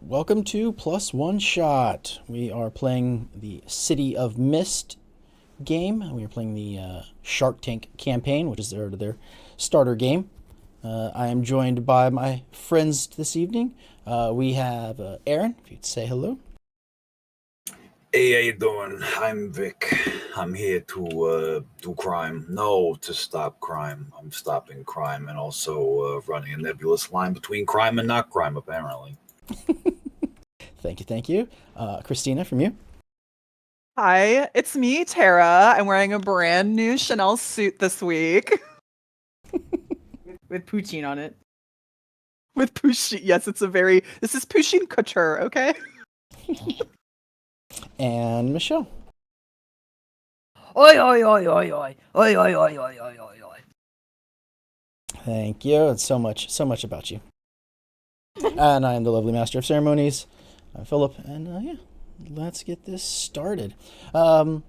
Welcome to Plus One Shot. We are playing the City of Mist game. We are playing the Shark Tank campaign, which is their starter game. I am joined by my friends this evening. We have Aaron, if you'd say hello. Hey, how you doing? I'm Vic. I'm here to do crime. No, to stop crime. I'm stopping crime and also running a nebulous line between crime and not crime, apparently. Thank you. Christina, from you. Hi, it's me, Tara. I'm wearing a brand new Chanel suit this week. with poutine on it. With Pusheen. Yes, this is Pusheen Couture, okay? And Michelle. Oi, oi, oi, oi, oi. Oi, oi, oi, oi, oi, oi, oi. Thank you. It's so much about you. And I am the lovely master of ceremonies, Philip. And yeah, let's get this started. Last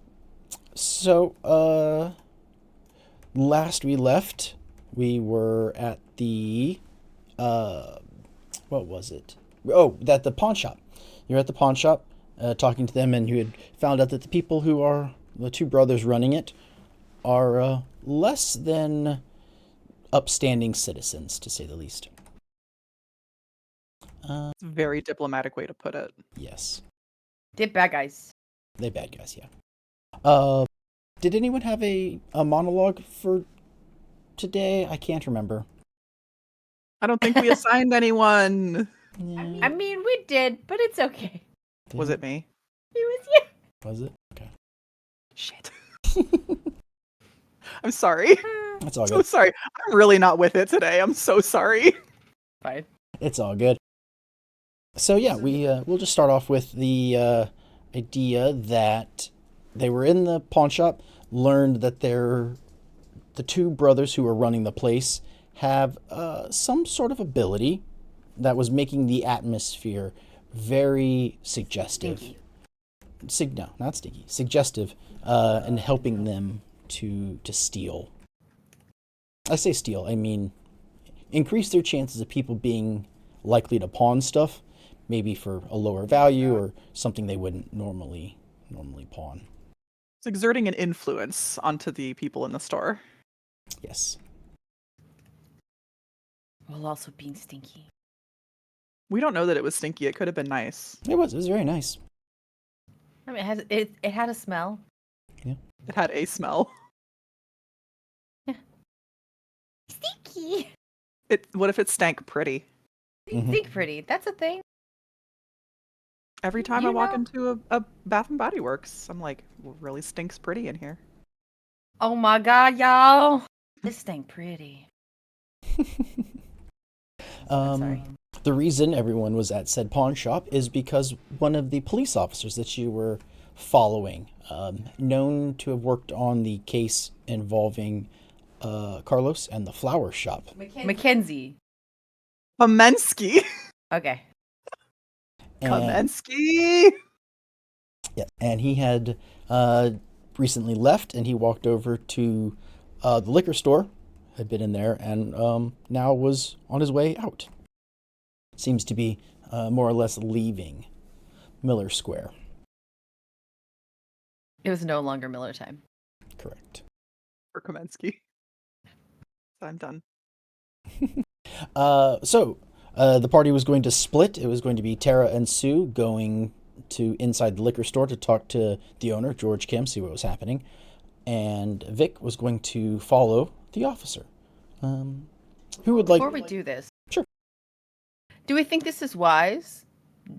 we left, we were at the what was it? Oh, at the pawn shop. You're at the pawn shop, talking to them, and you had found out that the people who are the two brothers running it are less than upstanding citizens, to say the least. It's a very diplomatic way to put it. Yes. Dip bad guys. They bad guys, yeah. Did anyone have a monologue for today? I can't remember. I don't think we assigned anyone. Yeah. I mean, we did, but it's okay. Was it me? It was you. Was it? Okay. Shit. I'm sorry. That's all So good. sorry. I'm really not with it today. I'm so sorry. Fine. It's all good. So yeah, we'll just start off with the idea that they were in the pawn shop, learned that the two brothers who are running the place have some sort of ability that was making the atmosphere very suggestive. Stinky. No, not stinky. Suggestive, and helping them to steal. I say steal, I mean increase their chances of people being likely to pawn stuff, maybe for a lower value or something they wouldn't normally pawn. It's exerting an influence onto the people in the store. Yes. While also being stinky. We don't know that it was stinky. It could have been nice. It was very nice. I mean, it had a smell. It had a smell. Stinky. What if it stank pretty? Mhm. Stink pretty. That's a thing. Every time You I walk know- into a Bath and Body Works, I'm like, really stinks pretty in here. Oh my god, y'all. This stank pretty. I'm sorry. The reason everyone was at said pawn shop is because one of the police officers that you were following, known to have worked on the case involving Carlos and the flower shop. Mackenzie. Kamensky. Okay. And, Kamensky. yeah, and he had recently left, and he walked over to the liquor store, had been in there, and now was on his way out. Seems to be more or less leaving Miller Square. It was no longer Miller time. Correct. For Kamensky. I'm done. The party was going to split. It was going to be Tara and Sue going to inside the liquor store to talk to the owner, George Kim, see what was happening. And Vic was going to follow the officer. Who would like... Before we do this. Sure. Do we think this is wise?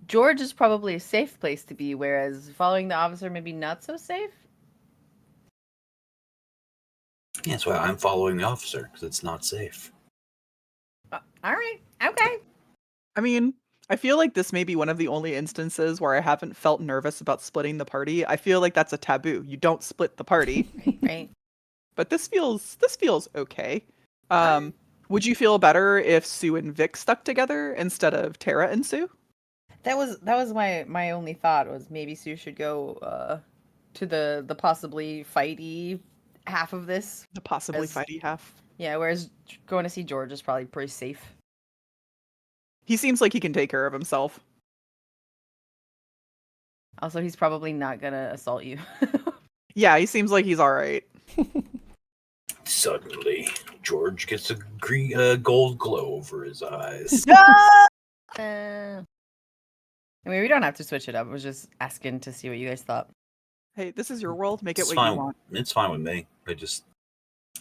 George is probably a safe place to be, whereas following the officer maybe not so safe? Yeah, that's why I'm following the officer, because it's not safe. All right. Okay. I mean, I feel like this may be one of the only instances where I haven't felt nervous about splitting the party. I feel like that's a taboo. You don't split the party. Right. But this feels okay. Would you feel better if Sue and Vic stuck together instead of Tara and Sue? That was my only thought was maybe Sue should go to the possibly fighty half of this. The possibly As- fighty half. Yeah, whereas going to see George is probably pretty safe. He seems like he can take care of himself. Also, he's probably not gonna assault you. Yeah, he seems like he's all right. Suddenly, George gets a gold glow over his eyes. I mean, we don't have to switch it up. I was just asking to see what you guys thought. Hey, this is your world. Make it It's what fine. you want. It's fine with me.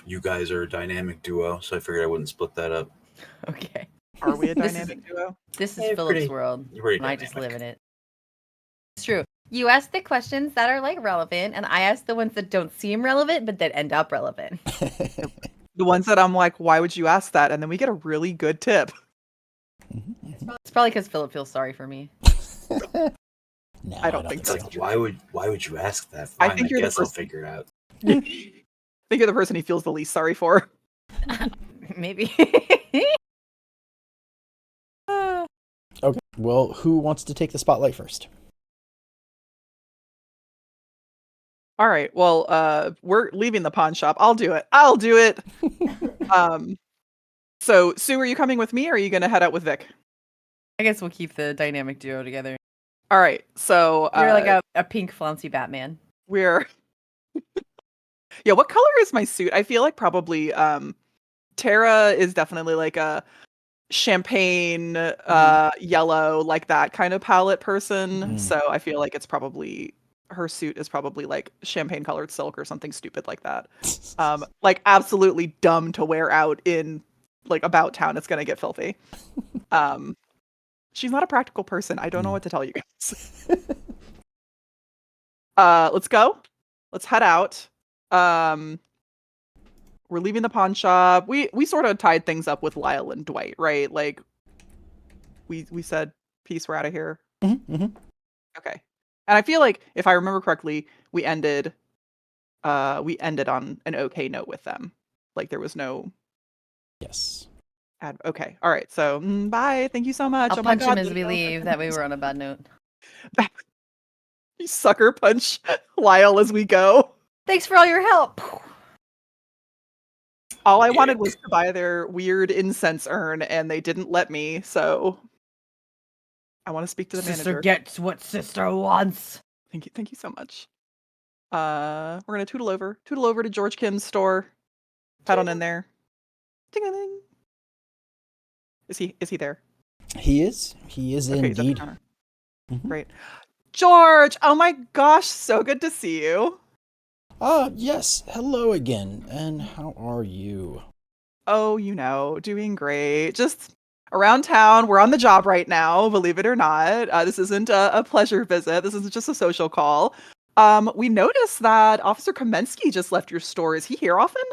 You guys are a dynamic duo, so I figured I wouldn't split that up. Okay. Are we a This is- dynamic duo? This is Yeah, Philip's pretty- world, pretty and I just dynamic. live in it. It's true. You ask the questions that are like relevant, and I ask the ones that don't seem relevant but that end up relevant. The ones that I'm like, why would you ask that? And then we get a really good tip. It's probably because Philip feels sorry for me. No, I don't think so. Like, why would you ask that? I Fine, think you're the guess I'll person- figure it out. I think you're the person he feels the least sorry for. Maybe. Okay. Well, who wants to take the spotlight first? All right. Well, we're leaving the pawn shop. I'll do it. I'll do it. So Sue, are you coming with me or are you gonna head out with Vic? I guess we'll keep the dynamic duo together. All right. So You're like a pink flouncy Batman. we're yeah, what color is my suit? I feel like probably Tara is definitely like a champagne yellow, like that kind of palette person. Mhm. So I feel like it's probably her suit is probably like champagne colored silk or something stupid like that. Like absolutely dumb to wear out in like about town. It's gonna get filthy. She's not a practical person. I don't know what to tell you guys. Let's go. Let's head out. We're leaving the pawn shop. We sort of tied things up with Lyle and Dwight, right? Like we said, peace, we're out of here. Mm-hmm. Okay. And I feel like if I remember correctly, we ended on an okay note with them. Like there was no Yes. okay. All right. So bye. Thank you so much. I'll Oh my punch him God, as the we show- leave. That way we're on a bad note. You sucker punch Lyle as we go. Thanks for all your help. All I Yeah. wanted was to buy their weird incense urn, and they didn't let me. So I want to speak to the manager. gets what sister wants. Thank you so much. We're gonna tootle over to George Kim's store. Head on in there. Ding-a-ling. Is he there? He is. He is Okay, he's at the indeed. counter. Mhm. Great. George, oh my gosh, so good to see you. Yes. Hello again. And how are you? Oh, doing great. Just around town. We're on the job right now, believe it or not. This isn't a pleasure visit. This is just a social call. We noticed that Officer Kamensky just left your store. Is he here often?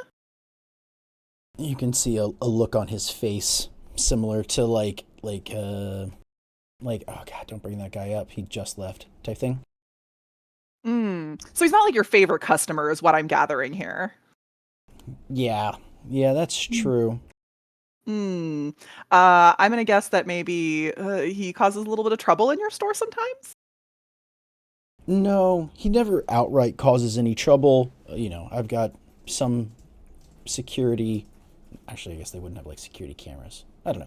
You can see a look on his face similar to like oh God, don't bring that guy up. He just left type thing. So he's not like your favorite customer, is what I'm gathering here. Yeah, that's true. I'm gonna guess that maybe he causes a little bit of trouble in your store sometimes. No, he never outright causes any trouble. I've got some security. Actually, I guess they wouldn't have like security cameras. I don't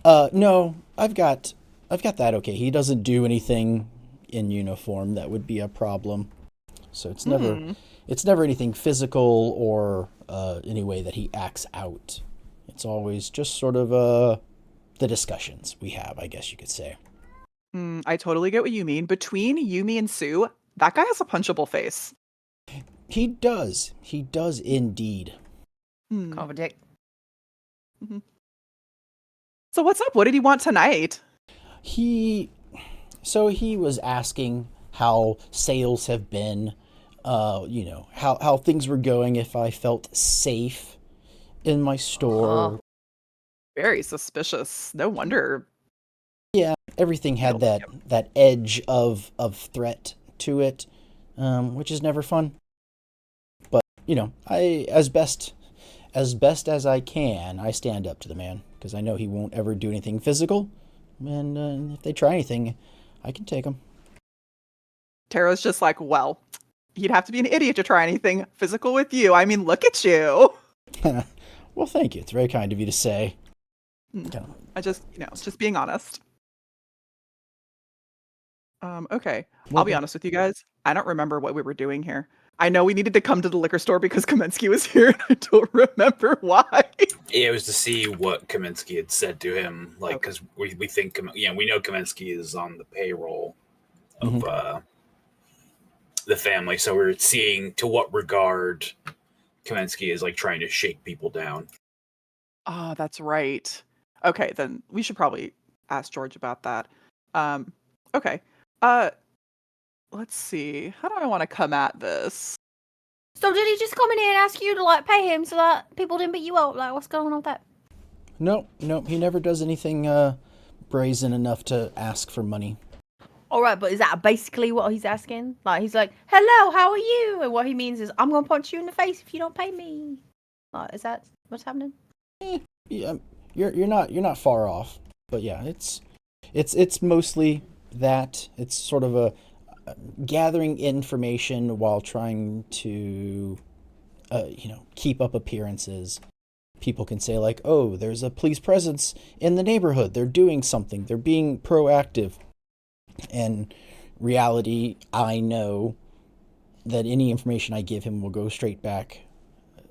know. No, I've got that. Okay, he doesn't do anything in uniform that would be a problem. So it's never anything physical or any way that he acts out. It's always just sort of the discussions we have, I guess you could say. I totally get what you mean. Between Yumi and Sue, that guy has a punchable face. He does indeed. Hmm. Call him a dick. So what's up? What did he want tonight? He was asking how sales have been, how things were going, if I felt safe in my store. Very suspicious. No wonder. Yeah, everything had that edge of threat to it, which is never fun. But I as best as I can, I stand up to the man because I know he won't ever do anything physical, and if they try anything, I can take them. Tara's just like, well, you'd have to be an idiot to try anything physical with you. I mean, look at you. Well, thank you. It's very kind of you to say. I just, just being honest. Okay. Well, I'll be honest with you guys. I don't remember what we were doing here. I know we needed to come to the liquor store because Kamensky was here, and I don't remember why. Yeah, it was to see what Kaminsky had said to him, like, Okay. because we think, we know Kaminsky is on the payroll of the family, so we're seeing to what regard Kaminsky is like trying to shake people down. Oh, that's right. Okay, then we should probably ask George about that. Okay. Let's see. How do I want to come at this? So did he just come in here and ask you to like pay him so that people didn't beat you up? Like, what's going on with that? No, he never does anything brazen enough to ask for money. All right, but is that basically what he's asking? Like, he's like, "Hello, how are you?" And what he means is, "I'm gonna punch you in the face if you don't pay me." Like, is that what's happening? Yeah, you're not far off, but yeah, it's mostly that. It's sort of a gathering information while trying to keep up appearances. People can say like, "Oh, there's a police presence in the neighborhood. They're doing something. They're being proactive." And reality, I know that any information I give him will go straight back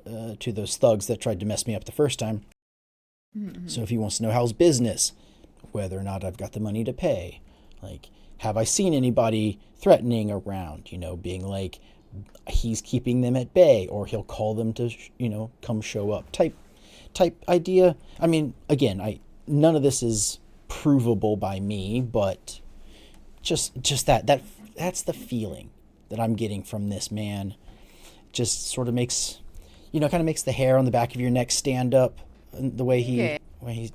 to those thugs that tried to mess me up the first time. Mm-hmm. So if he wants to know how's business, whether or not I've got the money to pay, like, have I seen anybody threatening around, being like, he's keeping them at bay, or he'll call them to, come show up type idea. I mean, again, none of this is provable by me, but just that's the feeling that I'm getting from this man. Just sort of makes, kind of makes the hair on the back of your neck stand up, the way he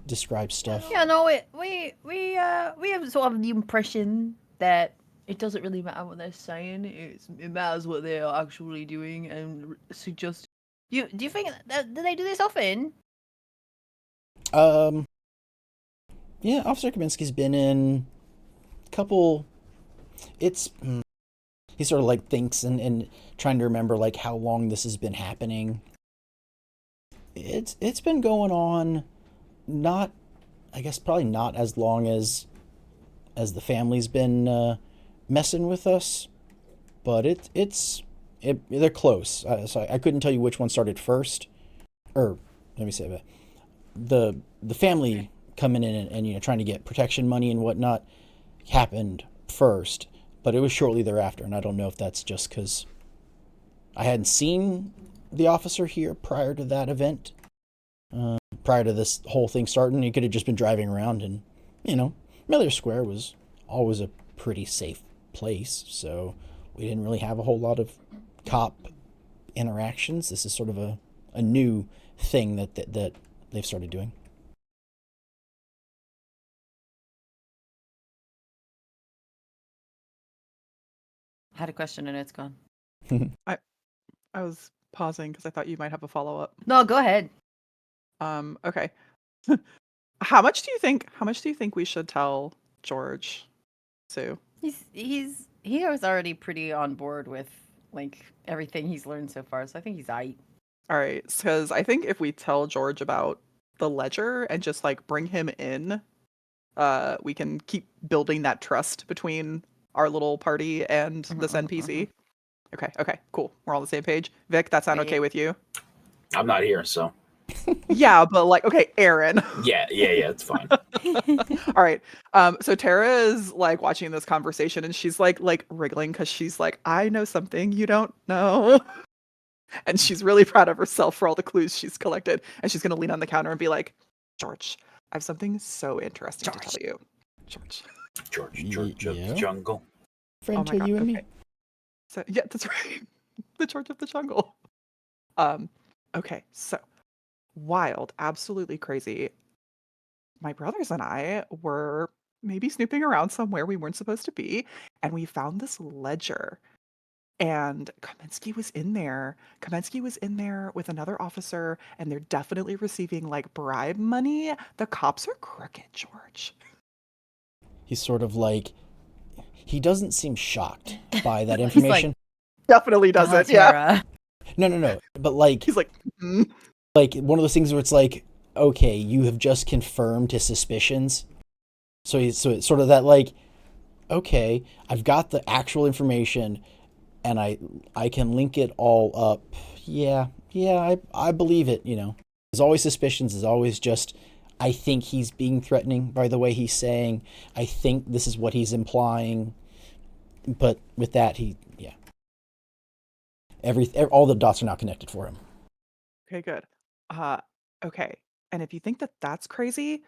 describes stuff. Yeah, no, we have sort of the impression that it doesn't really matter what they're saying. It matters what they are actually doing and suggest. Do you think do they do this often? Yeah, Officer Kaminsky's been in a couple. He sort of like thinks and trying to remember like how long this has been happening. It's been going on, probably not as long as the family's been messing with us, but they're close. So I couldn't tell you which one started first, or let me say that the family coming in and trying to get protection money and whatnot happened first, but it was shortly thereafter, and I don't know if that's just because I hadn't seen the officer here prior to that event, prior to this whole thing starting. He could have just been driving around, and Miller Square was always a pretty safe place, so we didn't really have a whole lot of cop interactions. This is sort of a new thing that they've started doing. I had a question and it's gone. I was pausing because I thought you might have a follow-up. No, go ahead. Okay. How much do you think we should tell George, Sue? He was already pretty on board with like everything he's learned so far, so I think he's aight. All right, because I think if we tell George about the ledger and just like bring him in, we can keep building that trust between our little party and this NPC. Okay, cool. We're all on the same page. Vic, that sound okay with you? I'm not here, so Yeah, but like, okay, Aaron. yeah, it's fine. All right. So Tara is like watching this conversation and she's like wriggling because she's like, I know something you don't know. And she's really proud of herself for all the clues she's collected. And she's gonna lean on the counter and be like, George, I have something so interesting to tell you. George of Yeah. the jungle. Friend Oh my to God, you and me. okay. So yeah, that's right. The George of the Jungle. Okay, so wild, absolutely crazy. My brothers and I were maybe snooping around somewhere we weren't supposed to be, and we found this ledger. And Kaminsky was in there. Kaminsky was in there with another officer, and they're definitely receiving like bribe money. The cops are crooked, George. He's sort of like, he doesn't seem shocked by that information. Definitely doesn't. Yeah. Tara. No. But like, He's like, like one of those things where it's like, okay, you have just confirmed his suspicions. So it's sort of that like, okay, I've got the actual information, and I can link it all up. Yeah, I believe it. There's always suspicions. There's always just, I think he's being threatening by the way he's saying. I think this is what he's implying. But with that, all the dots are now connected for him. Okay, good. Uh, okay. And if you think that that's crazy,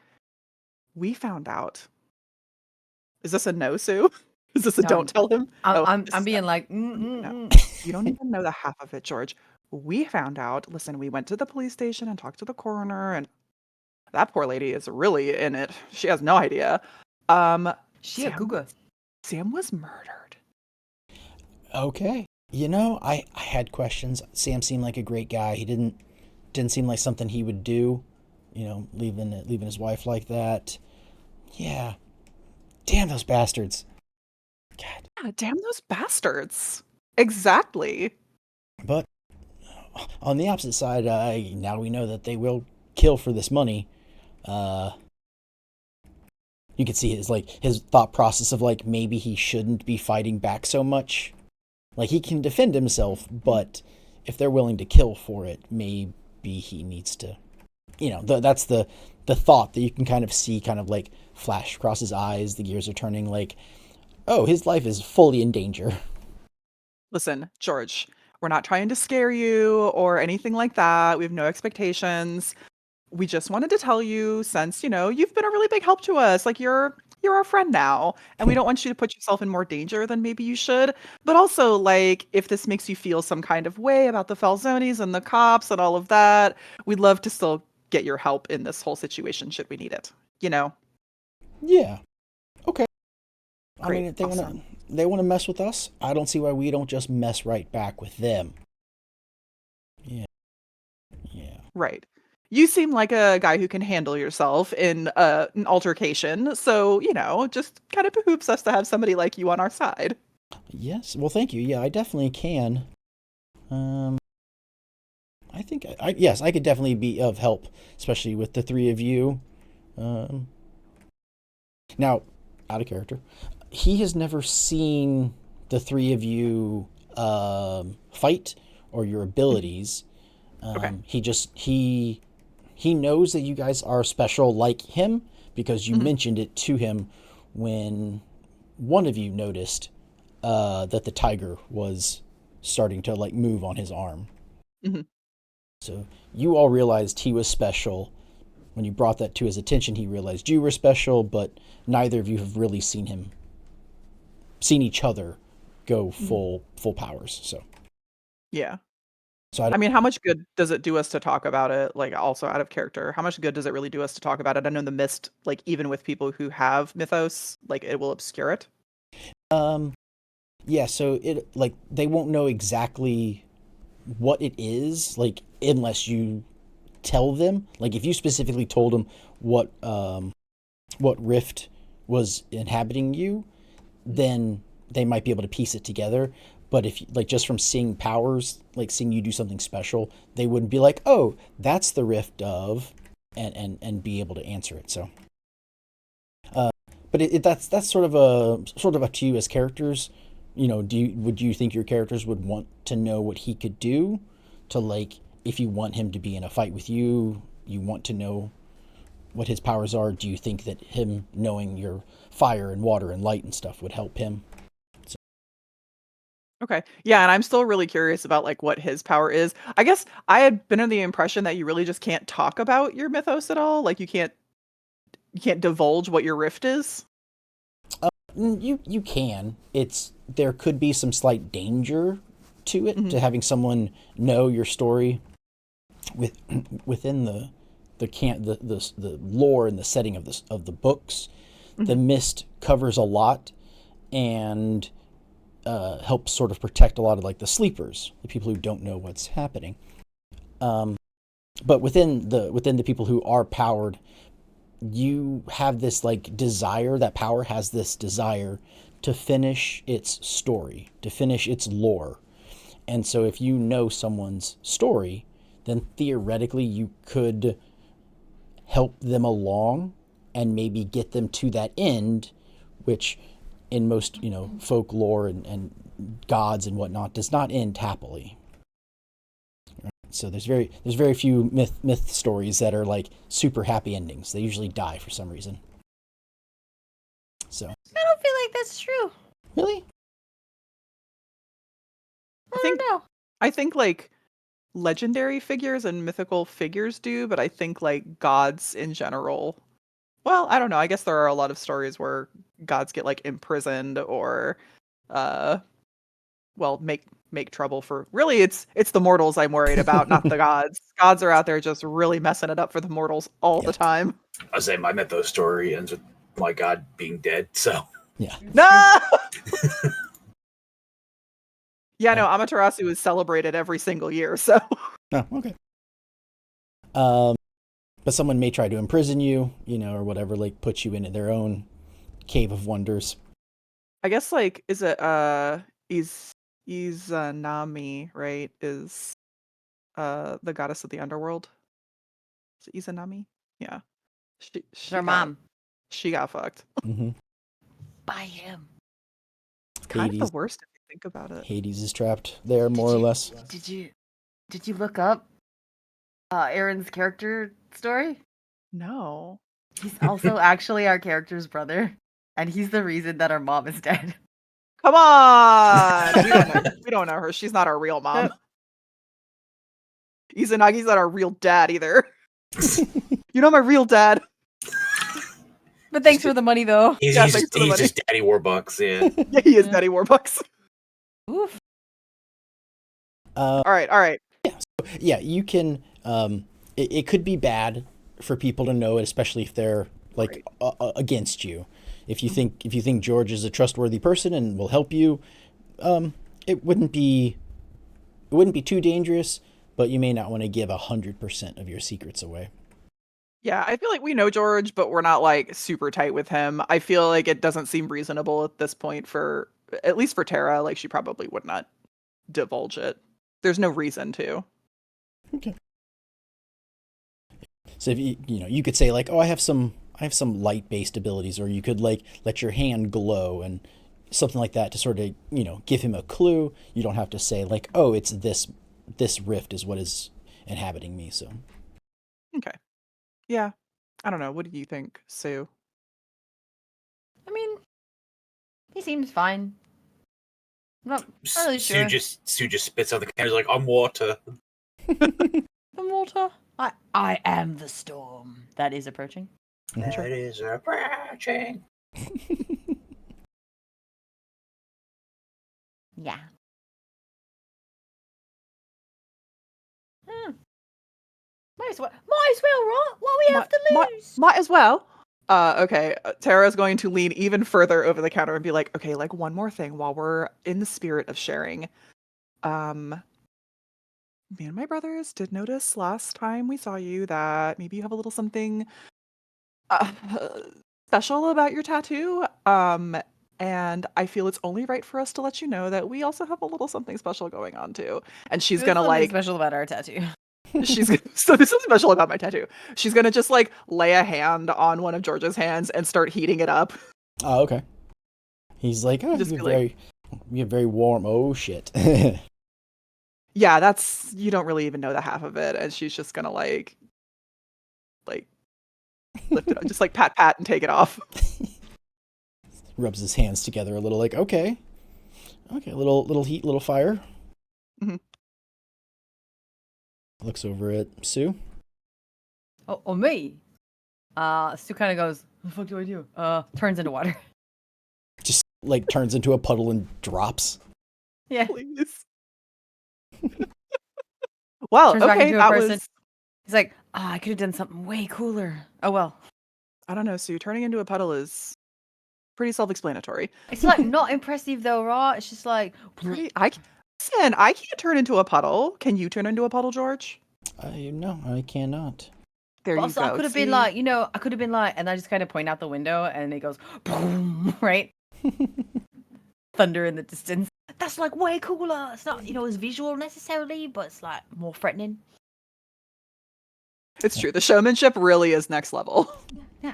we found out. Is this a no, Sue? Is this a No, don't tell him? I'm Oh, I'm, this I'm is being like, no. You don't even know the half of it, George. We found out. Listen, we went to the police station and talked to the coroner, and that poor lady is really in it. She has no idea. she a Sam, cougar. Sam was murdered. Okay. I had questions. Sam seemed like a great guy. He didn't seem like something he would do, leaving his wife like that. Yeah. Damn those bastards. God. Yeah, damn those bastards. Exactly. But on the opposite side, now we know that they will kill for this money. You could see his thought process of maybe he shouldn't be fighting back so much. He can defend himself, but if they're willing to kill for it, maybe he needs to. That's the thought that you can kind of see, flash across his eyes. The gears are turning. Oh, his life is fully in danger. Listen, George, we're not trying to scare you or anything like that. We have no expectations. We just wanted to tell you, since, you've been a really big help to us. You're our friend now, and we don't want you to put yourself in more danger than maybe you should. But also, if this makes you feel some kind of way about the Falzones and the cops and all of that, we'd love to still get your help in this whole situation should we need it. Yeah. Okay. I Great, mean, if they awesome. want to mess with us, I don't see why we don't just mess right back with them. Yeah. Right. You seem like a guy who can handle yourself in an altercation, so, just kind of behooves us to have somebody like you on our side. Yes. Well, thank you. Yeah, I definitely can. I think yes, I could definitely be of help, especially with the three of you. Now, out of character, he has never seen the three of you fight or your abilities. Okay. He knows that you guys are special like him because you mentioned it to him when one of you noticed that the tiger was starting to move on his arm. Mm-hmm. So you all realized he was special. When you brought that to his attention, he realized you were special, but neither of you have really seen each other go full powers. So Yeah. So I mean, how much good does it do us to talk about it, also out of character? How much good does it really do us to talk about it? I know the mist, even with people who have mythos, it will obscure it. Yeah, so it they won't know exactly what it is, unless you tell them. If you specifically told them what rift was inhabiting you, then they might be able to piece it together. But if just from seeing powers, seeing you do something special, they wouldn't be like, oh, that's the rift of, and be able to answer it. So, but that's sort of up to you as characters. Would you think your characters would want to know what he could do to if you want him to be in a fight with you, you want to know what his powers are? Do you think that him knowing your fire and water and light and stuff would help him? Okay. Yeah, and I'm still really curious about what his power is. I guess I had been under the impression that you really just can't talk about your mythos at all. You can't divulge what your rift is. You can. There could be some slight danger to it, to having someone know your story within the lore and the setting of the books. The mist covers a lot and helps sort of protect a lot of the sleepers, the people who don't know what's happening. But within the people who are powered, you have this desire. That power has this desire to finish its story, to finish its lore. And so if you know someone's story, then theoretically you could help them along and maybe get them to that end, which in most, folklore and gods and whatnot, does not end happily. Right? So there's very few myth stories that are like super happy endings. They usually die for some reason. So I don't feel like that's true. really, I think like legendary figures and mythical figures do, but I think like gods in general. Well, I don't know. I guess there are a lot of stories where gods get like imprisoned or make trouble for. Really, it's the mortals I'm worried about, not the gods. Gods are out there just really messing it up for the mortals all the time. I say my mythos story ends with my god being dead, so No. Yeah, no, Amaterasu is celebrated every single year, so oh, okay. But someone may try to imprison you, or whatever, like put you into their own cave of wonders. I guess like is it Izanami, right? Is the goddess of the underworld? Is it Izanami? Yeah. She Her mom. She got fucked. Mm-hmm. By him. It's kind of Hades. the worst if you think about it. Hades is trapped there, more or less. Did you look up Aaron's character story? No. He's also actually our character's brother, and he's the reason that our mom is dead. Come on! We don't know her. She's not our real mom. Izanagi's not our real dad either. You know my real dad. But thanks for the money, though. he's Yeah, thanks for the money. just Daddy Warbucks. Yeah. Yeah, he is Yeah. Daddy Warbucks. Oof. All right. Yeah, you can. It could be bad for people to know it, especially if they're like against you. If you think George is a trustworthy person and will help you, it wouldn't be too dangerous. But you may not want to give 100% of your secrets away. Yeah, I feel like we know George, but we're not like super tight with him. I feel like it doesn't seem reasonable at this point for at least for Tara. Like she probably would not divulge it. There's no reason to. Okay. So if you could say like, oh, I have some light-based abilities, or you could like let your hand glow and something like that to sort of give him a clue. You don't have to say like, oh, it's this rift is what is inhabiting me. So Okay. Yeah. I don't know. What do you think, Sue? I mean, he seems fine. I'm not really sure. Sue just spits out the camera. Like, I'm water. The water. I am the storm that is approaching. That is approaching. Yeah. Might as well, right? What we have to lose? Might as well. Okay. Tara's going to lean even further over the counter and be like, okay, like one more thing while we're in the spirit of sharing. Me and my brothers did notice last time we saw you that maybe you have a little something special about your tattoo. And I feel it's only right for us to let you know that we also have a little something special going on too. And she's There's gonna something like special about our tattoo. so this is special about my tattoo. She's gonna just like lay a hand on one of George's hands and start heating it up. Oh, okay. He's like, oh, Just you're very warm. Oh shit. Yeah, that's you don't really even know the half of it, and she's just gonna like lift it up, just like pat and take it off. Rubs his hands together a little, like, okay, little heat, little fire. Mhm. Looks over at Sue. Oh, me? Stu kind of goes, what the fuck do I do? Turns into water. Just like turns into a puddle and drops. Yeah. Please. Well, Turns back okay, into a that person. was. He's like, I could have done something way cooler. Oh well. I don't know, Sue. Turning into a puddle is pretty self-explanatory. It's like not impressive though, right? It's just like I can't turn into a puddle. Can you turn into a puddle, George? No, I cannot. There you also, go. I could have See? been like, I could have been like, and I just kind of point out the window, and it goes boom, right? Thunder in the distance. That's like way cooler. It's not, as visual necessarily, but it's like more threatening. It's true. The showmanship really is next level. Yeah.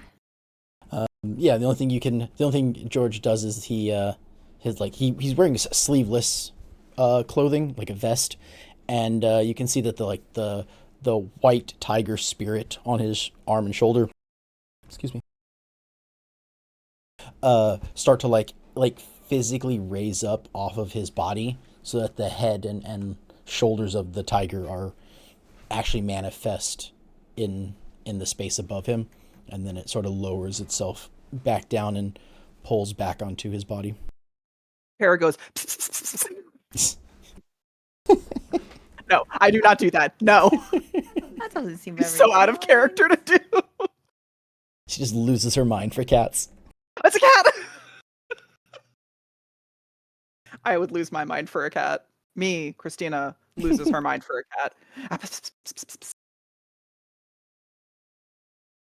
Yeah, the only thing George does is he's wearing sleeveless clothing, like a vest, and you can see that the white tiger spirit on his arm and shoulder, excuse me, start to like physically raise up off of his body so that the head and shoulders of the tiger are actually manifest in the space above him, and then it sort of lowers itself back down and pulls back onto his body. Tara goes, "Psst, psst, psst, psst." No, I do not do that. No. That doesn't seem very It's so out of nice. character to do. She just loses her mind for cats. It's a cat. I would lose my mind for a cat. Me, Christina, loses her mind for a cat.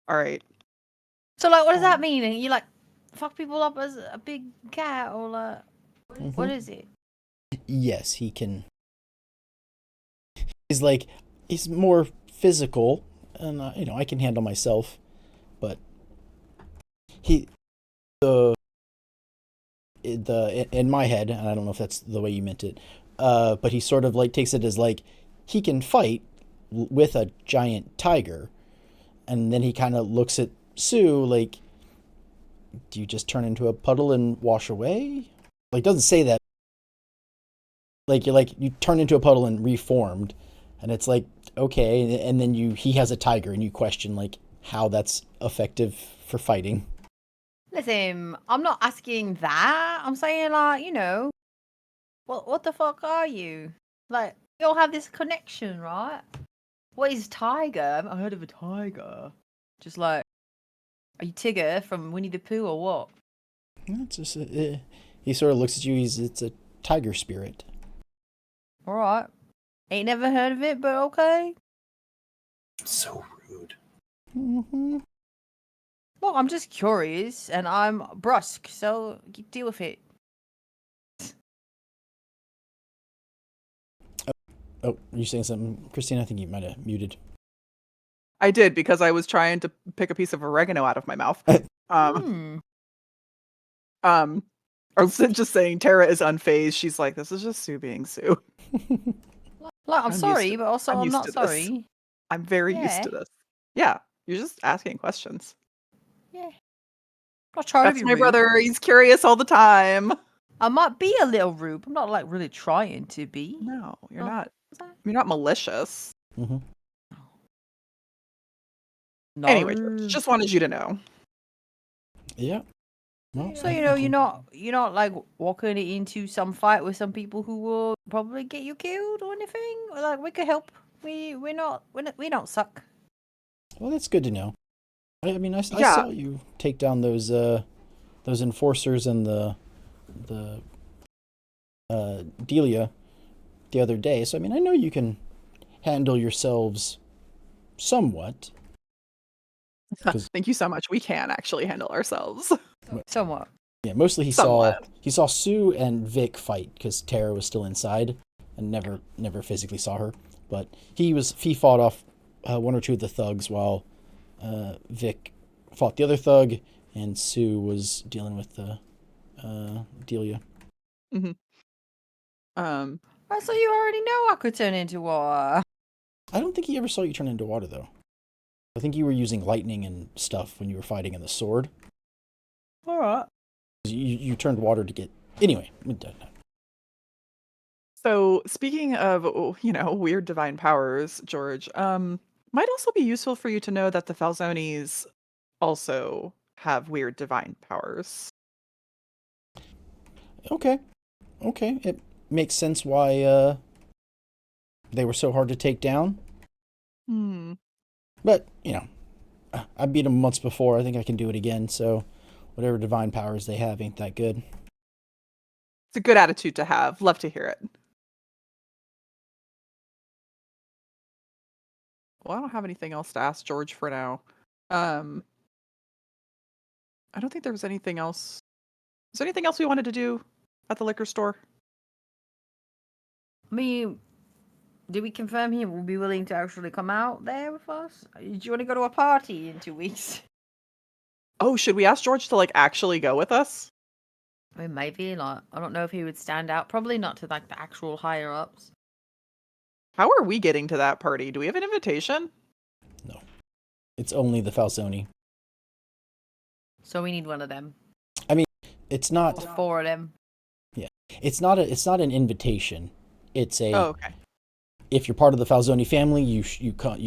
All right. So, like, what does that mean? You like fuck people up as a big cat, or like, what is it? Yes, he can. He's more physical, and I can handle myself, but he the in my head, and I don't know if that's the way you meant it, but he sort of like takes it as like he can fight with a giant tiger, and then he kind of looks at Sue like, do you just turn into a puddle and wash away? Like, doesn't say that. You turn into a puddle and reformed, and it's like, okay, and then he has a tiger, and you question like how that's effective for fighting. Listen, I'm not asking that. I'm saying like, what the fuck are you? Like, we all have this connection, right? What is tiger? I haven't heard of a tiger. Just like, are you Tigger from Winnie the Pooh or what? It's just he sort of looks at you. It's a tiger spirit. All right. Ain't never heard of it, but okay. So rude. Mm-hmm. Well, I'm just curious, and I'm brusque, so deal with it. Oh, are you saying something, Christine? I think you might have muted. I did because I was trying to pick a piece of oregano out of my mouth. Or just saying Tara is unfazed. She's like, this is just Sue being Sue. Like, I'm used sorry, to- but also I'm I'm used not to this. sorry. I'm very used to Yeah. this. Yeah, you're just asking questions. Yeah. I'm not trying That's to be my rude. brother. He's curious all the time. I might be a little rude. I'm not like really trying to be. No, you're Oh, not. was I? You're not malicious. Mm-hmm. No. Anyway, just wanted you to know. Yeah. Well, So I you're can- not like walking into some fight with some people who will probably get you killed or anything. Like we could help. We don't suck. Well, that's good to know. I mean, I Yeah. saw you take down those enforcers and the Delia the other day. So I mean, I know you can handle yourselves somewhat. 'Cause- Thank you so much. We can actually handle ourselves. Somewhat. Yeah, mostly he Somewhat. saw Sue and Vic fight because Tara was still inside and never physically saw her. But he fought off one or two of the thugs while Vic fought the other thug, and Sue was dealing with the Delia. So you already know I could turn into water. I don't think he ever saw you turn into water though. I think you were using lightning and stuff when you were fighting in the sword. All right. You turned water to get anyway. So speaking of, weird divine powers, George, might also be useful for you to know that the Falzones also have weird divine powers. Okay, it makes sense why they were so hard to take down. But I beat them once before. I think I can do it again. So whatever divine powers they have ain't that good. It's a good attitude to have. Love to hear it. Well, I don't have anything else to ask George for now. I don't think there was anything else. Is there anything else we wanted to do at the liquor store? I mean, did we confirm he will be willing to actually come out there with us? Do you want to go to a party in 2 weeks? Oh, should we ask George to like actually go with us? I mean, maybe like I don't know if he would stand out. Probably not to like the actual higher ups. How are we getting to that party? Do we have an invitation? No, it's only the Falzoni. So we need one of them. It's Or not. 4 of them. It's not a. It's not an invitation. It's a. Oh, okay. If you're part of the Falzoni family, you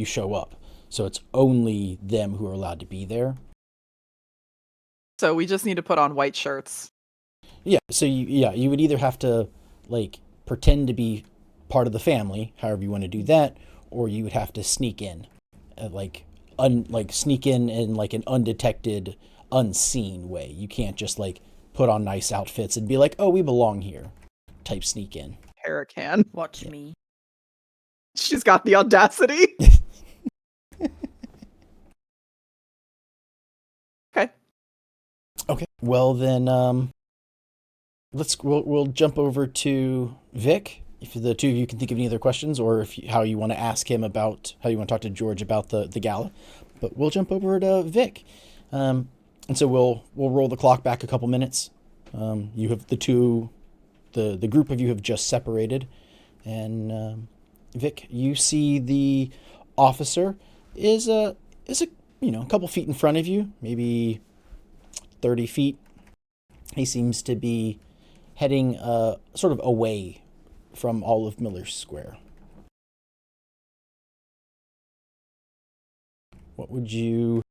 show up. So it's only them who are allowed to be there. So we just need to put on white shirts. Yeah. So you would either have to like pretend to be part of the family, however you want to do that, or you would have to sneak in, like sneak in like an undetected, unseen way. You can't just like put on nice outfits and be like, oh, we belong here, type sneak in. Hurricane. Watch me. She's got the audacity. Okay. Okay. Well then, we'll jump over to Vic. If the two of you can think of any other questions, or how you want to ask him about how you want to talk to George about the gala, but we'll jump over to Vic. And so we'll roll the clock back a couple minutes. You have the group of you have just separated, and Vic, you see the officer is a couple feet in front of you, maybe 30 feet. He seems to be heading sort of away from all of Miller's Square. What would you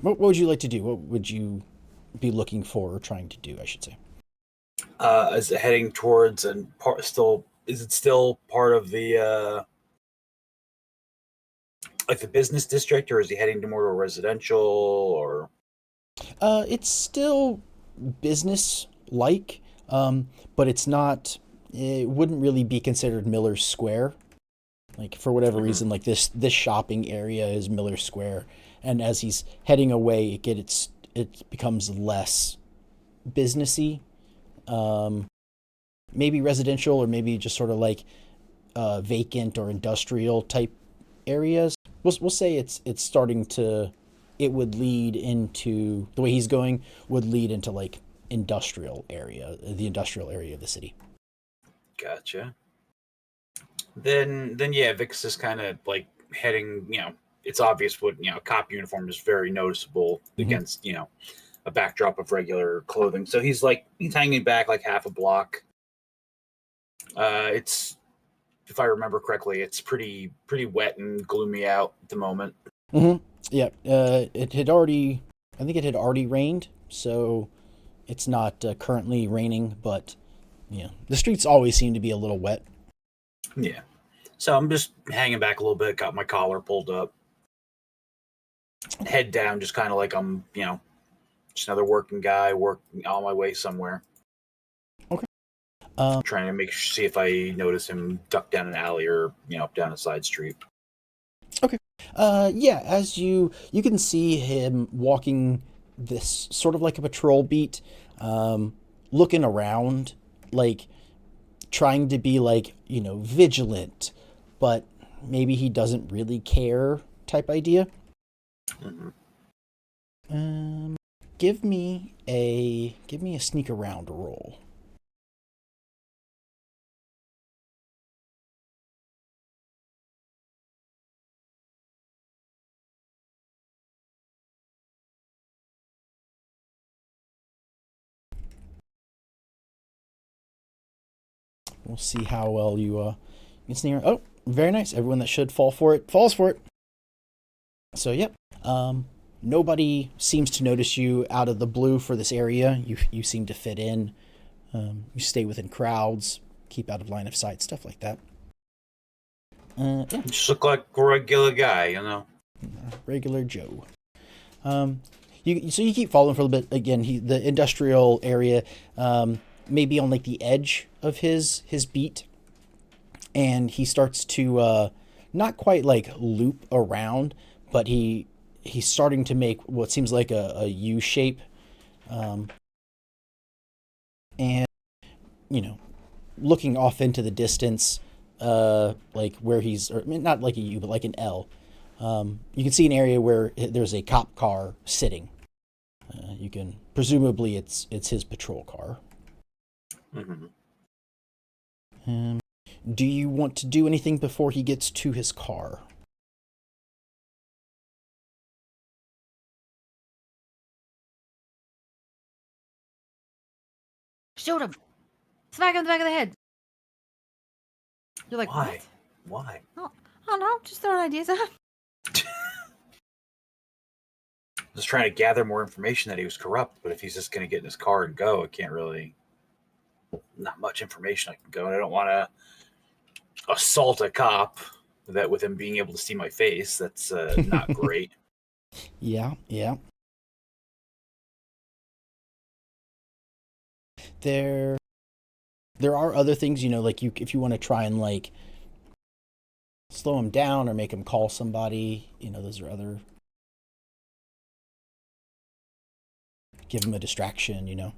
what would you like to do? What would you be looking for or trying to do, I should say? Is it heading towards and still? Is it still part of the like the business district, or is he heading to more to a residential? Or It's still business-like, but it's not. It wouldn't really be considered Miller's Square. Like for whatever reason, like this shopping area is Miller's Square, and as he's heading away, it becomes less businessy. Maybe residential, or maybe just sort of like vacant or industrial type areas. We'll say it's starting to. It would lead into the way he's going would lead into like the industrial area of the city. gotcha. Then yeah, Vic's is kind of like heading. It's obvious what a cop uniform is very noticeable against a backdrop of regular clothing. So he's hanging back like half a block. It's, if I remember correctly, it's pretty wet and gloomy out at the moment. Mm-hmm. Yeah. It had already. I think it had already rained, so it's not currently raining. But the streets always seem to be a little wet. Yeah. So I'm just hanging back a little bit, got my collar pulled up, head down, just kind of like I'm, just another working guy working on my way somewhere. Okay. Trying to see if I notice him duck down an alley or, down a side street. Okay. Yeah, as you can see him walking this sort of like a patrol beat, looking around, like trying to be like, vigilant, but maybe he doesn't really care type idea. Mm-hmm. Give me a sneak around roll. We'll see how well you can sneak around. Oh, very nice. Everyone that should fall for it falls for it. So yep. Nobody seems to notice you out of the blue for this area. You seem to fit in. You stay within crowds, keep out of line of sight, stuff like that. Yeah. Just look like a regular guy, Regular Joe. So you keep following for a little bit. Again, the industrial area, maybe on like the edge of his beat, and he starts to not quite like loop around, but he's starting to make what seems like a U shape, and looking off into the distance, like where he's, or not like a U, but like an L. You can see an area where there's a cop car sitting. You can presumably it's his patrol car. Mm-hmm. Do you want to do anything before he gets to his car? Shoot him. Smack him in the back of the head. You're like, Why? what? Why? I don't know. Just throwing ideas out. Just trying to gather more information that he was corrupt, but if he's just going to get in his car and go, I can't really. Not much information I can go, and I don't want to assault a cop with him being able to see my face. That's not great. Yeah. There are other things, like if you want to try and like slow him down or make him call somebody, those are other. Give him a distraction,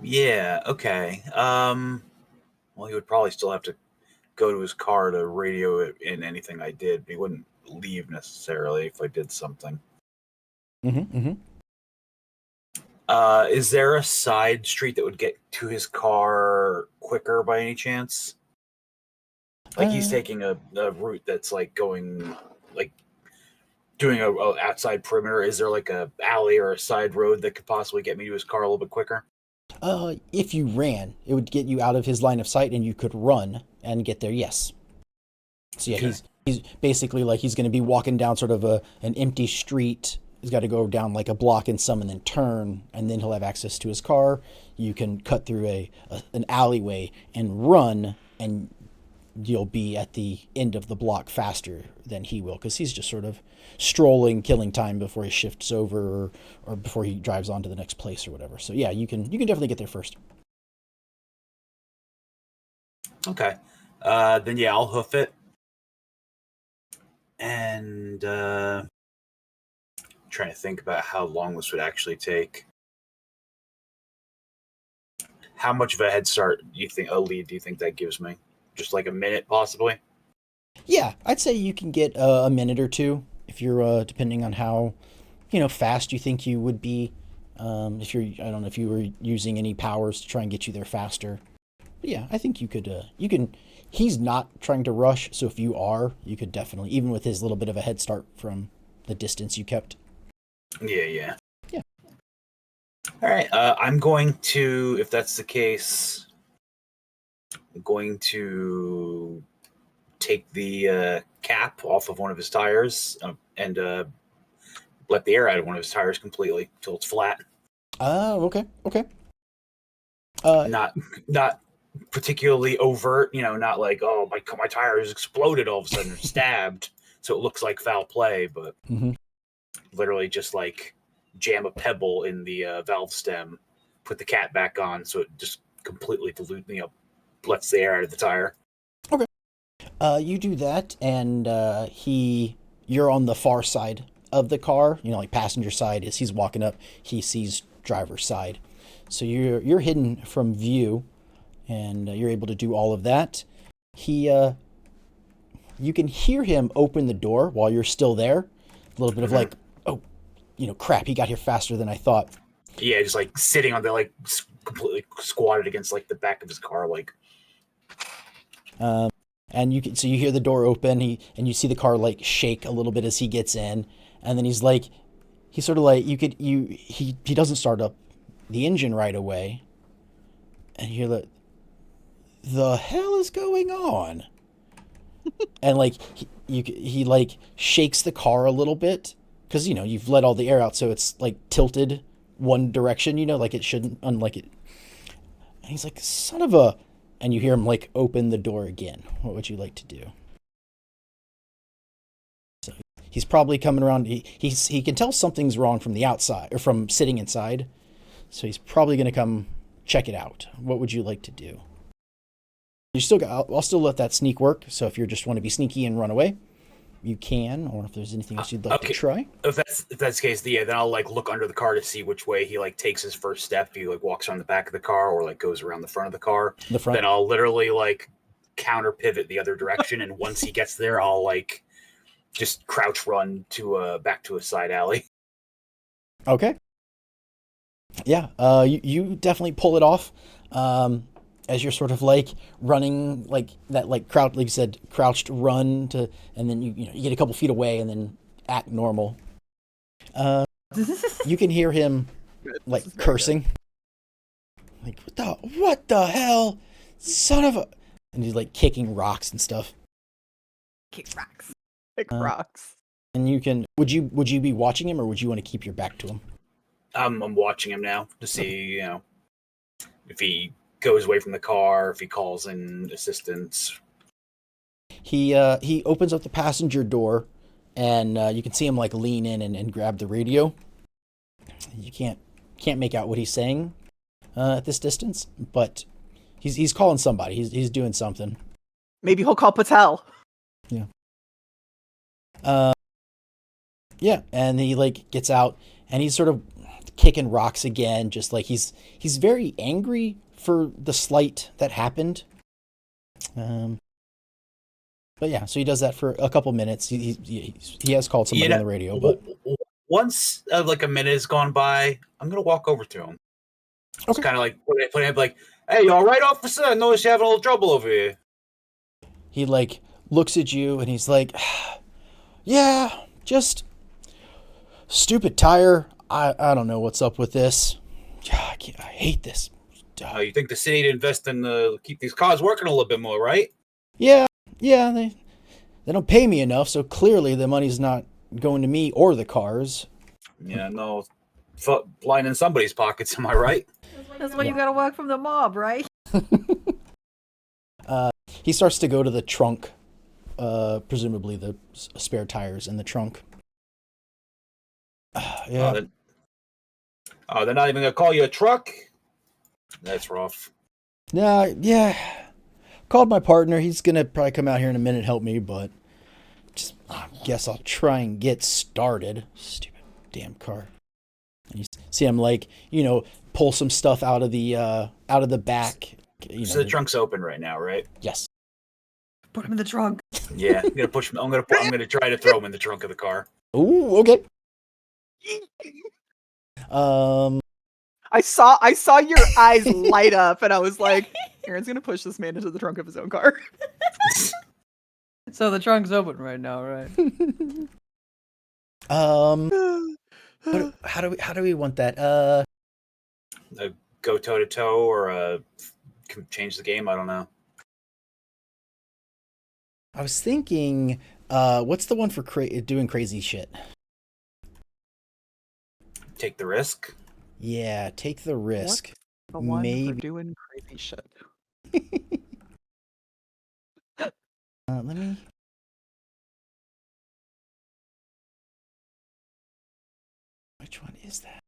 Yeah, okay. Well, he would probably still have to go to his car to radio it in anything I did, but he wouldn't leave necessarily if I did something. Mm-hmm. Is there a side street that would get to his car quicker by any chance? Like he's taking a route that's like going, like doing a outside perimeter. Is there like a alley or a side road that could possibly get me to his car a little bit quicker? If you ran, it would get you out of his line of sight, and you could run and get there. Yes. So yeah, Okay. he's basically like he's going to be walking down sort of an empty street. He's got to go down like a block and some, and then turn, and then he'll have access to his car. You can cut through an alleyway and run, and you'll be at the end of the block faster than he will, because he's just sort of strolling, killing time before he shifts over or before he drives on to the next place or whatever. So yeah, you can definitely get there first. Okay. Then yeah, I'll hoof it. And trying to think about how long this would actually take. How much of a head start do you think, a lead do you think that gives me? Just like a minute, possibly? Yeah, I'd say you can get a minute or two if you're depending on how fast you think you would be. If you're, I don't know if you were using any powers to try and get you there faster. But yeah, I think you could. You can. He's not trying to rush, so if you are, you could definitely, even with his little bit of a head start from the distance you kept. Yeah. Yeah. All right. I'm going to, if that's the case, I'm going to take the cap off of one of his tires and let the air out of one of his tires completely till it's flat. Okay. Not particularly overt, not like, oh, my tire has exploded all of a sudden or stabbed, so it looks like foul play, but literally just like jam a pebble in the valve stem, put the cap back on, so it just completely lets the air out of the tire. Okay. You do that, and you're on the far side of the car. Like passenger side is he's walking up, he sees driver's side, so you're hidden from view, and you're able to do all of that. You can hear him open the door while you're still there. A little bit of like, oh, crap, he got here faster than I thought. Yeah, just like sitting on the like completely squatted against like the back of his car, like. And you hear the door open, and you see the car like shake a little bit as he gets in, and then he sort of like he doesn't start up the engine right away, and you hear the hell is going on? And like he like shakes the car a little bit, because you've let all the air out, so it's like tilted one direction, like it shouldn't, unlike it. And he's like, son of a, and you hear him like open the door again. What would you like to do? So he's probably coming around. He can tell something's wrong from the outside or from sitting inside, so he's probably going to come check it out. What would you like to do? I'll still let that sneak work. So if you just want to be sneaky and run away, you can, or if there's anything else you'd like to okay. try. If that's the case, yeah, then I'll like look under the car to see which way he like takes his first step. If he like walks around the back of the car or like goes around the front of the car. The front. Then I'll literally like counter pivot the other direction, and once he gets there, I'll like just crouch run to back to a side alley. Okay. Yeah, you definitely pull it off. As you're sort of like running like that, like crouch, like you said, crouched run to, and then you get a couple feet away and then act normal. You can hear him like cursing, like what the hell, son of a, and he's like kicking rocks and stuff. Kick rocks. Like rocks. And you can, would you be watching him, or would you want to keep your back to him? I'm watching him now to see if he goes away from the car, if he calls in assistance. He opens up the passenger door, and you can see him like lean in and grab the radio. You can't make out what he's saying at this distance, but he's calling somebody. He's doing something. Maybe he'll call Patel. Yeah. Yeah, and he like gets out, and he's sort of kicking rocks again, just like he's very angry for the slight that happened. But yeah, so he does that for a couple minutes. He has called somebody on the radio, but once like a minute has gone by, I'm gonna walk over to him. It's kind of like put him like, "Hey, you all right, officer? I noticed you're having a little trouble over here." He like looks at you and he's like, "Yeah, just stupid tire. I don't know what's up with this. I hate this." You think the city to invest in keep these cars working a little bit more, right? Yeah, they don't pay me enough, so clearly the money's not going to me or the cars. Yeah, no, lining somebody's pockets. Am I right? That's why you gotta work from the mob, right? He starts to go to the trunk, presumably the spare tires in the trunk. Yeah. They're not even gonna call you a truck. That's rough. Yeah. Called my partner. He's gonna probably come out here in a minute and help me, but just I guess I'll try and get started. Stupid damn car. And you see him like pull some stuff out of the back. So the trunk's open right now, right? Yes. Put him in the trunk. Yeah, I'm gonna push him. I'm gonna try to throw him in the trunk of the car. Ooh, okay. I saw your eyes light up, and I was like, Aaron's gonna push this man into the trunk of his own car. So the trunk's open right now, right? How do we want that? Go toe to toe, or change the game. I don't know. I was thinking, what's the one for doing crazy shit? Take the risk. Yeah, take the risk. The one Maybe. for doing crazy shit. Let me. Which one is that?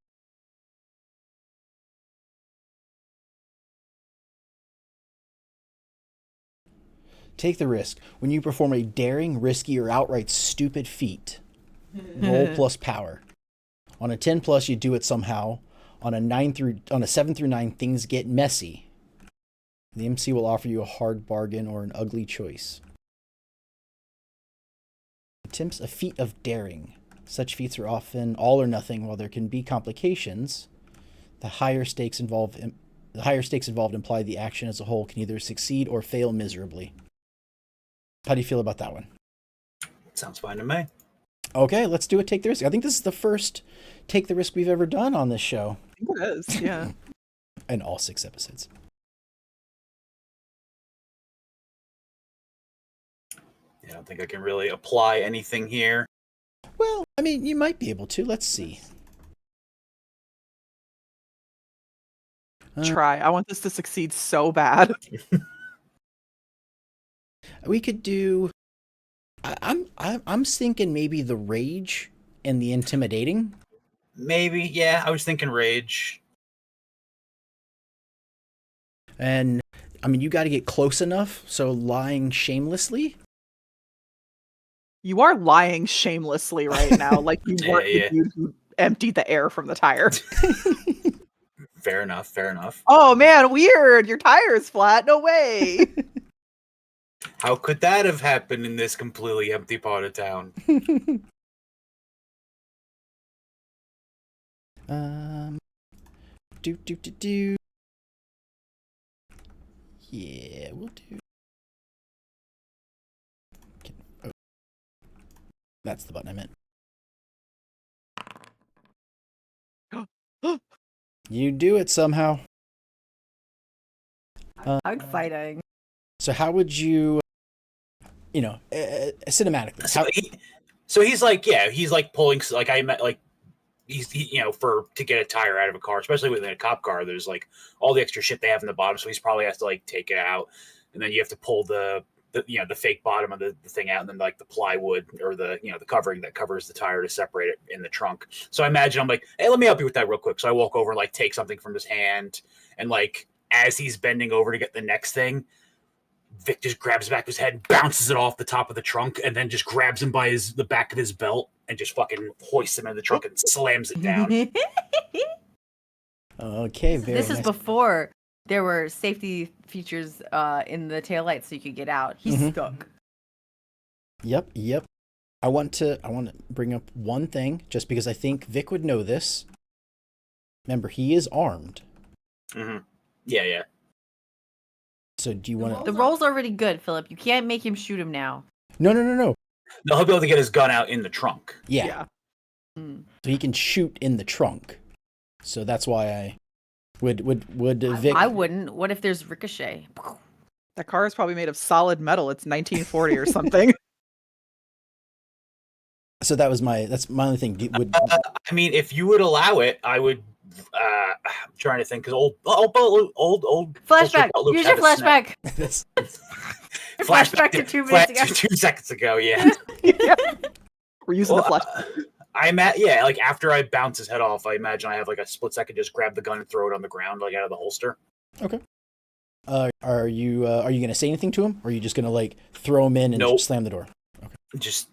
Take the risk. When you perform a daring, risky, or outright stupid feat, roll plus power. On a 10 plus, you do it somehow. On a 7 through 9, things get messy. The MC will offer you a hard bargain or an ugly choice. Attempts a feat of daring. Such feats are often all or nothing, while there can be complications. The higher stakes involved imply the action as a whole can either succeed or fail miserably. How do you feel about that one? Sounds fine to me. Okay, let's do a take the risk. I think this is the first take the risk we've ever done on this show. I think it is, yeah. In all 6 episodes. Yeah, I don't think I can really apply anything here. Well, I mean, you might be able to. Let's see. Try. I want this to succeed so bad. We could do. I'm thinking maybe the rage and the intimidating. Maybe, yeah. I was thinking rage. And I mean, you got to get close enough. So lying shamelessly. You are lying shamelessly right now, like you weren't Yeah. the dude who emptied the air from the tire. Fair enough. Fair enough. Oh man, weird. Your tire is flat. No way. How could that have happened in this completely empty part of town? Do. Yeah, we'll do. Oh. That's the button I meant. You do it somehow. How exciting. So how would you, cinematically? So he's like, yeah, he's like pulling, like I met, like to get a tire out of a car, especially within a cop car, there's like all the extra shit they have in the bottom. So he's probably has to like take it out, and then you have to pull the fake bottom of the thing out, and then like the plywood or the covering that covers the tire to separate it in the trunk. So I imagine I'm like, hey, let me help you with that real quick. So I walk over and like take something from his hand, and like as he's bending over to get the next thing, Vic just grabs back his head, bounces it off the top of the trunk, and then just grabs him by the back of his belt and just fucking hoists him in the trunk and slams it down. Okay, very This nice. is before there were safety features in the taillights so you could get out. He's stuck. Yep. I want to bring up one thing just because I think Vic would know this. Remember, he is armed. Mm-hmm. Yeah. So do you want to? The roll's already good, Philip. You can't make him shoot him now. No. No, he'll be able to get his gun out in the trunk. Yeah. Mm. So he can shoot in the trunk. So that's why I would Vic. I wouldn't. What if there's ricochet? That car is probably made of solid metal. It's 1940 or something. So that's my only thing. I mean, if you would allow it, I would. I'm trying to think because old Flashback. Luke Use had your a snap. That's- Flashback to 2 minutes ago. 2 seconds ago. Yeah. We're using the flash. I'm at like after I bounce his head off, I imagine I have like a split second, just grab the gun and throw it on the ground, like out of the holster. Okay. Are you gonna say anything to him, or are you just gonna like throw him in and Nope. slam the door? Just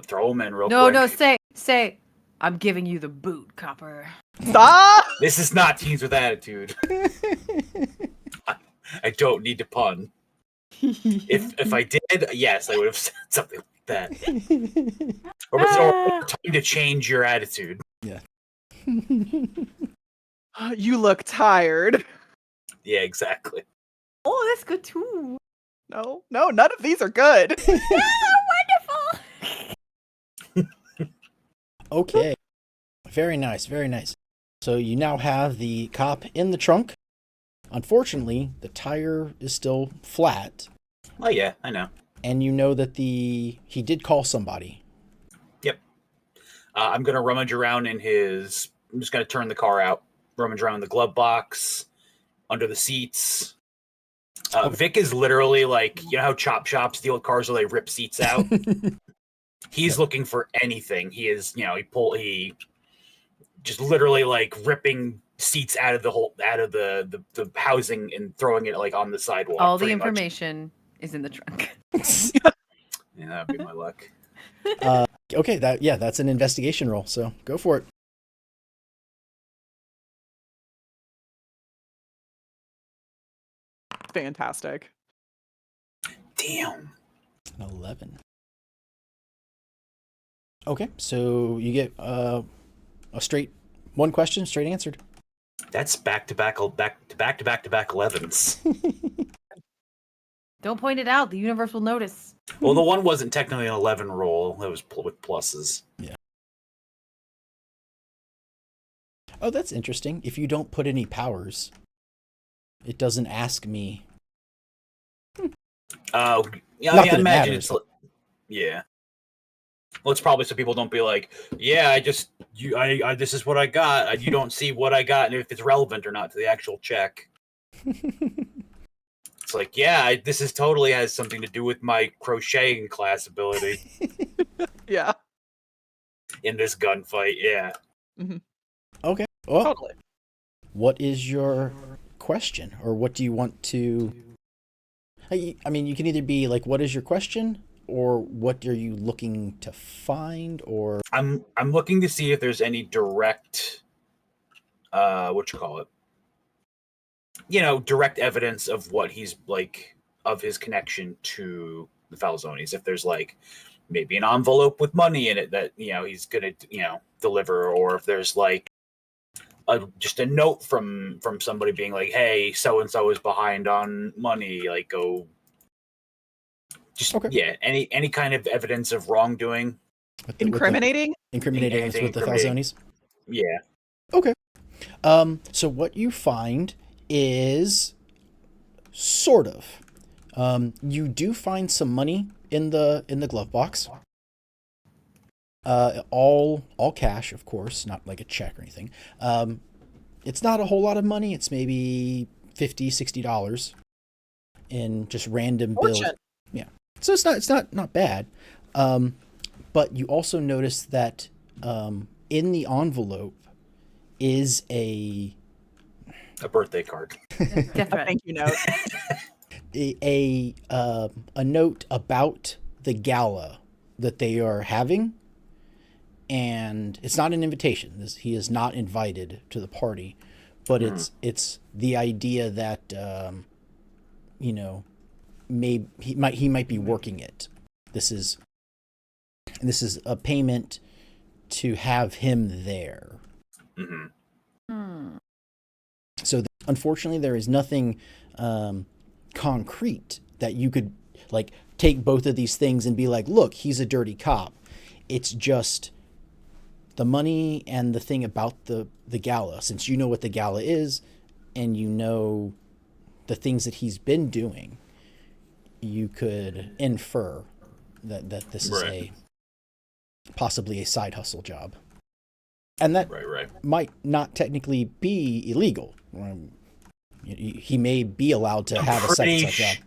throw him in real No, quick. say, I'm giving you the boot, copper. Stop! This is not Teens with Attitude. I don't need to pun. If I did, yes, I would have said something like that. Or time to change your attitude. Yeah. You look tired. Yeah, exactly. Oh, that's good too. No, none of these are good. Wonderful. Okay. Very nice. So you now have the cop in the trunk. Unfortunately, the tire is still flat, Oh yeah, I know. and you know that he did call somebody. Yep. I'm gonna rummage around I'm just gonna turn the car out, rummage around the glove box, under the seats. Vic is literally like, you know how chop shops deal with cars where they rip seats out? He's looking for anything. He is, he just literally like ripping seats out of the housing and throwing it like on the sidewalk. All the pretty much. information is in the trunk. Yeah, that'd be my luck. Okay, that's an investigation roll. So go for it. Fantastic. Damn. An 11. Okay, so you get a straight one question, straight answered. That's back to back 11s. Don't point it out. The universe will notice. Well, the one wasn't technically an 11 roll. It was with pluses. Yeah. Oh, that's interesting. If you don't put any powers, it doesn't ask me. Oh, yeah. Not I that it imagine matters. it's. Yeah. Well, it's probably so people don't be like, yeah, this is what I got. You don't see what I got, and if it's relevant or not to the actual check. It's like, yeah, this is totally has something to do with my crocheting class ability Yeah. in this gunfight. Yeah. Okay. Well, Totally. what is your question, or what do you want to? I mean, you can either be like, "What is your question?" or what are you looking to find? Or I'm looking to see if there's any direct what you call it, direct evidence of what he's like, of his connection to the Falzones. If there's like maybe an envelope with money in it that he's gonna deliver, or if there's like just a note from somebody being like, hey, so and so is behind on money, like go. Just Okay. yeah, any kind of evidence of wrongdoing. Incriminating? Incriminating us with the Incriminating. Falzones. Yeah. Okay. So what you find is sort of. You do find some money in the glove box. All cash, of course, not like a check or anything. It's not a whole lot of money. It's maybe $50-$60 in just random bills. Fortune. Yeah. So it's not bad. But you also notice that in the envelope is a birthday card. A Definitely. thank you note. a note about the gala that they are having, and it's not an invitation. He is not invited to the party, but it's the idea that maybe he might be working it. This is a payment to have him there. Mm-hmm. So unfortunately, there is nothing concrete that you could like take both of these things and be like, look, he's a dirty cop. It's just the money and the thing about the gala. Since you know what the gala is and you know the things that he's been doing, you could infer that this is possibly a side hustle job. And that Right. might not technically be illegal. He may be allowed to have a second job.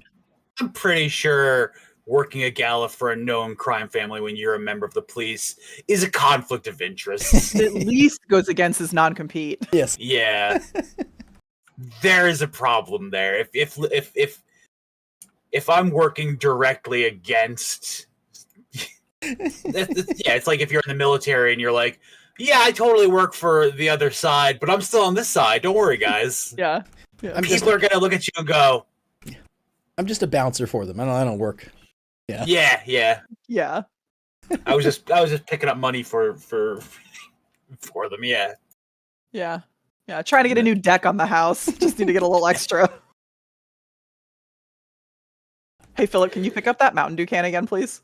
I'm pretty sure working a gala for a known crime family when you're a member of the police is a conflict of interest. At least goes against his non-compete. Yes. Yeah. There is a problem there. If I'm working directly against it's like if you're in the military and you're like, yeah, I totally work for the other side, but I'm still on this side. Don't worry, guys. Yeah. People are gonna look at you and go, I'm just a bouncer for them. I don't work. Yeah. Yeah. I was just picking up money for them. Yeah. Yeah. Yeah. Trying to get a new deck on the house. Just need to get a little extra. Hey, Philip, can you pick up that Mountain Dew can again, please?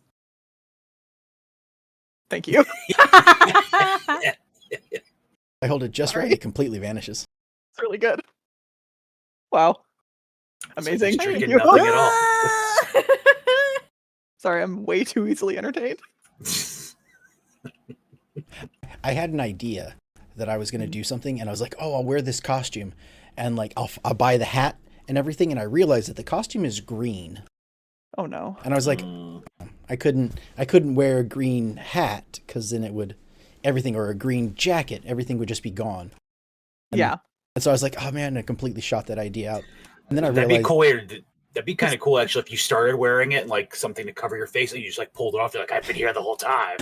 Thank you. I hold it just right. It completely vanishes. It's really good. Wow. Amazing. You're Thank getting you. nothing at all. Sorry, I'm way too easily entertained. I had an idea that I was going to do something, and I was like, oh, I'll wear this costume, and like I'll buy the hat and everything, and I realized that the costume is green. Oh no. And I was like, I couldn't wear a green hat because then it would everything, or a green jacket, everything would just be gone. Yeah. And so I was like, oh man, I completely shot that idea out. And then I That'd realized be cool. That'd be kind of cool, actually, if you started wearing it, like something to cover your face, and you just like pulled it off. You're like, I've been here the whole time.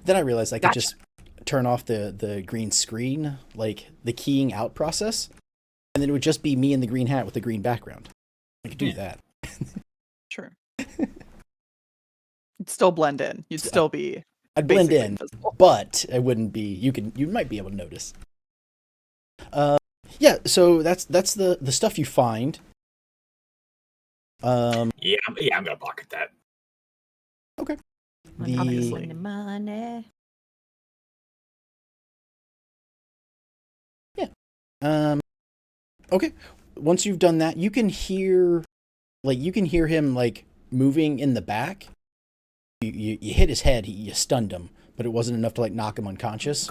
Then I realized I could just turn off the green screen, like the keying out process, and then it would just be me in the green hat with the green background. I could do that. Sure. You'd still blend in. You'd still be I'd blend basically in, invisible. but it wouldn't be. You might be able to notice. Yeah. So that's the stuff you find. Yeah, I'm gonna pocket that. Okay. Obviously. The money. Yeah. Okay. Once you've done that, you can hear him like moving in the back. You hit his head. You stunned him, but it wasn't enough to like knock him unconscious,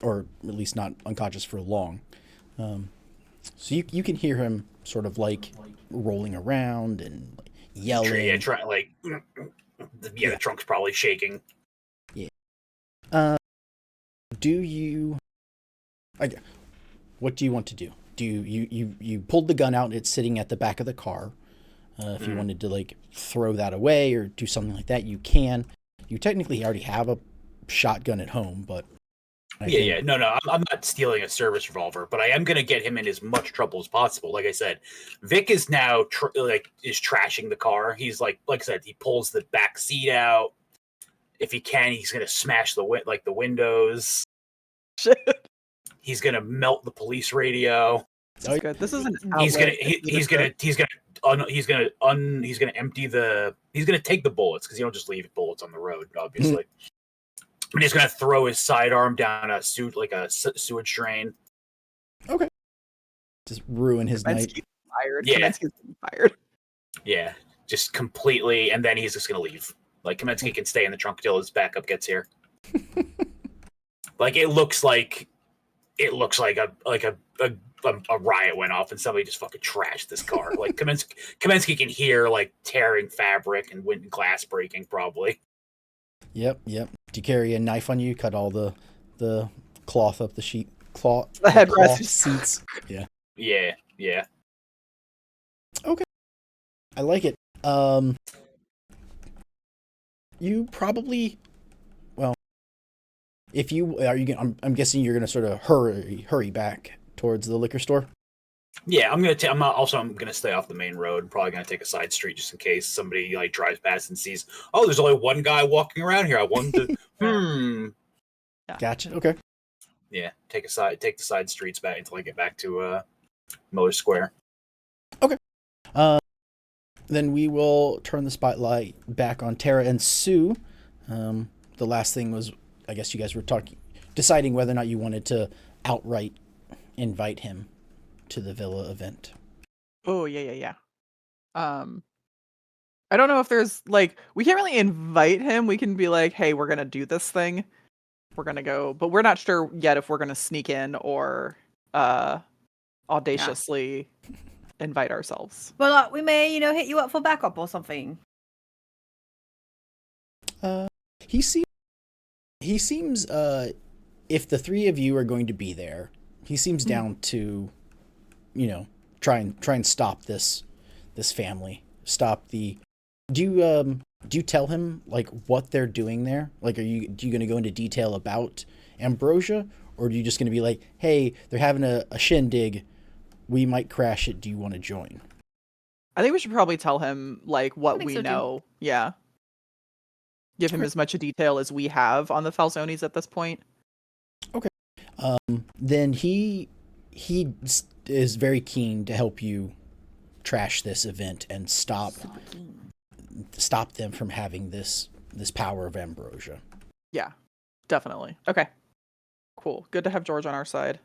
or at least not unconscious for long. So you can hear him sort of like rolling around and like, yelling. The trunk's probably shaking. Yeah. What do you want to do? Do you pulled the gun out? It's sitting at the back of the car. If you wanted to like throw that away or do something like that, you can. You technically already have a shotgun at home, but No, I'm not stealing a service revolver, but I am going to get him in as much trouble as possible. Like I said, Vic is now is trashing the car. He's like I said, he pulls the back seat out. If he can, he's going to smash the windows. Shit. He's going to melt the police radio. This is good. This is an He's outlet. gonna empty the. He's gonna take the bullets because you don't just leave bullets on the road, obviously. And he's gonna throw his sidearm down a sewage drain. Okay. Just ruin his night. Kaminsky's fired. Yeah. Kaminsky's fired. Yeah, just completely, and then he's just gonna leave. Like Kaminsky can stay in the trunk until his backup gets here. Like it looks like a riot went off and somebody just fucking trashed this car. Like Kaminsky can hear like tearing fabric and glass breaking probably. Yep. Do you carry a knife on you? Cut all the cloth up the cloth headrest. seats. Yeah. Yeah. I like it. You probably, well, if you are you gonna, I'm guessing you're gonna sort of hurry back towards the liquor store. Yeah, I'm gonna stay off the main road. I'm probably gonna take a side street just in case somebody like drives past and sees. Oh, there's only one guy walking around here. I wanted to. Gotcha. Okay. Yeah, take the side streets back until I get back to Miller Square. Then we will turn the spotlight back on Tara and Sue. The last thing was, I guess you guys were deciding whether or not you wanted to outright invite him to the villa event. Oh, yeah. I don't know if there's like we can't really invite him. We can be like, hey, we're gonna do this thing. We're gonna go, but we're not sure yet if we're gonna sneak in or audaciously invite ourselves. Well, like, we may, hit you up for backup or something. He seems if the three of you are going to be there, he seems down to, try and stop this family. Stop the. Do you tell him like what they're doing there? Like, do you going to go into detail about Ambrosia, or are you just going to be like, hey, they're having a shindig, we might crash it. Do you want to join? I think we should probably tell him like what think we so, too. know. Yeah. Give him as much detail as we have on the Falzones at this point. Then he is very keen to help you trash this event and stop them from having this power of Ambrosia. Yeah, definitely. Okay, cool. Good to have George on our side.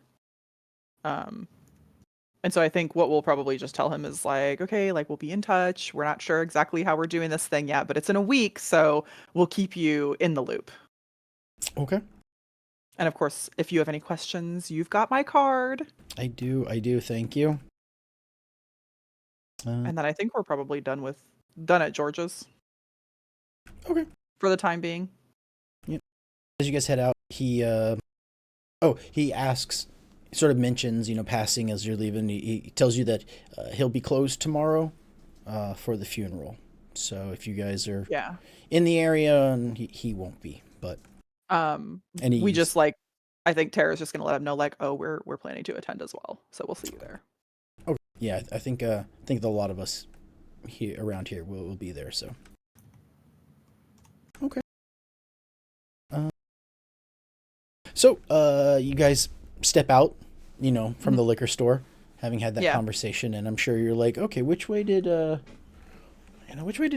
And so I think what we'll probably just tell him is like, okay, like we'll be in touch. We're not sure exactly how we're doing this thing yet, but it's in a week, so we'll keep you in the loop. Okay. And of course, if you have any questions, you've got my card. I do. Thank you. And then I think we're probably done at George's. Okay. For the time being. As you guys head out, he asks, sort of mentions, passing as you're leaving. He tells you that he'll be closed tomorrow for the funeral. So if you guys are in the area, and he won't be, but we just like, I think Tara's just gonna let him know like, oh, we're planning to attend as well, so we'll see you there. Okay. Yeah, I think a lot of us around here will be there. So okay. So you guys step out, from the liquor store, having had that conversation, and I'm sure you're like, okay, which way did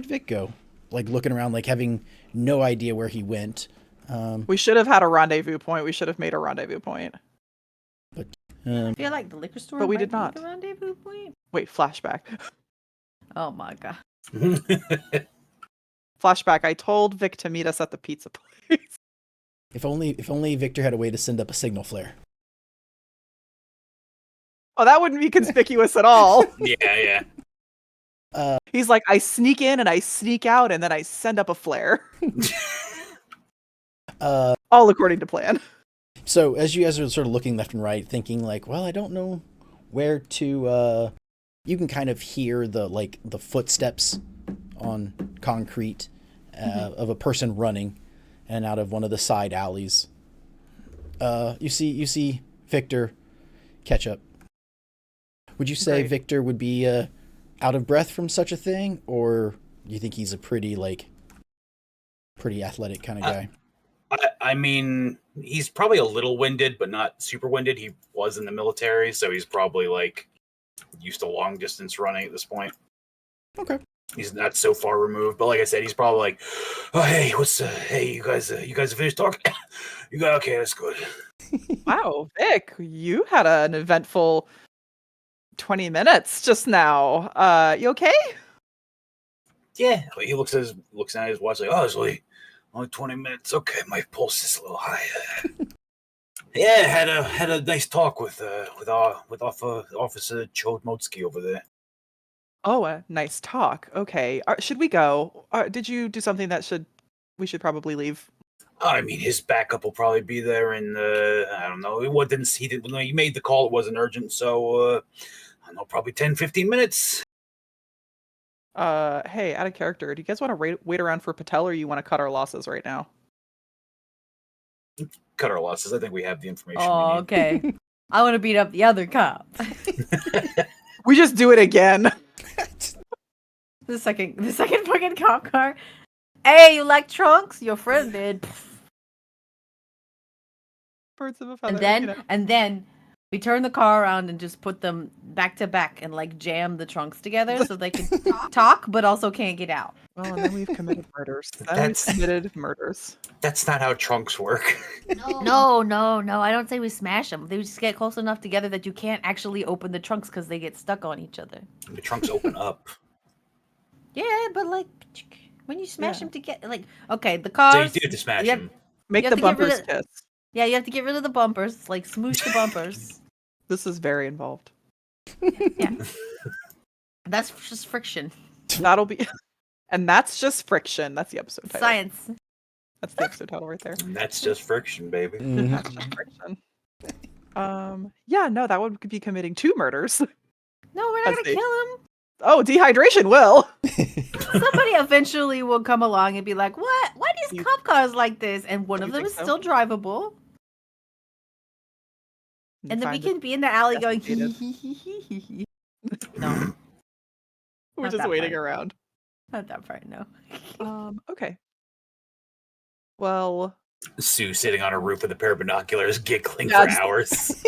Vic go? Like looking around, like having no idea where he went. We should have had a rendezvous point. We should have made a rendezvous point. But I feel like the liquor store. But we might did be not. the rendezvous point. Wait, flashback. Oh my god. Flashback. I told Vic to meet us at the pizza place. If only Victor had a way to send up a signal flare. Oh, that wouldn't be conspicuous at all. Yeah. He's like, I sneak in and I sneak out, and then I send up a flare. All according to plan. So as you guys are sort of looking left and right, thinking like, well, I don't know where to you can kind of hear the footsteps on concrete of a person running, and out of one of the side alleys, you see Victor catch up. Would you say Great. Victor would be out of breath from such a thing, or do you think he's a pretty athletic kind of guy? I mean, he's probably a little winded, but not super winded. He was in the military, so he's probably like used to long distance running at this point. Okay. He's not so far removed, but like I said, he's probably like, "Oh, hey, hey, you guys finished talking? You got okay? That's good." Wow, Vic, you had an eventful 20 minutes just now. You okay? Yeah, he looks at his watch like, "Oh, it's only 20 minutes. Okay, my pulse is a little high." Yeah, had a nice talk with Officer Chodmotsky over there. Oh, a nice talk. Okay. Should we go? Did you do something that we should probably leave? I mean, his backup will probably be there, and I don't know. He didn't. When he made the call, it wasn't urgent, so I don't know, probably 10, 15 minutes. Hey, out of character, do you guys want to wait around for Patel, or you want to cut our losses right now? Cut our losses. I think we have the information. Oh, we need. okay. I want to beat up the other cop. We just do it again. The second fucking cop car. Hey, you like trunks? Your friend did. Birds of a feather. And then we turn the car around and just put them back to back and like jam the trunks together so they can talk but also can't get out. Well, and then we've committed murders. That's not how trunks work. No. I don't say we smash them. They just get close enough together that you can't actually open the trunks because they get stuck on each other. The trunks open up. Yeah, but like when you smash Yeah. them together, like okay, the So cars. you do have to smash Yep. them. Make You the have to get rid bumpers of- kiss. Yeah, you have to get rid of the bumpers, like smoosh the bumpers. This is very involved. That's just friction. That'll be, and that's just friction. That's the episode title. Science. That's the episode title right there. And that's just friction, baby. Mhm. That's just friction. Yeah, no, that would be committing 2 murders. No, we're not As gonna they- kill him. Oh, dehydration will. Somebody eventually will come along and be like, "What? Why these You- cop cars like this?" And one You of them think is so? still drivable. And then we Find it. can be in the alley going, hee Investigated. hee hee hee hee hee. No, We're not just that waiting part. around. not that part. No. Okay. Well, Sue sitting on a roof with a pair of binoculars, giggling Yeah, for just- hours.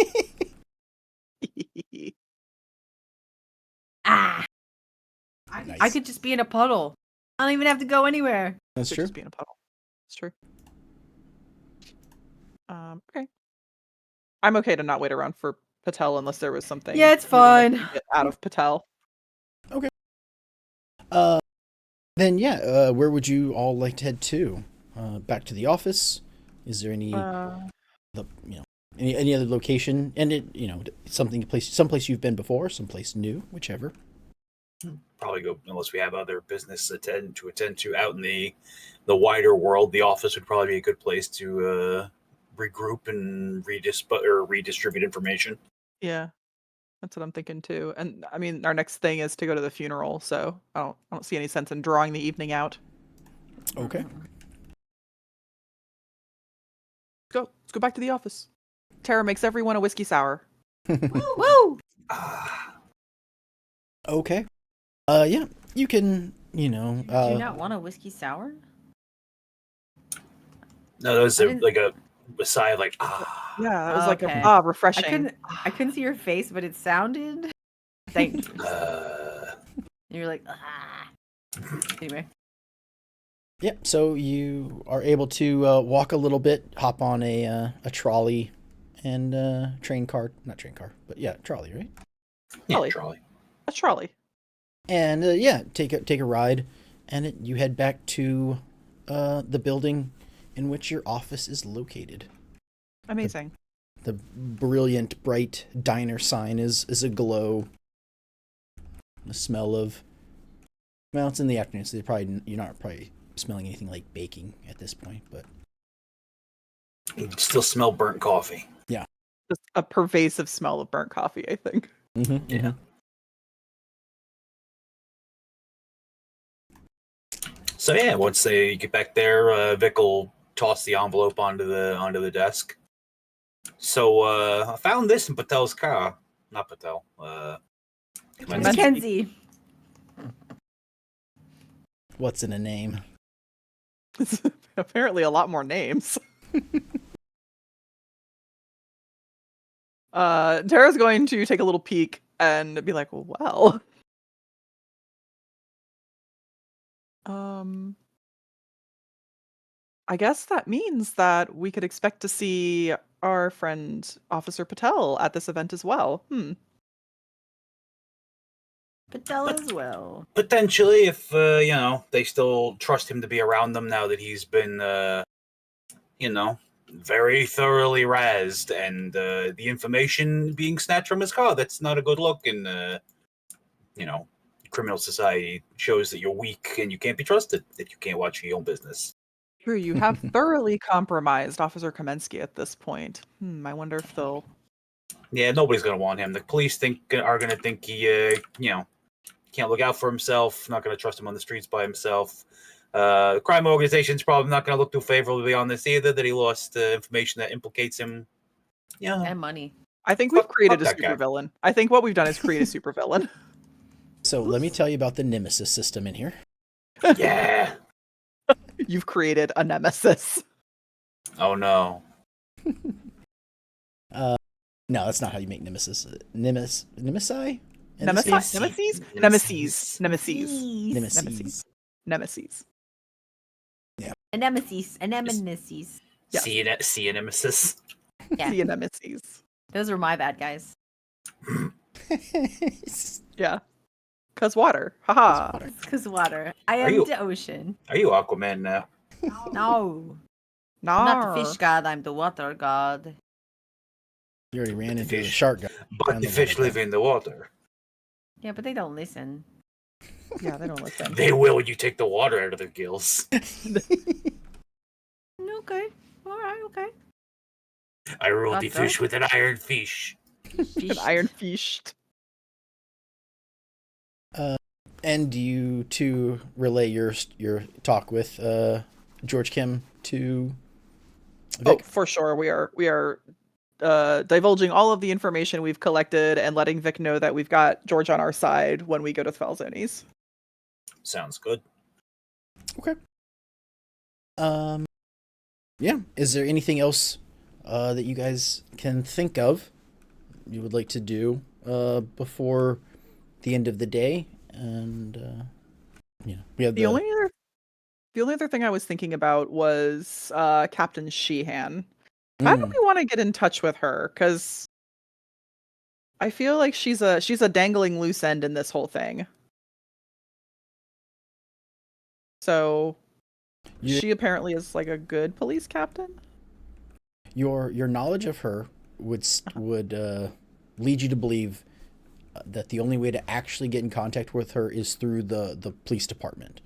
Ah, Nice. I could just be in a puddle. I don't even have to go anywhere. That's could true. just be in a puddle. It's true. Okay. I'm okay to not wait around for Patel unless there was something. Yeah, it's we wanted fine. to get out of Patel. Then yeah, where would you all like to head to? Back to the office? Is there any any other location? And someplace you've been before, someplace new, whichever. Probably go unless we have other business to attend to out in the wider world. The office would probably be a good place to regroup and redistribute information. Yeah. That's what I'm thinking too. And I mean, our next thing is to go to the funeral, so I don't see any sense in drawing the evening out. Okay. Let's go back to the office. Tara makes everyone a whiskey sour. Woo! Okay. Yeah, you can, Do you not want a whiskey sour? No, that was I didn't- like a sigh of like, ah. Yeah, it was like Okay. refreshing. I couldn't see your face, but it sounded dangerous. You're like, ah. Anyway. Yep. So you are able to walk a little bit, hop on a trolley, and not train car, but yeah, trolley, right? Yeah, Trolley. trolley. A trolley. And yeah, take a ride, and you head back to the building in which your office is located. Amazing. The brilliant, bright diner sign is aglow. The smell of, well, it's in the afternoon, so you're not probably smelling anything like baking at this point, but You can still smell burnt coffee. Just a pervasive smell of burnt coffee, I think. Yeah. So yeah, once they get back there, Vic will toss the envelope onto the desk. So I found this in Patel's car. Not Patel. Kaminsky. Mackenzie. What's in a name? It's apparently a lot more names. Tara's going to take a little peek and be like, well, I guess that means that we could expect to see our friend Officer Patel at this event as well. Patel as well. Potentially, if they still trust him to be around them now that he's been very thoroughly razzed, and the information being snatched from his car. That's not a good look in criminal society. Shows that you're weak and you can't be trusted if you can't watch your own business. True, you have thoroughly compromised Officer Kaminsky at this point. I wonder if they'll... Yeah, nobody's gonna want him. The police are gonna think he can't look out for himself, not going to trust him on the streets by himself. The crime organization's probably not going to look too favorably on this either, that he lost information that implicates him. Yeah. And money. I think we've created a that guy. supervillain. I think what we've done is create a supervillain. So let me tell you about the Nemesis system in here. Yeah. You've created a nemesis. Oh, no. No, that's not how you make Nemesis. Nemesi? Nemesis? Nemesis? Nemesis. Nemesis. Nemesis. Nemesis. A nemesis. A nemesis. Yeah. See a nemesis. Yeah. The nemesis. Those were my bad guys. Yeah. Cause water. Haha. It's because water. I Are am you- the ocean. Are you Aquaman now? No. No. I'm not the fish god, I'm the water god. You already ran into the Fish. shark guy. But Found the the fish water live guy. in the water. Yeah, but they don't listen. Yeah, they don't listen. They will when you take the water out of their gills. Okay. Alright, okay. I ruled the That's fish with an iron fish. An iron feast. And you two relay your talk with George Kim to Oh, Vic. for sure. We are divulging all of the information we've collected and letting Vic know that we've got George on our side when we go to Falzoni's. Sounds good. Yeah. Is there anything else that you guys can think of you would like to do before the end of the day? And we have The only other thing I was thinking about was Captain Sheehan. How do we want to get in touch with her? Because I feel like she's a dangling loose end in this whole thing. So she apparently is like a good police captain. your knowledge of her would lead you to believe that the only way to actually get in contact with her is through the police department.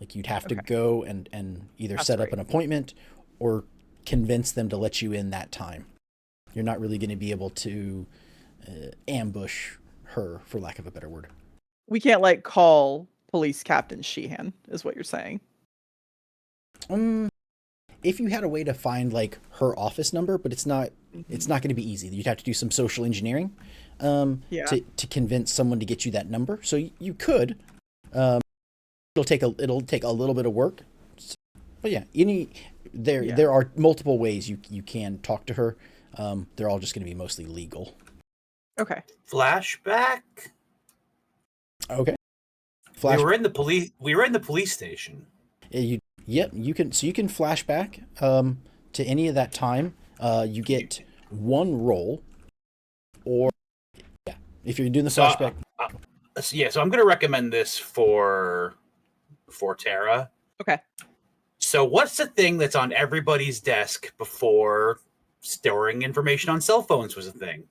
Like you'd have to go and either That's set up right. an appointment or convince them to let you in that time. You're not really going to be able to ambush her, for lack of a better word. We can't like call Police Captain Sheehan, is what you're saying. If you had a way to find like her office number, but it's not going to be easy. You'd have to do some social engineering Yeah. to convince someone to get you that number. So you could. It'll take a little bit of work. But yeah, there are multiple ways you can talk to her. They're all just going to be mostly legal. Okay. Flashback. Okay. We were in the police station. You can. So you can flashback to any of that time. You get one roll, or if you're doing the flashback. So I'm going to recommend this for Tara. Okay. So what's the thing that's on everybody's desk before storing information on cell phones was a thing?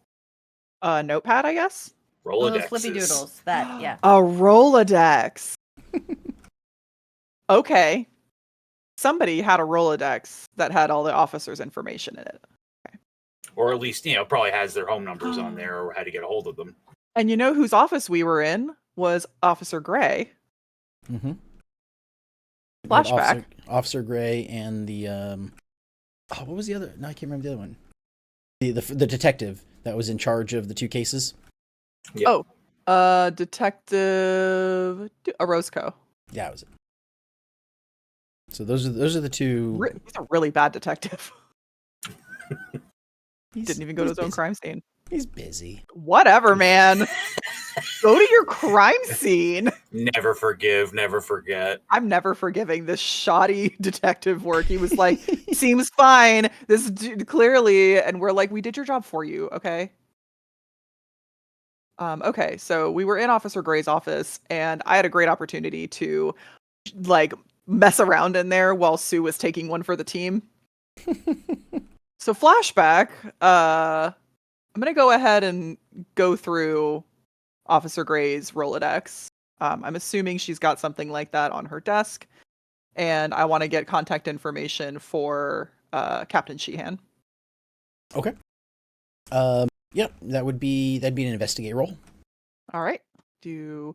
Notepad, I guess. Those Rolodexes. flippy doodles. That, yeah. A Rolodex. Okay. Somebody had a Rolodex that had all the officers' information in it. Or at least, probably has their home numbers on there or how to get a hold of them. And you know whose office we were in was Officer Gray. Mm-hmm. had Flashback. Officer Gray and the what was the other? No, I can't remember the other one. The detective that was in charge of the two cases. Oh, Detective Orozco. Yeah, that was it. So those are the two. He's a really bad detective. He's- Didn't even go to he's his own busy. crime scene. He's busy. Whatever, man. Go to your crime scene. Never forgive, never forget. I'm never forgiving this shoddy detective work. He was like, seems fine. This clearly, and we're like, we did your job for you, okay? Okay, so we were in Officer Gray's office, and I had a great opportunity to like mess around in there while Sue was taking one for the team. So flashback, I'm gonna go ahead and go through Officer Gray's Rolodex. I'm assuming she's got something like that on her desk, and I want to get contact information for Captain Sheehan. Okay. Yep, that'd be an investigate roll. All right. Do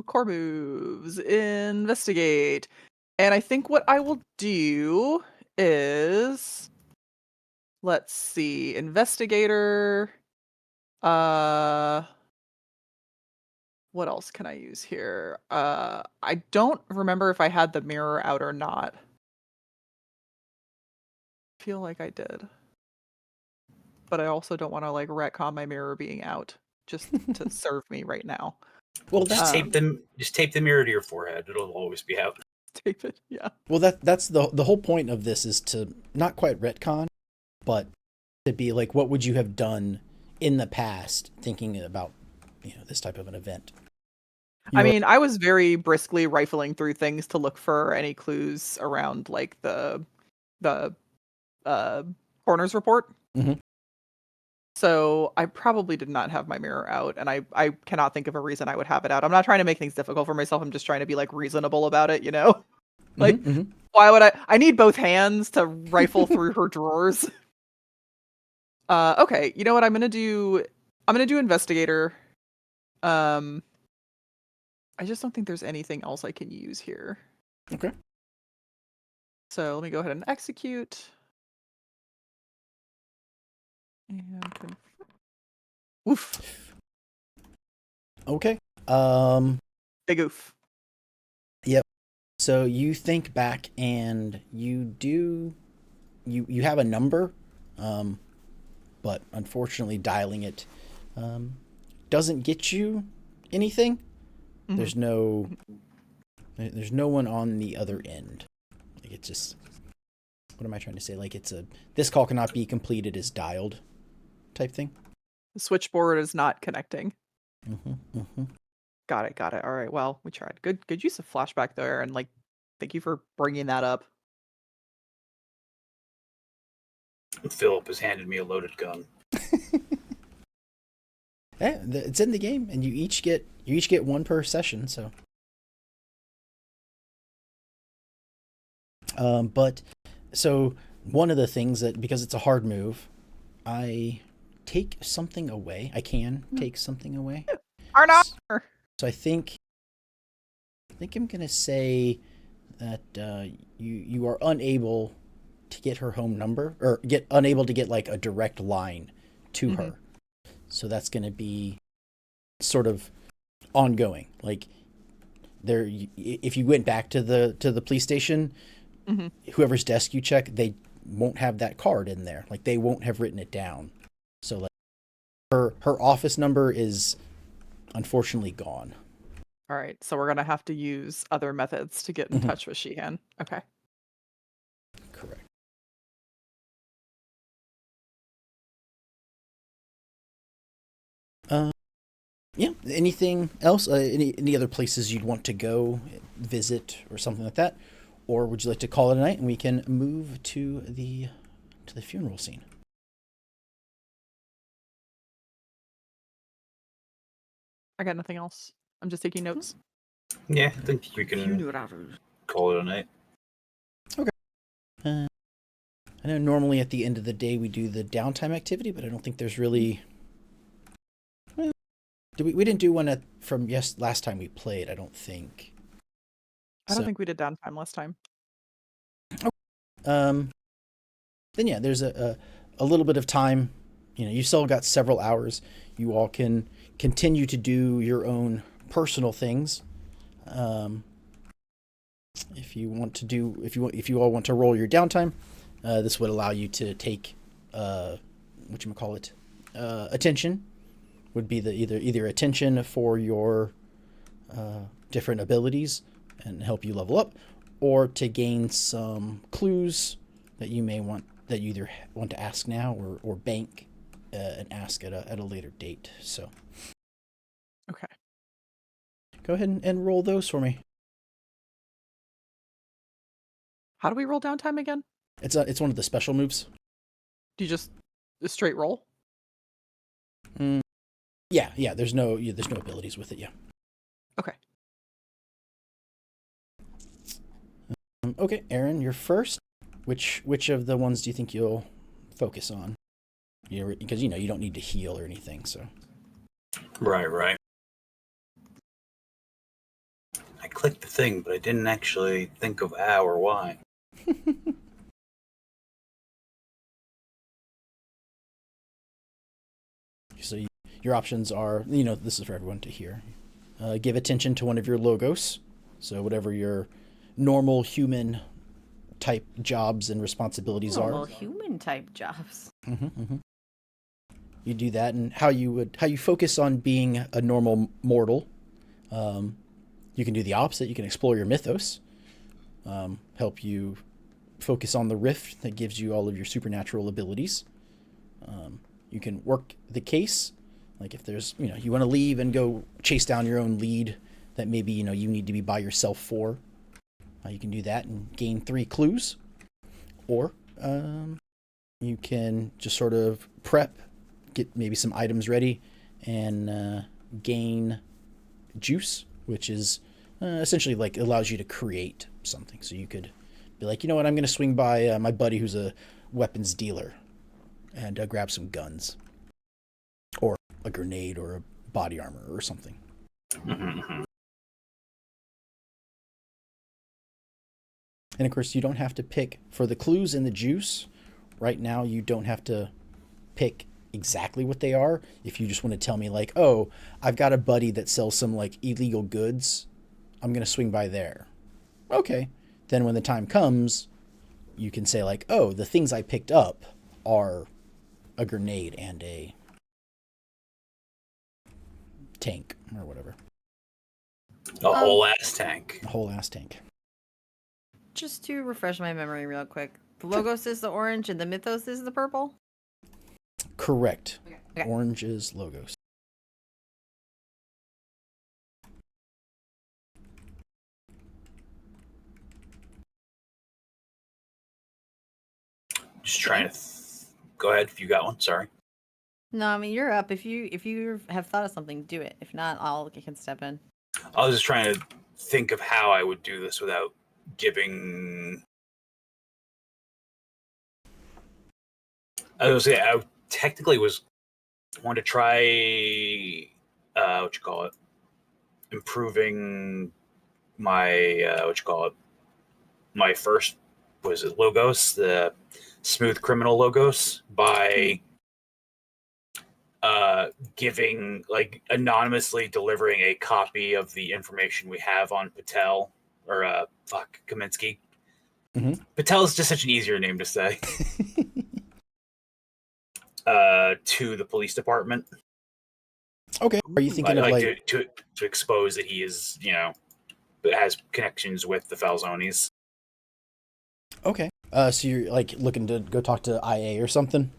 core moves, investigate, and I think what I will do is, let's see, investigator. What else can I use here? I don't remember if I had the mirror out or not. Feel like I did. But I also don't want to like retcon my mirror being out just to serve me right now. Well, Just that's tape the mirror to your forehead. It'll always be out. Tape it. Yeah. that's the whole point of this is to not quite retcon, but to be like, what would you have done in the past, thinking about this type of an event. I mean, I was very briskly rifling through things to look for any clues around like the coroner's report. Mhm. So I probably did not have my mirror out, and I cannot think of a reason I would have it out. I'm not trying to make things difficult for myself. I'm just trying to be like reasonable about it, Like, Mhm. why would I need both hands to rifle through her drawers. Okay, you know what I'm gonna do investigator. I just don't think there's anything else I can use here. Okay. So let me go ahead and execute. And oof. Okay. Big oof. So you think back and you have a number, but unfortunately dialing it doesn't get you anything. Mhm. There's no one on the other end. Like, it's just, what am I trying to say? Like, it's this call cannot be completed as dialed type thing. The switchboard is not connecting. Mm-hmm. Got it. All right. Well, we tried. Good use of flashback there, and like, thank you for bringing that up. Philip has handed me a loaded gun. Yeah, it's in the game, and you each get one per session. So, but so one of the things that, because it's a hard move, I take something away. I can take something away. Arnott. So I think I'm gonna say that you are unable to get her home number, or unable to get like a direct line to Mhm. her. So that's gonna be sort of ongoing. Like, there, if you went back to the police station, Mhm. whoever's desk you check, they won't have that card in there. Like, they won't have written it down. So like her office number is unfortunately gone. All right. So we're gonna have to use other methods to get in Mhm. touch with Sheehan. Okay. Correct. Yeah. Anything else? Any other places you'd want to go visit or something like that, or would you like to call it a night and we can move to the funeral scene? I got nothing else. I'm just taking notes. Yeah, I think we can call it a night. I know normally at the end of the day we do the downtime activity, but I don't think there's really. Well, we didn't do one from last time we played, I don't think. I don't So, think we did downtime last time. then yeah, there's a little bit of time. You know, you still got several hours. You all can continue to do your own personal things. If you want to do, if you all want to roll your downtime, this would allow you to take, whatchamacallit, attention. Would be the either attention for your different abilities and help you level up, or to gain some clues that you may want, that you either want to ask now or bank and ask at a later date. So Okay. go ahead and roll those for me. How do we roll downtime again? It's one of the special moves. Do you just a straight roll? Yeah. There's no abilities with it. Yeah. Okay. Okay, Aaron, you're first. Which of the ones do you think you'll focus on? Because you don't need to heal or anything. So Right. I clicked the thing, but I didn't actually think of how or why. So your options are, this is for everyone to hear. Give attention to one of your logos. So whatever your normal human type jobs and responsibilities Normal are. human type jobs. You do that, and how you focus on being a normal mortal. You can do the opposite. You can explore your mythos. Help you focus on the rift that gives you all of your supernatural abilities. You can work the case, like if there's you want to leave and go chase down your own lead that maybe you need to be by yourself for. You can do that and gain 3 clues, or you can just sort of prep, get maybe some items ready, and gain juice, which is essentially like allows you to create something. So you could be like, you know what, I'm going to swing by my buddy who's a weapons dealer and grab some guns or a grenade or a body armor or something. And of course, you don't have to pick for the clues in the juice. Right now, you don't have to pick exactly what they are. If you just want to tell me like, oh, I've got a buddy that sells some like illegal goods, I'm going to swing by there. Okay. Then when the time comes, you can say like, oh, the things I picked up are a grenade and a tank or whatever. A whole ass tank. A whole ass tank. Just to refresh my memory real quick. The logos is the orange and the mythos is the purple? Correct. Okay. Orange is logos. Just trying to. Go ahead if you got one. Sorry. No, I mean you're up. If you have thought of something, do it. If not, I can step in. I was just trying to think of how I would do this without giving. I was I technically was wanted to try improving my my first logos, the smooth criminal logos, by giving anonymously delivering a copy of the information we have on Patel or Kaminsky. Mm-hmm. Patel is just such an easier name to say. To the police department. Okay. Are you thinking of to expose that he is, has connections with the Falzonis? Okay. So you're looking to go talk to IA or something?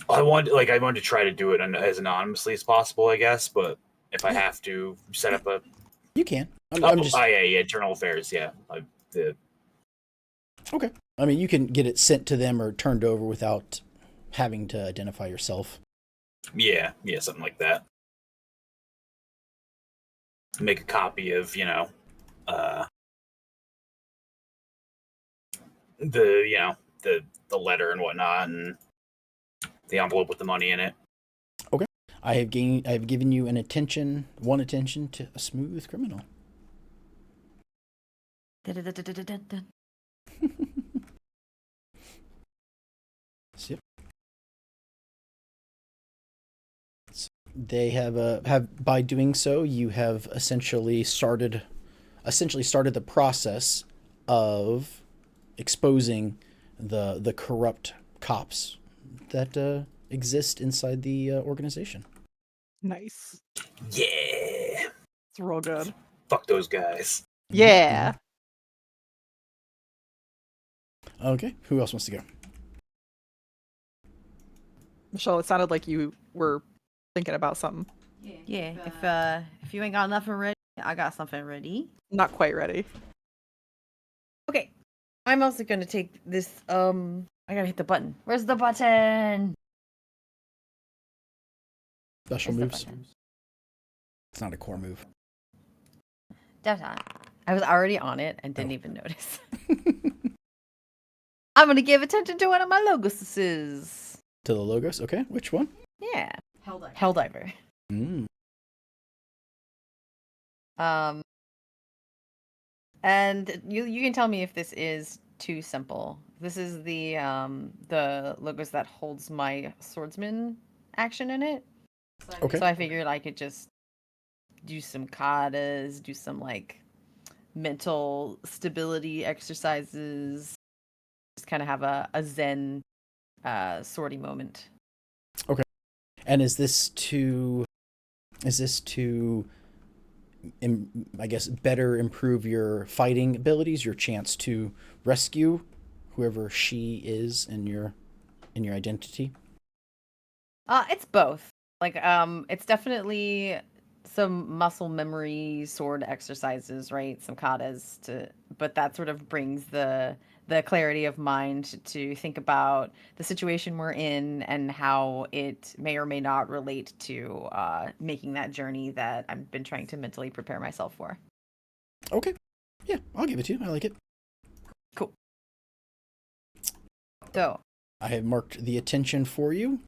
I wanted to try to do it as anonymously as possible, I guess. But if I have to set up a, you can. I'm just IA, Internal Affairs, yeah. Okay. I mean, you can get it sent to them or turned over without having to identify yourself. Yeah, something like that. Make a copy of, the letter and whatnot, and the envelope with the money in it. Okay. I have given you one attention to a smooth criminal. Dun-dun-dun-dun-dun-dun. Yep. They have by doing so, you have essentially started the process of exposing the corrupt cops that exist inside the organization. Nice. Yeah. It's real good. Fuck those guys. Yeah. Okay, who else wants to go? Michelle, it sounded like you were thinking about something. Yeah, if you ain't got nothing ready, I got something ready. Not quite ready. Okay. I'm also gonna take this I gotta hit the button. Where's the button? Special Where's the moves. button? It's not a core move. That's on. I was already on it and didn't Oh. even notice. I'm gonna give attention to one of my loguses. To the logos. Okay, which one? Yeah. Helldiver. Mm. And you can tell me if this is too simple. This is the logos that holds my swordsman action in it. Okay. So I figured I could just do some katas, do some like mental stability exercises, just kind of have a zen swordy moment. And is this to I guess better improve your fighting abilities, your chance to rescue whoever she is in your identity? It's both. Like it's definitely some muscle memory sword exercises, right? Some katas but that sort of brings the clarity of mind to think about the situation we're in and how it may or may not relate to making that journey that I've been trying to mentally prepare myself for. Okay. Yeah, I'll give it to you. I like it. Cool. So I have marked the attention for you.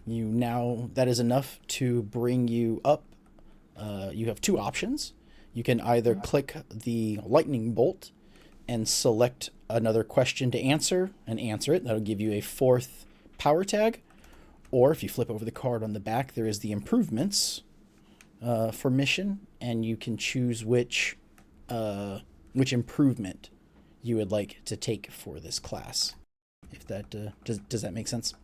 That is enough to bring you up. You have two options. You can either click the lightning bolt and select another question to answer and answer it. That'll give you a 4th power tag. Or if you flip over the card on the back, there is the improvements for mission, and you can choose which improvement you would like to take for this class. If that does that make sense?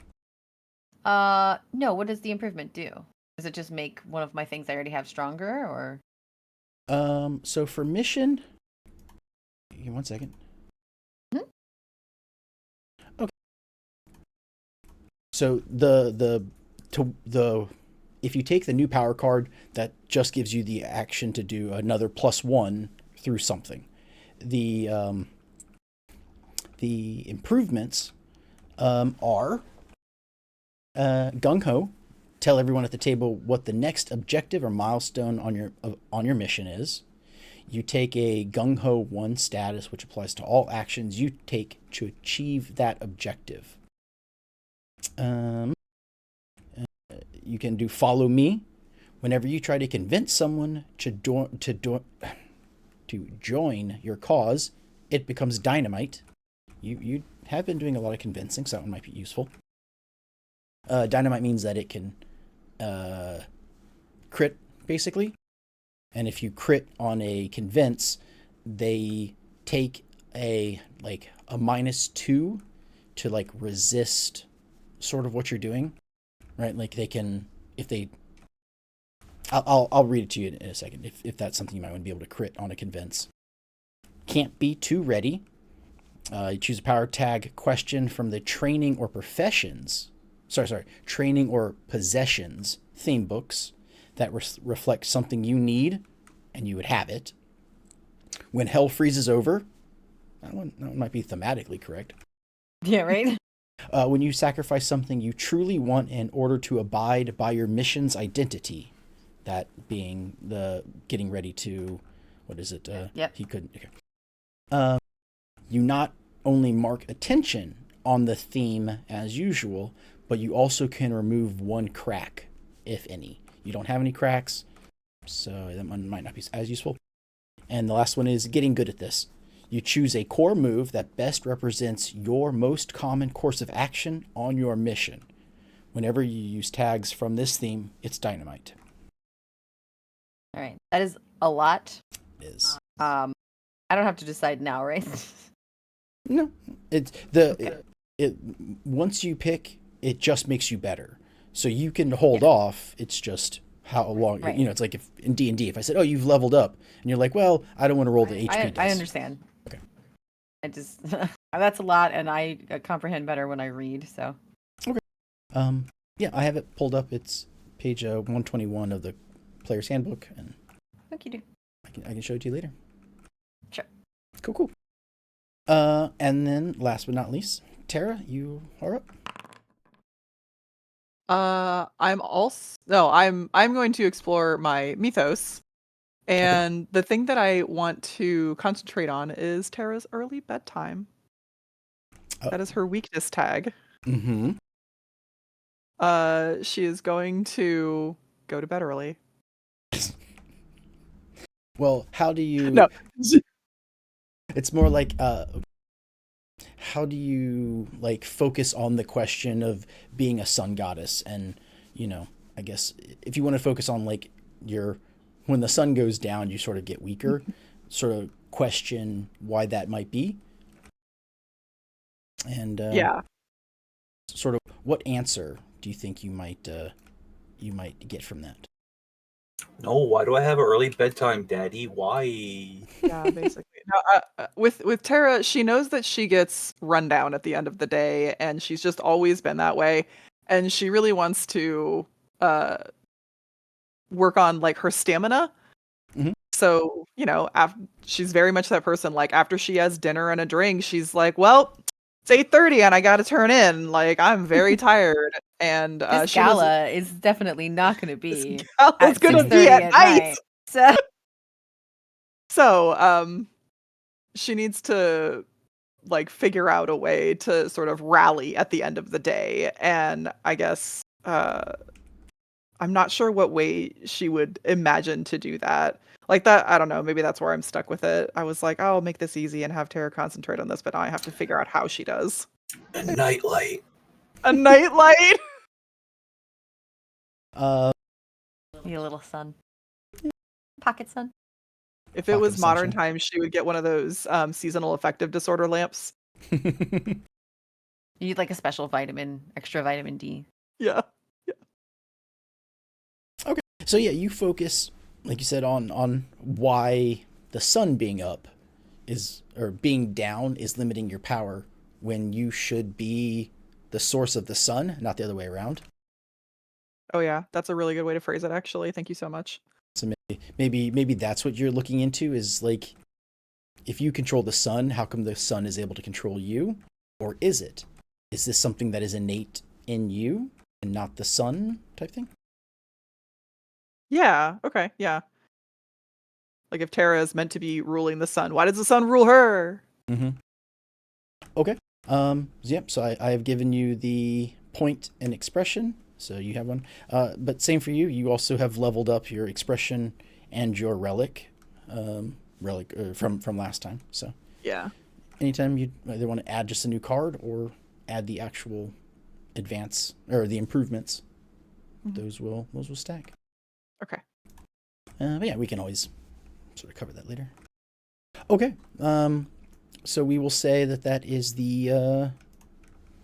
no, what does the improvement do? Does it just make one of my things I already have stronger, or? So for mission, give me 1 second. Okay. So if you take the new power card, that just gives you the action to do another +1 through something. The improvements are gung ho. Tell everyone at the table what the next objective or milestone on your mission is. You take a gung ho 1 status, which applies to all actions you take to achieve that objective. You can do follow me. Whenever you try to convince someone to join your cause, it becomes dynamite. You have been doing a lot of convincing, so that one might be useful. Dynamite means that it can crit, basically. And if you crit on a convince, they take a -2 to resist sort of what you're doing, right? Like they can, if they, I'll read it to you in a second if that's something you might want to be able to crit on a convince. Can't be too ready. You choose a power tag question from the training or possessions theme books that reflect something you need, and you would have it. When hell freezes over, that one might be thematically correct. Yeah, right? When you sacrifice something you truly want in order to abide by your mission's identity, that being the getting ready to, what is it? Yep. He couldn't. Okay. You not only mark attention on the theme as usual, but you also can remove 1 crack, if any. You don't have any cracks, so that one might not be as useful. And the last one is getting good at this. You choose a core move that best represents your most common course of action on your mission. Whenever you use tags from this theme, it's dynamite. All right. That is a lot. It is. I don't have to decide now, right? No, it's once you pick, it just makes you better. So you can hold off. It's just how long. Right. It's like if in D&D, if I said, "Oh, you've leveled up," and you're like, "Well, I don't want to roll the HP dice." I understand. Okay. I just that's a lot, and I comprehend better when I read. So. Yeah, I have it pulled up. It's page 121 of the player's handbook, and Thank you, dude. I can show it to you later. Sure. Cool. And then last but not least, Tara, you are up. I'm going to explore my mythos. And the thing that I want to concentrate on is Tara's early bedtime. Oh. That is her weakness tag. Mm-hmm. She is going to go to bed early. Well, how do you... No. It's more like, how do you, like, focus on the question of being a sun goddess? And, I guess if you want to focus on, like, when the sun goes down, you sort of get weaker, sort of question why that might be. And, Yeah. sort of what answer do you think you might get from that? No, why do I have an early bedtime, Daddy? Why? Yeah, basically. No, with Tara, she knows that she gets run down at the end of the day, and she's just always been that way. And she really wants to work on like her stamina. Mhm. So she's very much that person. Like after she has dinner and a drink, she's like, "Well, it's 8:30 and I got to turn in. Like I'm very tired." And This she doesn't- gala is definitely not going to be Gala's at gonna 6:30 be at night. So So, she needs to like figure out a way to sort of rally at the end of the day. And I guess I'm not sure what way she would imagine to do that. Like that, I don't know, maybe that's where I'm stuck with it. I was like, I'll make this easy and have Tara concentrate on this, but now I have to figure out how she does. A nightlight. A nightlight? need a little sun. Pocket sun. If it Pocket was of modern sunshine. times, she would get one of those seasonal affective disorder lamps. You need like a special extra vitamin D. Yeah. So yeah, you focus, like you said, on why the sun being up or being down is limiting your power when you should be the source of the sun, not the other way around. Oh yeah, that's a really good way to phrase it, actually. Thank you so much. So maybe that's what you're looking into is like, if you control the sun, how come the sun is able to control you? Or is this something that is innate in you and not the sun type thing? Yeah, okay, yeah. Like if Tara is meant to be ruling the sun, why does the sun rule her? Mm-hmm. Okay. Yep. So I have given you the point and expression. So you have one. But same for you. You also have leveled up your expression and your relic, from last time. So Yeah. anytime you either want to add just a new card or add the actual advance or the improvements, those will stack. Okay. But yeah, we can always sort of cover that later. Okay. So we will say that is the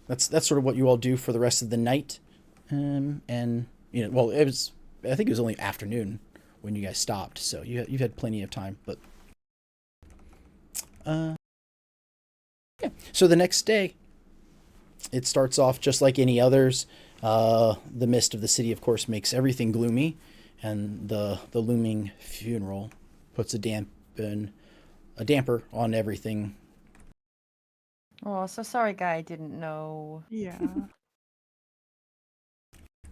that's sort of what you all do for the rest of the night. And well, I think it was only afternoon when you guys stopped, so you've had plenty of time. But yeah. So the next day, it starts off just like any others. The mist of the city, of course, makes everything gloomy, and the looming funeral puts a damper on everything. Oh, so sorry, guy. I didn't know. Yeah.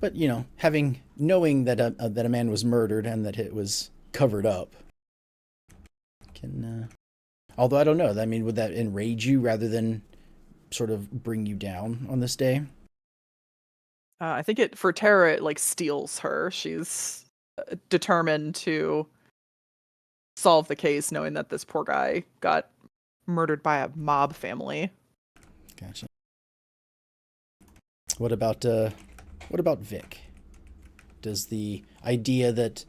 But knowing that a man was murdered and that it was covered up, can although I don't know. I mean, would that enrage you rather than sort of bring you down on this day? I think for Tara, it like steals her. She's determined to solve the case, knowing that this poor guy got murdered by a mob family. Gotcha. What about Vic? Does the idea that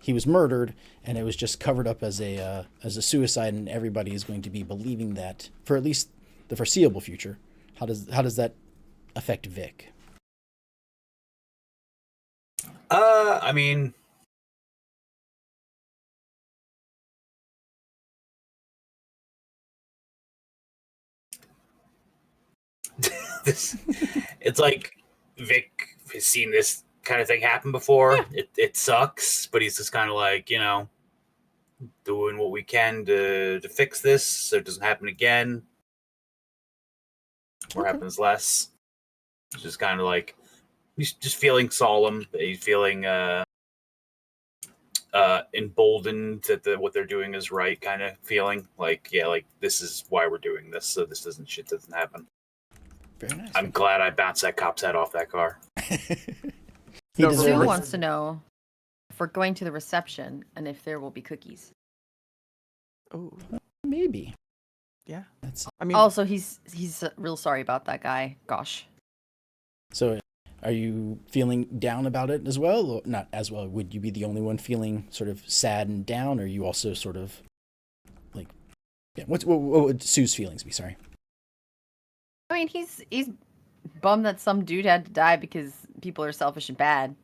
he was murdered and it was just covered up as a suicide and everybody is going to be believing that for at least the foreseeable future, how does that affect Vic? I mean, it's like Vic has seen this kind of thing happen before. Yeah. It sucks, but he's just kind of like, doing what we can to fix this so it doesn't happen again or happens less. It's just kind of like he's just feeling solemn. He's feeling emboldened that what they're doing is right, kind of feeling like, like this is why we're doing this, so this doesn't happen. Very nice. I'm glad I bounced that cop's head off that car. He No, deserved Sue it. wants to know if we're going to the reception and if there will be cookies. Oh, Maybe. yeah. That's I mean, Also, he's real sorry about that guy. Gosh. so. Are you feeling down about it as well? Or not as well. Would you be the only one feeling sort of sad and down, or are you also sort of like, yeah? What would Sue's feelings be? Sorry. I mean, he's bummed that some dude had to die because people are selfish and bad.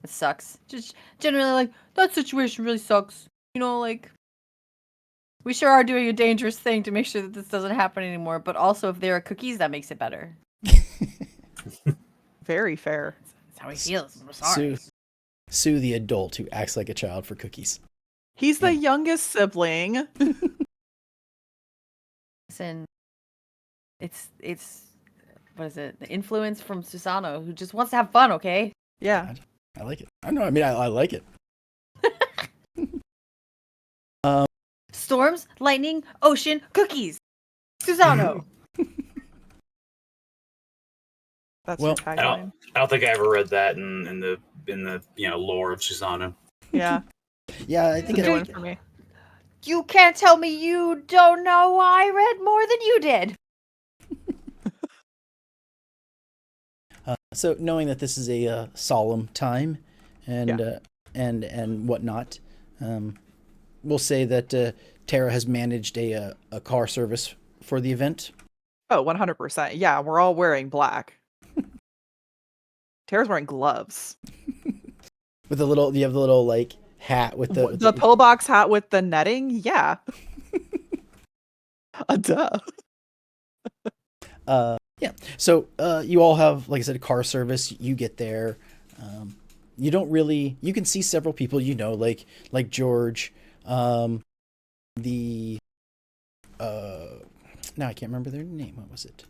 It sucks. Just generally, like, that situation really sucks. Like, we sure are doing a dangerous thing to make sure that this doesn't happen anymore. But also, if there are cookies, that makes it better. very fair. That's how he feels. I'm sorry. Sue, the adult who acts like a child for cookies. He's the youngest sibling. Listen, it's what is it? The influence from Susano, who just wants to have fun. Okay. Yeah. I like it. I know. I mean, I like it. Storms, lightning, ocean, cookies. Susano. That's Well, your I tagline. don't think I ever read that in the lore of Susanoo. Yeah. Yeah, I It's a think new it, one for me. You can't tell me you don't know I read more than you did. so knowing that this is a solemn time, and and whatnot, we'll say that Tara has managed a car service for the event. Oh, 100%. Yeah, we're all wearing black. Tara's wearing gloves. With the little, you have the little like hat with The pillbox hat with the netting? Yeah. Duh. Yeah. So you all have, like I said, car service. You get there. You don't really. You can see several people. Like George. The. Now I can't remember their name. What was it?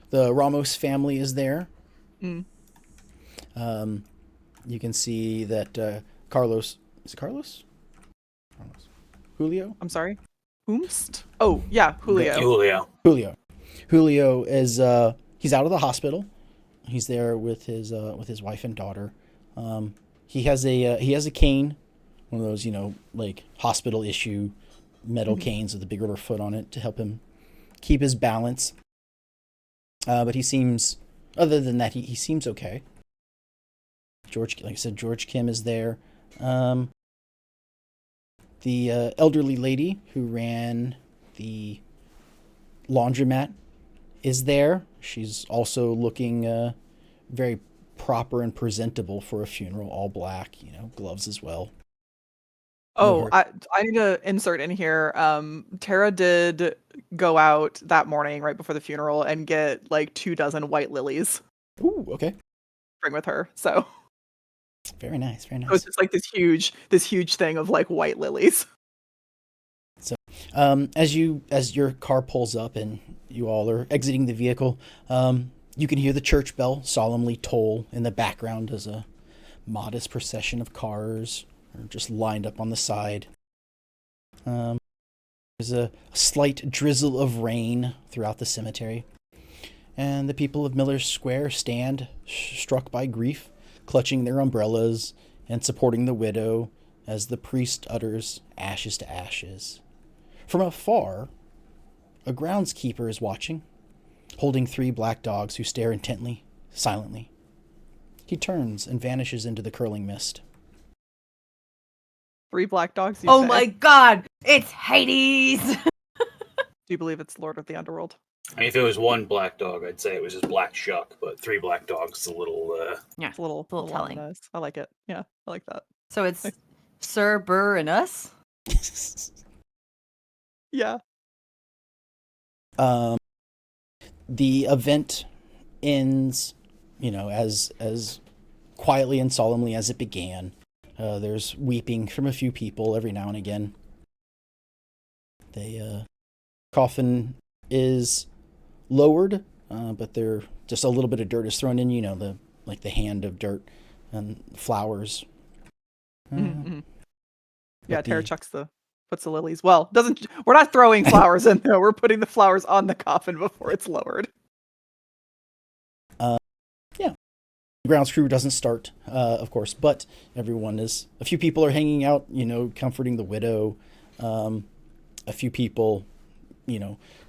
The Ramos family is there. Mm. You can see that Carlos. Is it Carlos? Julio. I'm sorry. Whomst? Oh, yeah, Julio. Julio. Is he's out of the hospital. He's there with his wife and daughter. He has a cane, one of those like hospital issue metal canes with a big rubber foot on it to help him keep his balance. But he seems, other than that, he seems okay. George, like I said, George Kim is there. The elderly lady who ran the laundromat is there. She's also looking very proper and presentable for a funeral, all black, gloves as well. Oh, I need to insert in here. Tara did go out that morning right before the funeral and get like 24 white lilies to Ooh, okay. bring with her. So Very nice, very it was nice. just like this huge thing of like white lilies. As your car pulls up and you all are exiting the vehicle, you can hear the church bell solemnly toll in the background as a modest procession of cars are just lined up on the side. There's a slight drizzle of rain throughout the cemetery, and the people of Miller's Square stand struck by grief, clutching their umbrellas and supporting the widow as the priest utters ashes to ashes. From afar, a groundskeeper is watching, holding 3 black dogs who stare intently, silently. He turns and vanishes into the curling mist. 3 black dogs. You Oh say? my god, it's Hades! Do you believe it's Lord of the Underworld? I mean, if it was one black dog, I'd say it was just Black Shuck, but 3 black dogs is a little. Yeah, It's a little little telling. ominous. I like it. Yeah, I like that. So it's Sir Burr and us? Yeah. The event ends, as quietly and solemnly as it began. There's weeping from a few people every now and again. The coffin is lowered, but there just a little bit of dirt is thrown in. The hand of dirt and flowers. Mm-hmm. Yeah, But Tara the- puts the lilies. Well, doesn't we're not throwing flowers in there. We're putting the flowers on the coffin before it's lowered. The grounds crew doesn't start, of course, but a few people are hanging out, comforting the widow. A few people,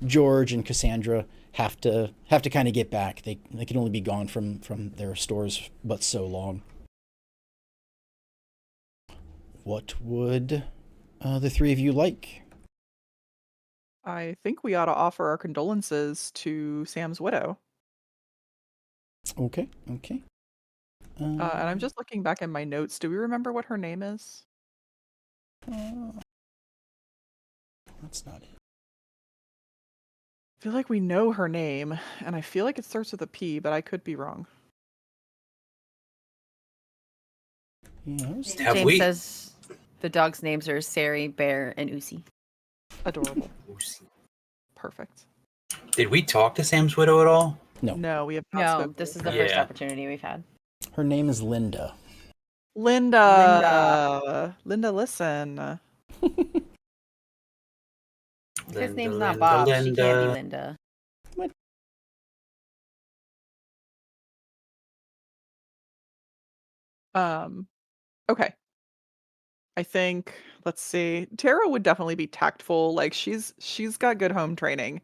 George and Cassandra have to kind of get back. They can only be gone from their stores but so long. What would the 3 of you like? I think we ought to offer our condolences to Sam's widow. Okay. And I'm just looking back in my notes. Do we remember what her name is? That's not it. I feel like we know her name, and I feel like it starts with a P, but I could be wrong. Yes. Have James we? says the dogs' names are Sari, Bear, and Usi. Adorable. Perfect. Did we talk to Sam's widow at all? No, we have not No, spoken this to is her. the first Yeah. opportunity we've had. Her name is Linda. Linda, listen. His name's not Bob. She can't be Linda. Okay. I think, let's see. Tara would definitely be tactful. Like she's got good home training.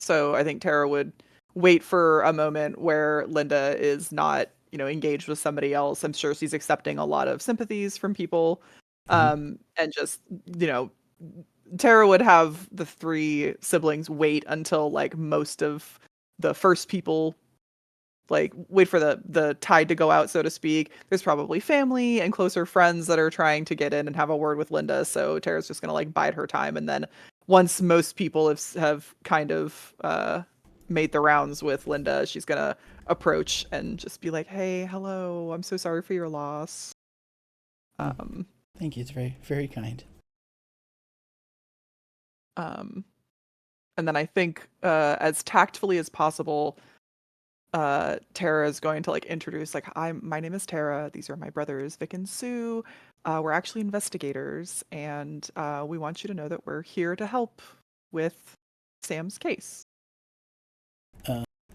So I think Tara would wait for a moment where Linda is not, engaged with somebody else. I'm sure she's accepting a lot of sympathies from people. And just, Tara would have the 3 siblings wait until like most of the first people wait for the tide to go out, so to speak. There's probably family and closer friends that are trying to get in and have a word with Linda. So Tara's just gonna bide her time, and then once most people have kind of made the rounds with Linda, she's gonna approach and just be like, "Hey, hello, I'm so sorry for your loss." Thank you. It's very, very kind. And then I think as tactfully as possible, Tara is going to introduce my name is Tara. These are my brothers Vic and Sue. We're actually investigators, and we want you to know that we're here to help with Sam's case.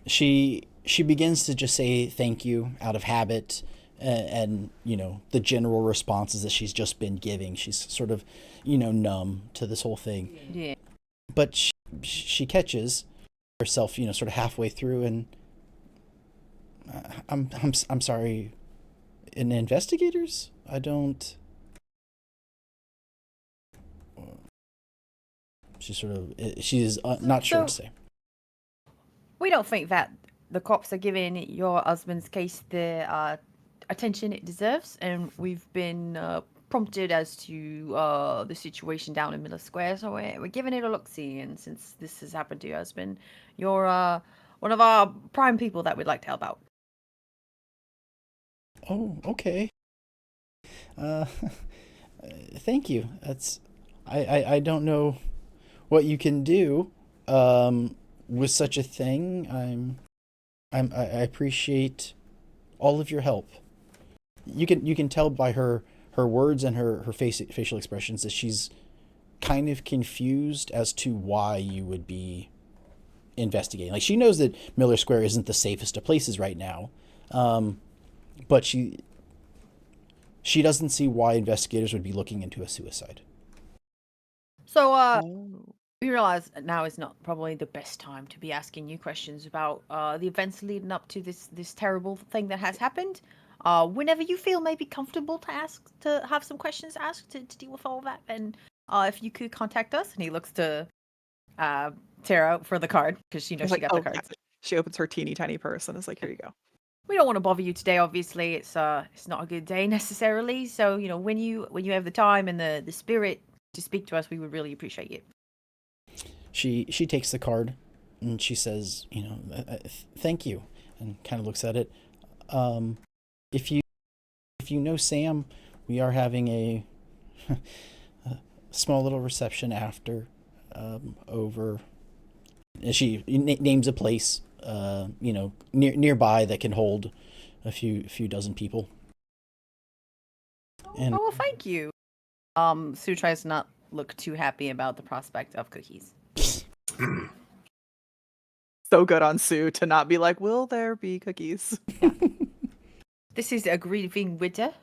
She begins to just say thank you out of habit, and the general responses that she's just been giving. She's sort of numb to this whole thing. Yeah. But she catches herself sort of halfway through, and I'm sorry. In investigators, I don't. She's not sure what to say. We don't think that the cops are giving your husband's case the attention it deserves, and we've been prompted as to the situation down in Miller Square, so we're giving it a look-see. And since this has happened to your husband, you're one of our prime people that we'd like to help out. Oh, okay. Thank you. I don't know what you can do with such a thing. I appreciate all of your help. You can tell by her words and her facial expressions that she's kind of confused as to why you would be investigating. She knows that Miller Square isn't the safest of places right now, but she she doesn't see why investigators would be looking into a suicide. So, Oh. we realize now is not probably the best time to be asking you questions about the events leading up to this terrible thing that has happened. Whenever you feel maybe comfortable to have some questions asked to deal with all of that, then if you could contact us. And he looks to Tara for the card because she knows She's she like, got oh, the cards. yeah. She opens her teeny tiny purse and is like, here you go. We don't want to bother you today. Obviously, it's not a good day necessarily. So when you have the time and the spirit to speak to us, we would really appreciate it. She takes the card and she says, thank you, and kind of looks at it. If you know Sam, we are having a small little reception after over. And she names a place, nearby that can hold a few dozen people. And Oh well, thank you. Sue tries to not look too happy about the prospect of cookies. So good on Sue to not be like, will there be cookies? This is a grieving widow.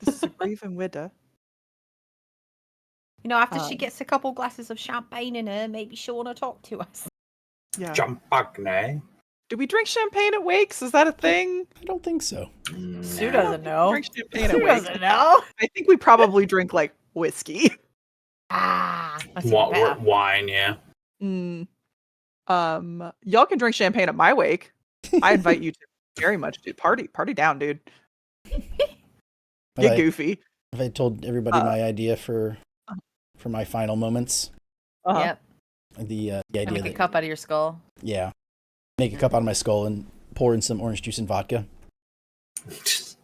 This is a grieving widow. After she Um, gets a couple glasses of champagne in her, maybe she'll want to talk to us. Yeah. Champagne. Do we drink champagne at wakes? Is that a thing? I don't think so. Sue doesn't know. Drink champagne at Sue wakes. doesn't know. I think we probably drink like whiskey. That's even better. Wine, yeah. Mm. Y'all can drink champagne at my wake. I invite you to very much, dude. Party down, dude. Get goofy. If I told everybody my idea for my final moments, Uh-huh. Yep. the And idea make a that cup out of your skull. yeah, make a cup out of my skull and pour in some orange juice and vodka, Explain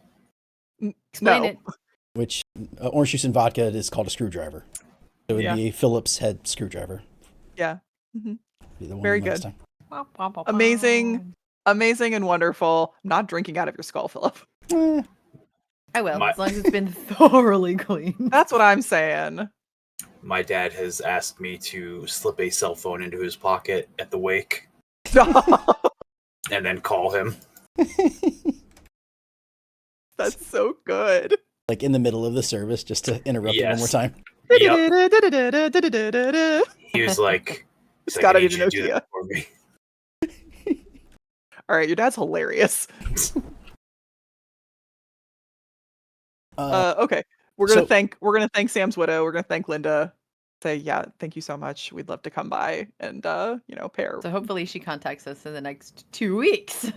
No. it. which orange juice and vodka is called a screwdriver. It would Yeah. be a Phillips head screwdriver. Yeah. Mhm. Be the one Very last good. time. Amazing. Amazing and wonderful. I'm not drinking out of your skull, Philip. Eh, I will, My- as long as it's been thoroughly clean. That's what I'm saying. My dad has asked me to slip a cell phone into his pocket at the wake and then call him. That's so good. like in the middle of the service, just to interrupt it one more Yes. time. Yep. He was like, It's gotta "I be need the you to do Nokia. that for me." All right, your dad's hilarious. Okay, we're gonna so- thank Sam's widow. We're gonna thank Linda. Say, yeah, thank you so much. We'd love to come by and pair So hopefully she contacts us in the next 2 weeks.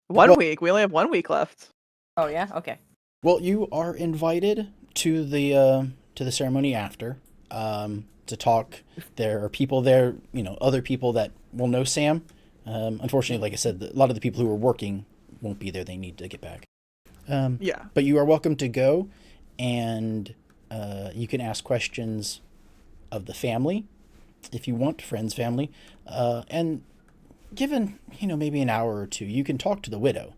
1 Well- week. We only have 1 week left. Oh yeah? Okay. Well, you are invited to the ceremony after to talk. There are people there, other people that will know Sam. Unfortunately, like I said, a lot of the people who are working won't be there. They need to get back. Yeah. But you are welcome to go, and you can ask questions of the family if you want, friends, family, and given maybe an hour or two, you can talk to the widow.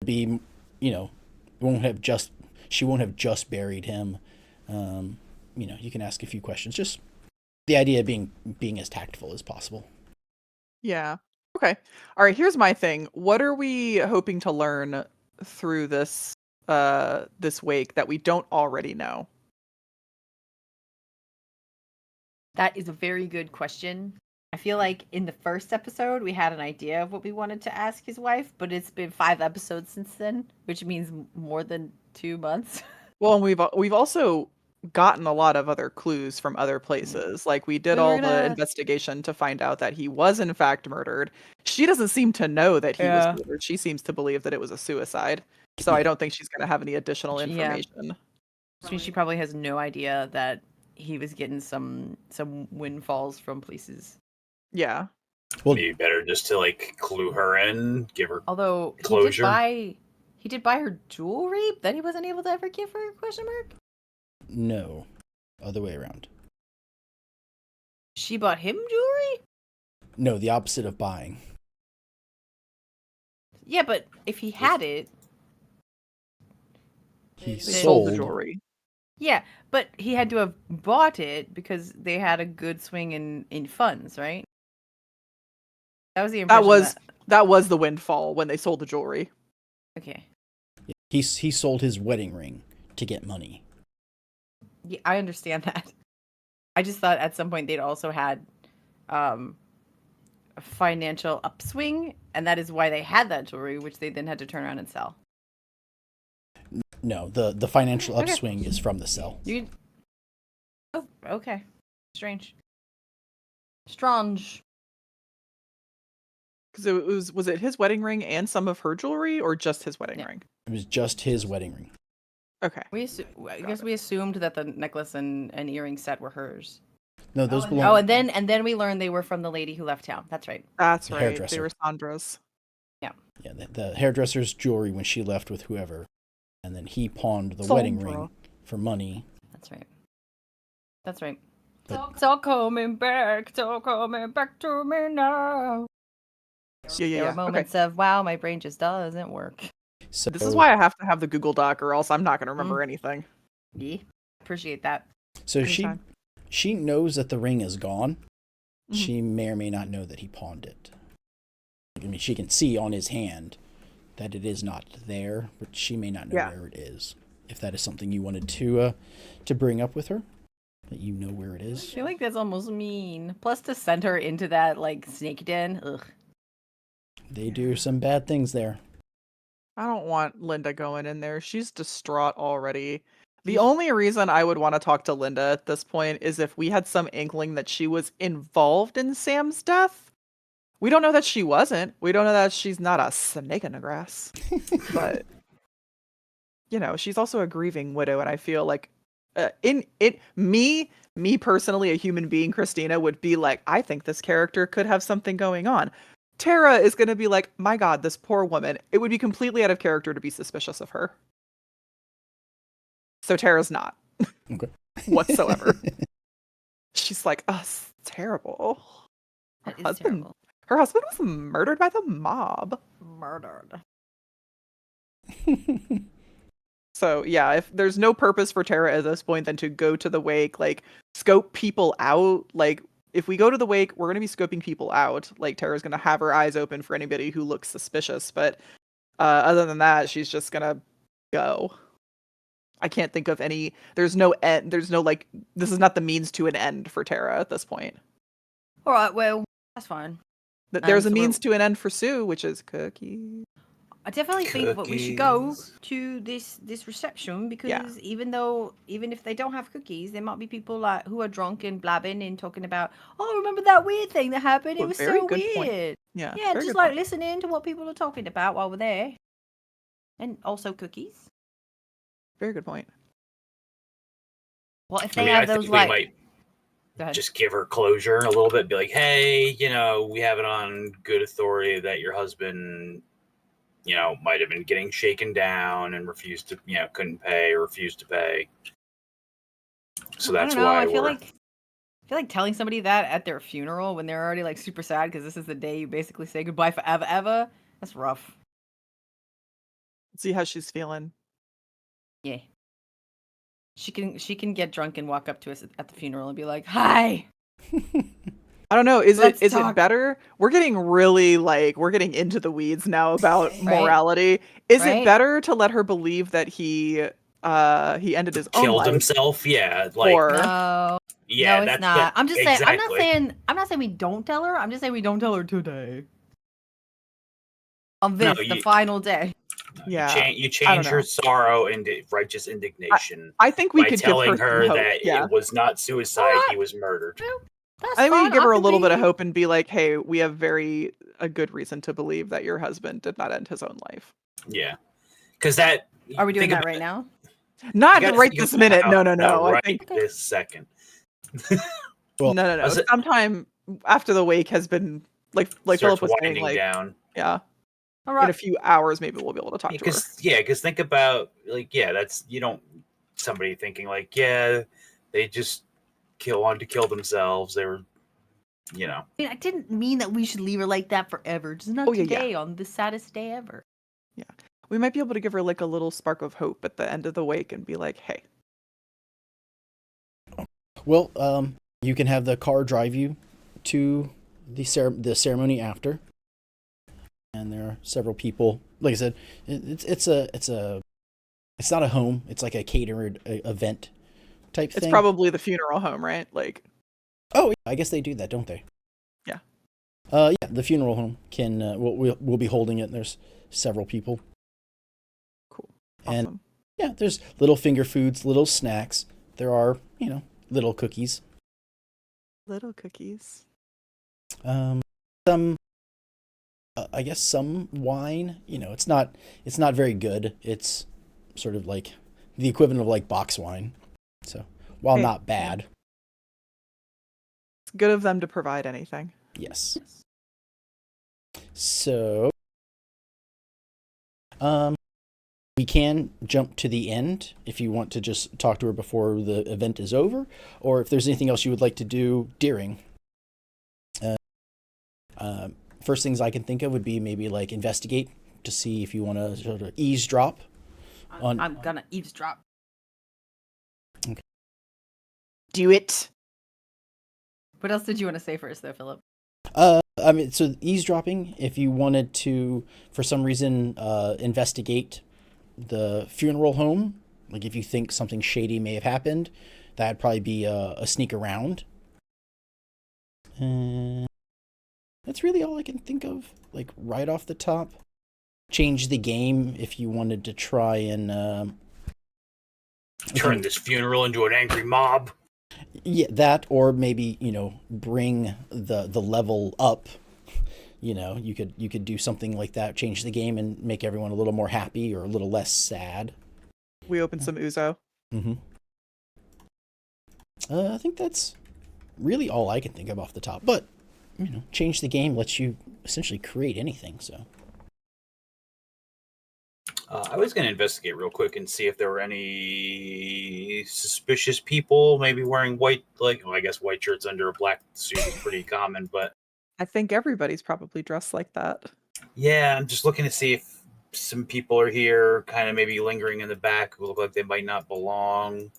She won't have just buried him. You can ask a few questions. Just the idea of being as tactful as possible. Yeah. Okay. All right, here's my thing. What are we hoping to learn through this wake that we don't already know? That is a very good question. I feel like in the first episode we had an idea of what we wanted to ask his wife, but it's been 5 episodes since then, which means more than 2 months. Well, and we've also gotten a lot of other clues from other places. Like we did We were all the gonna- investigation to find out that he was in fact murdered. She doesn't seem to know that he Yeah. was murdered. She seems to believe that it was a suicide. So I don't think she's going to have any additional Yeah. information. Which means she probably has no idea that he was getting some windfalls from places. Yeah. Well, Maybe better just to clue her in, give her. Although Closure? he did buy her jewelry that he wasn't able to ever give her? Question mark. no, other way around. She bought him jewelry? No, the opposite of buying. Yeah, but if he had it, He They sold the jewelry. yeah, but he had to have bought it because they had a good swing in funds, right? That was the impression. That was the windfall when they sold the jewelry. Okay. He sold his wedding ring to get money. Yeah, I understand that. I just thought at some point they'd also had a financial upswing, and that is why they had that jewelry, which they then had to turn around and sell. No, the financial Okay. upswing is from the sell. You. Oh, okay. Strange. Strange. Because it was it his wedding ring and some of her jewelry, or just his wedding Yeah. ring? It was just his wedding ring. Okay. I guess we assumed that the necklace and earring set were hers. No, those Oh, belong. and then we learned they were from the lady who left town. That's right. That's The right. They hairdresser. were Sandra's. Yeah, the hairdresser's jewelry when she left with whoever, and then he pawned the wedding Sandra. ring for money. That's right. That's right. But- It's all coming back. It's all coming back to me now. Yeah, There were moments of, wow, my brain just doesn't work. So This is why I have to have the Google Doc, or else I'm not going to remember anything. Yeah. Appreciate that. So Anytime. she knows that the ring is gone. Mhm. She may or may not know that he pawned it. I mean, she can see on his hand that it is not there, but she may not know Yeah. where it is. If that is something you wanted to bring up with her, that you know where it I is. feel like that's almost mean. Plus, to send her into that like snake den. Ugh. They do some bad things there. I don't want Linda going in there. She's distraught already. The only reason I would want to talk to Linda at this point is if we had some inkling that she was involved in Sam's death. We don't know that she wasn't. We don't know that she's not a snake in the grass. But you know, she's also a grieving widow, and I feel like me personally, a human being, Christina, would be like, I think this character could have something going on. Tara is going to be like, my God, this poor woman. It would be completely out of character to be suspicious of her. So Tara's not. Okay. Whatsoever. She's like, it's terrible. That is husband- terrible. Her husband was murdered by the mob. Murdered. So yeah, if there's no purpose for Tara at this point than to go to the wake, like scope people out, like if we go to the wake, we're gonna be scoping people out. Like Tara's gonna have her eyes open for anybody who looks suspicious, but other than that, she's just gonna go. I can't think of any. There's no end. There's no like. This is not the means to an end for Tara at this point. All right, well, that's fine. There's so a we're- means to an end for Sue, which is cookies. I definitely think that we should go Cookies. to this reception because Yeah. even if they don't have cookies, there might be people like who are drunk and blabbing and talking about, oh, remember that weird thing that happened? Oh, It was very so good point. weird. Yeah. Yeah, very just good like point. listening to what people are talking about while we're there, and also cookies. Very good point. Well, if I they mean, have I those think like, we might go ahead. just give her closure a little bit. Be like, hey, we have it on good authority that your husband, might have been getting shaken down and refused to, couldn't pay or refused to pay. So I that's don't know. why I feel we're. like telling somebody that at their funeral when they're already like super sad because this is the day you basically say goodbye forever, ever. That's rough. See how she's feeling. Yeah. She can get drunk and walk up to us at the funeral and be like, "Hi." I don't know. Is Let's it talk. better? We're getting really we're getting into the weeds now about Right. morality. Is it Right. better to let her believe that he ended his own Killed life? himself, yeah. Like, Or No, yeah, no, it's that's not. I'm just saying. exactly. I'm not saying we don't tell her. I'm just saying we don't tell her today. On No, this, the final day. yeah, You I change don't your know. sorrow into righteous indignation I think we by could give telling her, some her hope. that Yeah, it was not suicide; Alright. he was murdered. That's I think we fine. could give her a can little bit of be- hope and be like, "Hey, we have a good reason to believe that your husband did not end his own life." Yeah, because that. Are we doing think that about right it. now? Not You gotta right think this about minute. how- No. I right think this second. Well, no. Was it- Sometime after the wake has been like Starts Philip was saying, winding down. yeah, All in a right. few hours maybe we'll be able to talk to her. Because think about that's you don't somebody thinking they just wanted to kill themselves. They were, I mean, I didn't mean that we should leave her like that forever. Just not Oh, yeah. today on the saddest day ever. We might be able to give her like a little spark of hope at the end of the wake and be like, "Hey, well, you can have the car drive you to the ceremony after, and there are several people. Like I said, it's a It's not a home. It's like a catered event type It's thing. probably the funeral home, right? Like, Oh, yeah, I guess they do that, don't they? Yeah. Yeah, the funeral home can. We'll be holding it. And there's several people. cool. And- Awesome. Yeah, there's little finger foods, little snacks. There are, little cookies. Little cookies. Some, I guess some wine. It's not very good. It's sort of like the equivalent of like box wine. So while Hey, not bad, It's good of them to provide anything. yes. So, we can jump to the end if you want to just talk to her before the event is over, or if there's anything else you would like to do during. First things I can think of would be maybe like investigate to see if you want to sort of eavesdrop. I'm gonna eavesdrop. Do it. What else did you want to say first, though, Philip? So eavesdropping, if you wanted to, for some reason, investigate the funeral home, like if you think something shady may have happened, that'd probably be a sneak around. That's really all I can think of, like right off the top. Change the game if you wanted to try and Turn this funeral into an angry mob. yeah, that, or maybe bring the level up. You could do something like that, change the game and make everyone a little more happy or a little less sad. We open some Uzo. Mm-hmm. I think that's really all I can think of off the top. But change the game lets you essentially create anything. So I was going to investigate real quick and see if there were any suspicious people, maybe wearing white, I guess white shirts under a black suit is pretty common, but I think everybody's probably dressed like that. yeah, I'm just looking to see if some people are here, kind of maybe lingering in the back who look like they might not belong.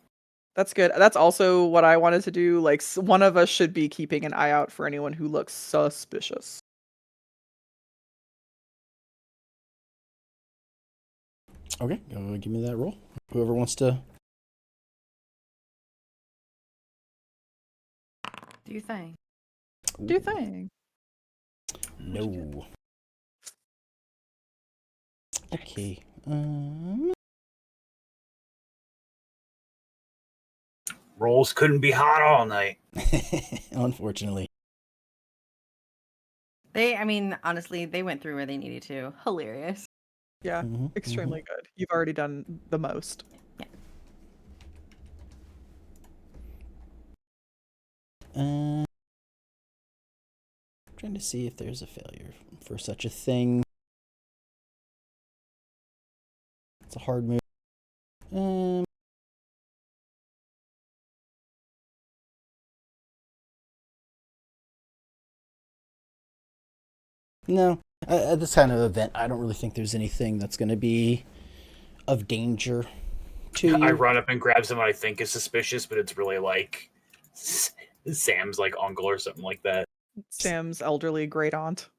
That's good. That's also what I wanted to do. Like, one of us should be keeping an eye out for anyone who looks suspicious. okay, give me that roll. Whoever wants to. Do you think? Do you think? No. Okay. Rolls couldn't be hot all night. Unfortunately. Honestly, they went through where they needed to. Hilarious. Yeah, Mhm, extremely good. You've already done the most. Trying to see if there's a failure for such a thing. It's a hard move. No, at this kind of event, I don't really think there's anything that's going to be of danger to you. I run up and grab someone I think is suspicious, but it's really like Sam's uncle or something like that. Sam's elderly great aunt.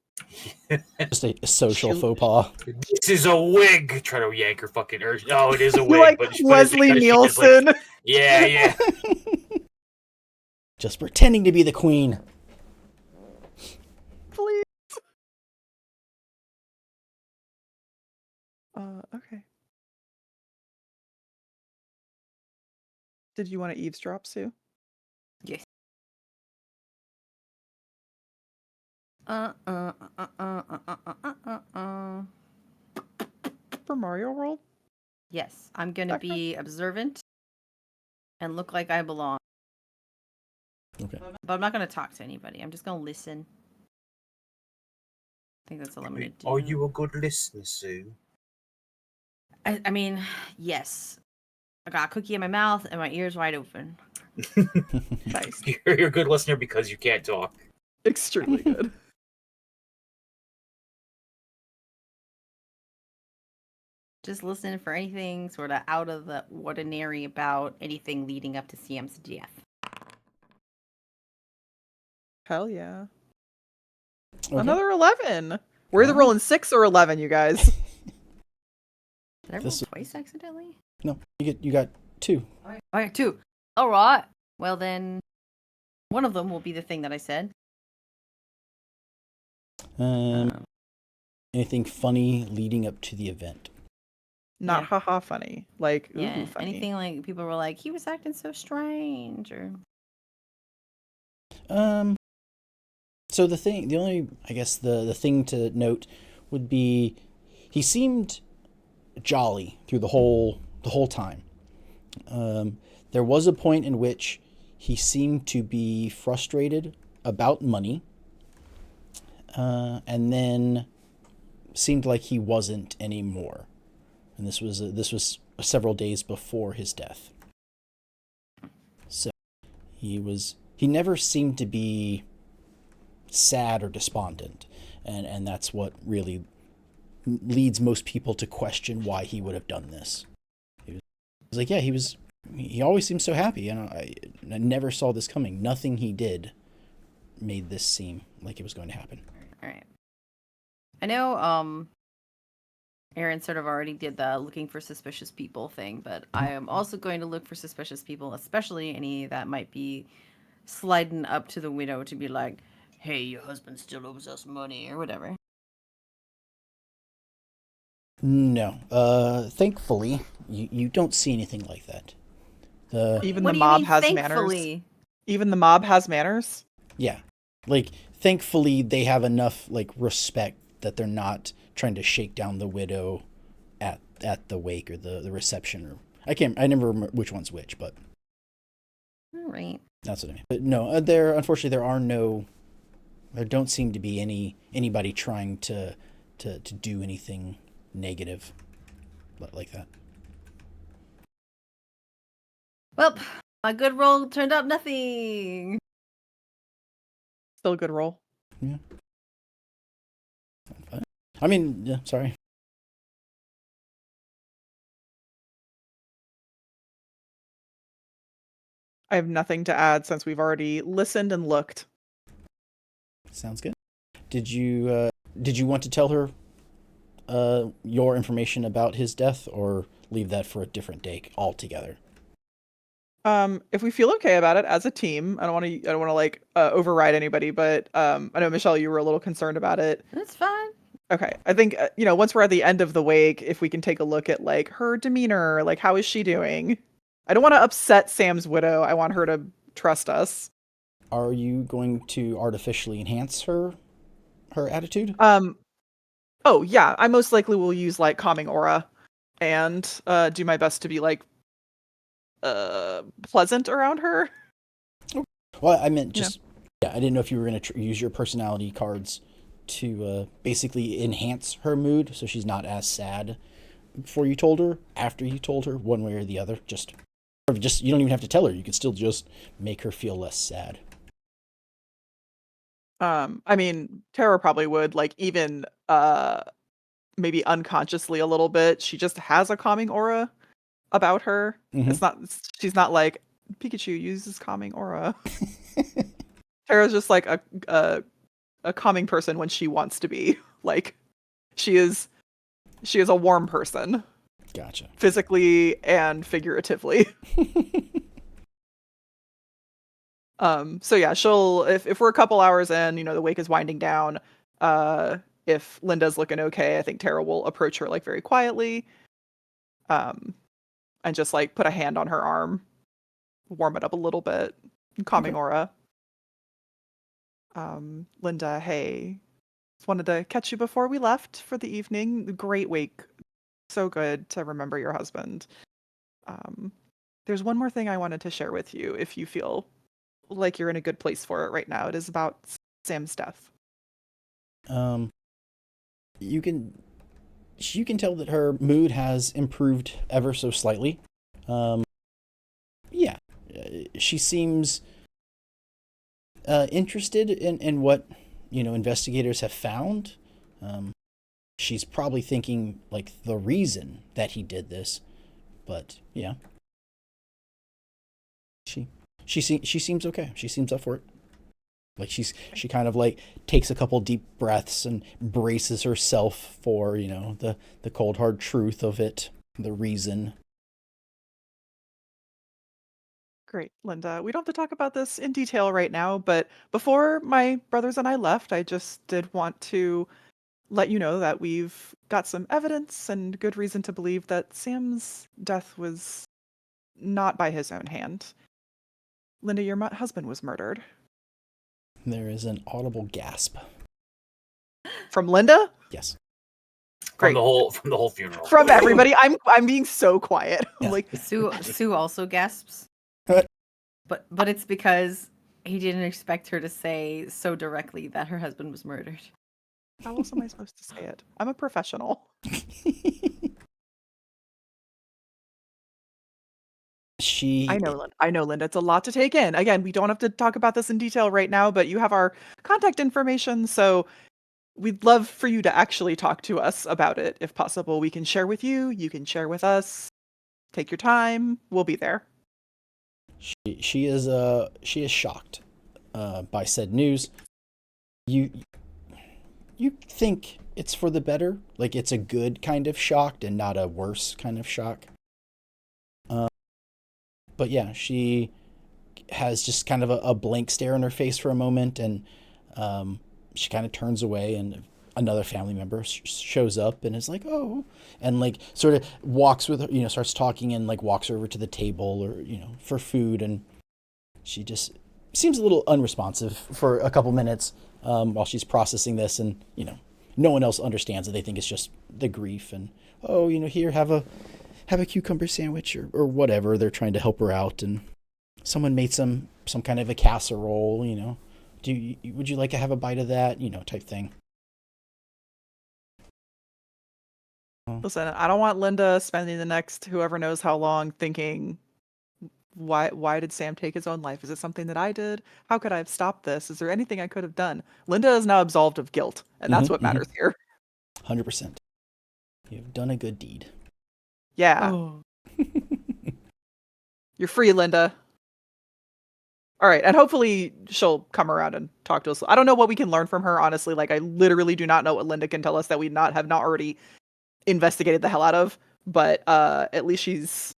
Just a social Shoot. faux pas. This is a wig. Try to yank her fucking urge. Oh, it is a wig. You like but Leslie because she just, Nielsen. yeah. Just pretending to be the queen. Please. Okay. Did you want to eavesdrop, Sue? Yes. For Mario World? Yes, I'm gonna Okay. be observant and look like I belong. Okay. But I'm not gonna talk to anybody. I'm just gonna listen. I think that's all I'm gonna do. Are you a good listener, Sue? Yes. I got a cookie in my mouth and my ears wide open. Nice. You're a good listener because you can't talk. Extremely good. Just listen for anything sort of out of the ordinary about anything leading up to CM's death. Hell yeah. Okay. Another 11. We're either Wow. rolling 6 or 11, you guys. Did I roll This- twice accidentally? No, you got 2. All right, 2. All right. Well, then one of them will be the thing that I said. Anything funny leading up to the event? Not Yeah. haha funny. Like, ooh, Yeah, funny. anything like people were like, he was acting so strange, or So the only, I guess the thing to note would be he seemed jolly through the whole time. There was a point in which he seemed to be frustrated about money, and then seemed like he wasn't anymore. And this was several days before his death. So he never seemed to be sad or despondent, and that's what really leads most people to question why he would have done this. He was like, yeah, he always seemed so happy, and I never saw this coming. Nothing he did made this seem like it was going to happen. all right. I know Aaron sort of already did the looking for suspicious people thing, but I am also going to look for suspicious people, especially any that might be sliding up to the widow to be like, hey, your husband still owes us money, or whatever. No, thankfully you don't see anything like that. Even What the do you mob mean, has thankfully? manners. Even the mob has manners. Yeah, like thankfully they have enough like respect that they're not trying to shake down the widow at the wake or the reception room. I never remember which one's which, but All right. that's what I mean. But no, unfortunately there don't seem to be anybody trying to do anything negative like that. Well, my good roll turned up nothing. Still a good roll. I mean, yeah, sorry. I have nothing to add since we've already listened and looked. Sounds good. Did you want to tell her your information about his death, or leave that for a different day altogether? If we feel okay about it as a team, I don't want to like override anybody, but I know Michelle, you were a little concerned about it. That's fine. Okay, I think once we're at the end of the wake, if we can take a look at like her demeanor, like how is she doing? I don't want to upset Sam's widow. I want her to trust us. Are you going to artificially enhance her attitude? Oh yeah, I most likely will use like calming aura, and do my best to be like pleasant around her. Well, I meant just yeah. I didn't know if you were going to use your personality cards to basically enhance her mood, so she's not as sad before you told her, after you told her, one way or the other. Just you don't even have to tell her. You could still just make her feel less sad. I mean, Tara probably would, like, even maybe unconsciously a little bit. She just has a calming aura about her. Mhm. She's not like Pikachu uses calming aura. Tara's just like a calming person when she wants to be. Like she is a warm person, Gotcha. physically and figuratively. So yeah, she'll if we're a couple hours in, the wake is winding down, if Linda's looking okay, I think Tara will approach her like very quietly, and just like put a hand on her arm, warm it up a little bit, calming aura. Linda, hey, just wanted to catch you before we left for the evening. Great wake, so good to remember your husband. There's one more thing I wanted to share with you if you feel like you're in a good place for it right now. It is about Sam's death. You can tell that her mood has improved ever so slightly. Yeah, she seems interested in what investigators have found. She's probably thinking like the reason that he did this, but yeah, she seems okay. She seems up for it. Like she kind of like takes a couple deep breaths and braces herself for the cold hard truth of it, the reason. Great, Linda. We don't have to talk about this in detail right now, but before my brothers and I left, I just did want to let you know that we've got some evidence and good reason to believe that Sam's death was not by his own hand. Linda, your husband was murdered. There is an audible gasp. From Linda? Yes. Great. From the whole funeral. From everybody. I'm being so quiet. Yeah. Like, Sue also gasps. What? But it's because he didn't expect her to say so directly that her husband was murdered. how else am I supposed to say it? I'm a professional. I know, Linda. It's a lot to take in. Again, we don't have to talk about this in detail right now, but you have our contact information, so we'd love for you to actually talk to us about it if possible. We can share with you, you can share with us. Take your time. We'll be there. She is shocked by said news. You think it's for the better, like it's a good kind of shocked and not a worse kind of shock. But yeah, she has just kind of a blank stare on her face for a moment, and she kind of turns away, and another family member shows up and is like, oh, and like sort of walks with her, starts talking and like walks her over to the table or, for food. And she just seems a little unresponsive for a couple minutes while she's processing this. And, no one else understands it. They think it's just the grief and, oh, here, have a cucumber sandwich or whatever. They're trying to help her out. And someone made some kind of a casserole, would you like to have a bite of that, type thing. Listen, I don't want Linda spending the next whoever knows how long thinking, why did Sam take his own life? Is it something that I did? How could I have stopped this? Is there anything I could have done? Linda is now absolved of guilt, and that's what matters here. 100%. You've done a good deed. Yeah. Oh. You're free, Linda. All right, and hopefully she'll come around and talk to us. I don't know what we can learn from her, honestly. Like, I literally do not know what Linda can tell us that we have not already investigated the hell out of. But at least she's...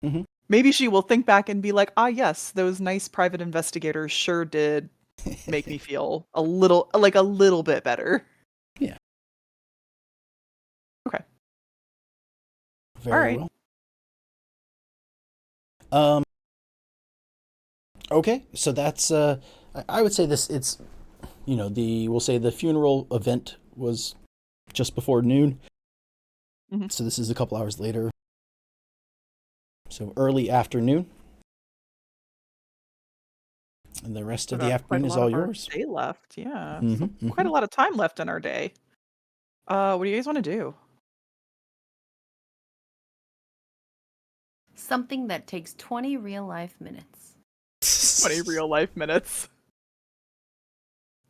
Mhm. Maybe she will think back and be like, yes, those nice private investigators sure did make me feel a little bit better. Yeah. Okay. Very All right. well. Okay, so that's I would say it's we'll say the funeral event was just before noon. Mhm. So this is a couple hours later. So early afternoon. And the rest of the afternoon is all yours. Day left, yeah. Mhm, Quite a mhm. lot of time left in our day. What do you guys want to do? Something that takes 20 real life minutes. 20 real life minutes.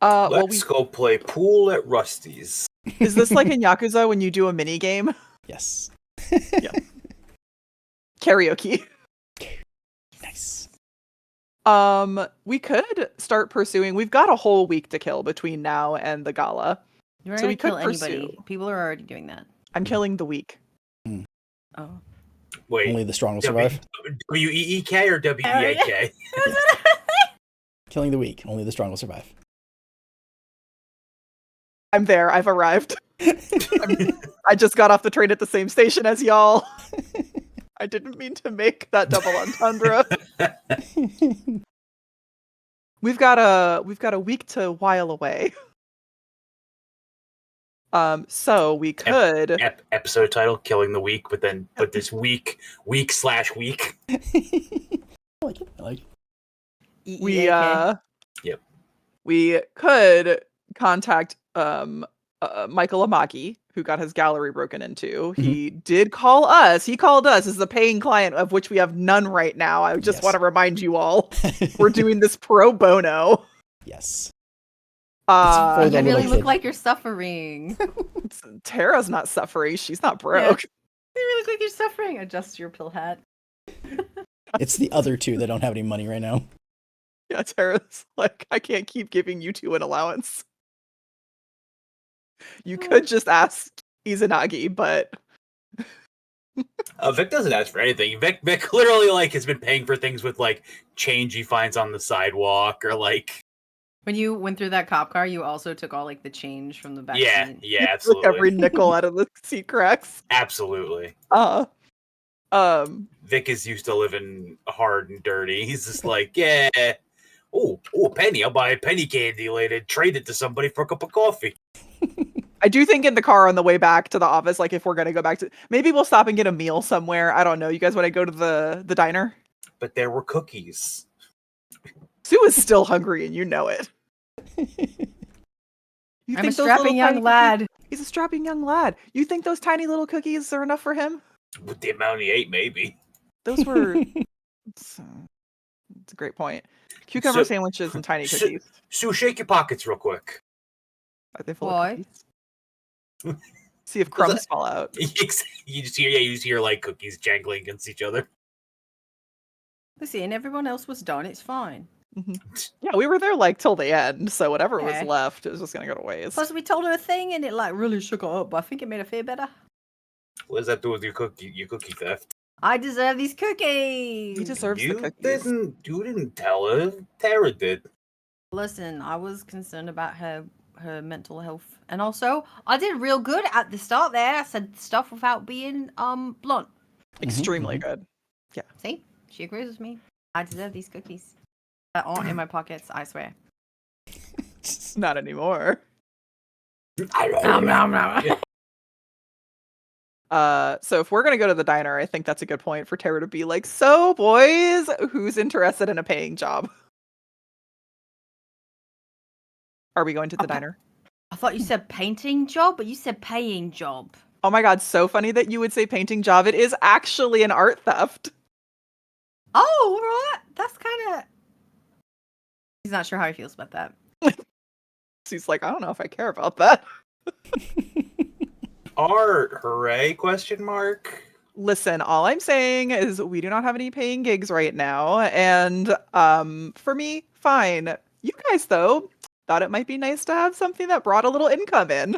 Well, Let's go play pool at Rusty's. is this like in Yakuza when you do a mini game? Yes. Yeah. Karaoke. Nice. We could start pursuing. We've got a whole week to kill between now and the gala. You're not So gonna we could kill anybody. pursue. People are already doing that. I'm killing the week. Oh. Wait, Only the strong will survive. WEEK or WEAK? Killing the weak. Only the strong will survive. I'm there. I've arrived. I just got off the train at the same station as y'all. I didn't mean to make that double entendre. We've got a week to while away. So we could Episode title: Killing the Week, but this week/week. I like it. I like it. we Yep. we could contact Michael Amagi, who got his gallery broken into. He did call us. He called us as a paying client, of which we have none right now. I just Yes. want to remind you all, we're doing this pro bono. Yes. For the You little really look kid. like you're suffering. Tara's not suffering. She's not broke. You really look like you're suffering. Adjust your pill hat. It's the other two that don't have any money right now. Yeah, Tara's like, I can't keep giving you two an allowance. You could just ask Izanagi, but Vic doesn't ask for anything. Vic literally like has been paying for things with like change he finds on the sidewalk or like When you went through that cop car, you also took all like the change from the back yeah, seat. yeah, Like absolutely, every nickel out of the seat cracks. absolutely. Vic Vic is used to living hard and dirty. He's just like, yeah, oh, a penny. I'll buy a penny candy later. Trade it to somebody for a cup of coffee. I do think in the car on the way back to the office, like if we're gonna go back to, maybe we'll stop and get a meal somewhere. I don't know. You guys want to go to the diner? But there were cookies. Sue is still hungry, and you know it. You I'm a think those little strapping young tiny lad. cookies- He's a strapping young lad. You think those tiny little cookies are enough for him? With the amount he ate, maybe. Those were. It's a great point. Cucumber So- sandwiches and tiny so- cookies. Sue, shake your pockets real quick. Are they full Why? of cookies? See if crumbs fall out. You just hear like cookies jangling against each other. Listen, everyone else was done. It's fine. Yeah, we were there like till the end, so whatever was Okay. left, it was just gonna go to waste. Plus, we told her a thing, and it like really shook her up. But I think it made her feel better. What does that do with your cookie theft? I deserve these cookies. He deserves the You cookies. didn't tell her. Tara did. Listen, I was concerned about her mental health, and also I did real good at the start. There, I said stuff without being blunt. Extremely good. See, she agrees with me. I deserve these cookies. That aren't in my pockets, I swear. Not anymore. Nom, nom, nom. So if we're gonna go to the diner, I think that's a good point for Tara to be like, so boys, who's interested in a paying job? Are we going to the diner? I thought you said painting job, but you said paying job. Oh my god, so funny that you would say painting job. It is actually an art theft. Oh, all right. That's kind of. He's not sure how he feels about that. She's like, I don't know if I care about that. Art, hooray? Question mark. Listen, all I'm saying is we do not have any paying gigs right now, and for me, fine. You guys though thought it might be nice to have something that brought a little income in.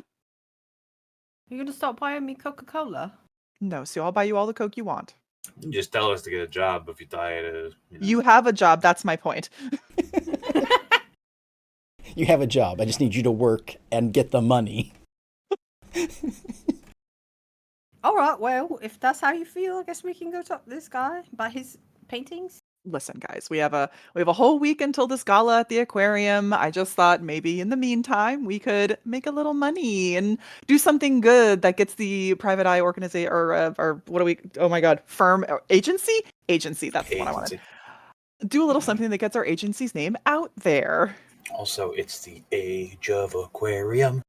You're gonna stop buying me Coca-Cola? No, so I'll buy you all the Coke you want. You just tell us to get a job if you die at a. You have a job, that's my point. You have a job. I just need you to work and get the money. All right. Well, if that's how you feel, I guess we can go talk to this guy about his paintings. Listen, guys, we have a whole week until this gala at the aquarium. I just thought maybe in the meantime we could make a little money and do something good that gets the private eye organization or what do we? Oh my god, firm agency. That's the one I wanted. Do a little something that gets our agency's name out there. Also, it's the age of aquarium.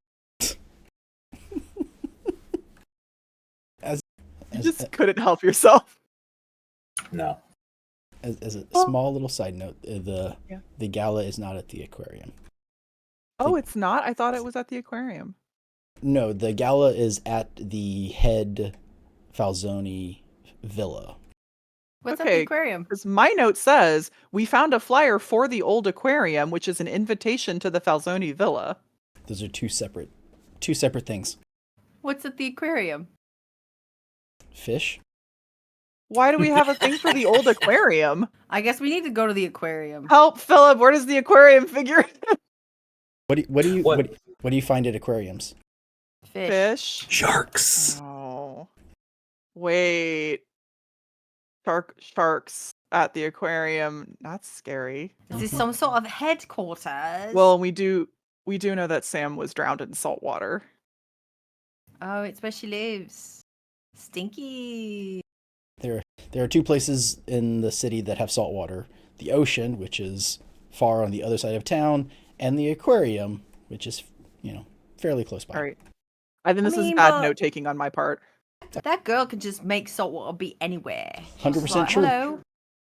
You just couldn't help yourself. No. As a Oh. small little side note, Yeah. the gala is not at the aquarium. Oh, it's not? I thought it was at the aquarium. No, the gala is at the head Falzoni villa. What's at Okay. the aquarium? Because my note says we found a flyer for the old aquarium, which is an invitation to the Falzoni villa. Those are two separate things. What's at the aquarium? Fish. Why do we have a thing for the old aquarium? I guess we need to go to the aquarium. Help, Philip. Where does the aquarium figure? What do you What? what do you find at aquariums? Fish. Fish. Sharks. Oh, wait. Sharks at the aquarium. That's scary. Is this some sort of headquarters? Well, we do know that Sam was drowned in salt water. Oh, it's where she lives. Stinky. There are two places in the city that have salt water. The ocean, which is far on the other side of town, and the aquarium, which is, fairly close by. All right. I think I this is mean, bad but- note taking on my part. That girl could just make saltwater be anywhere. 100% Like, true. hello.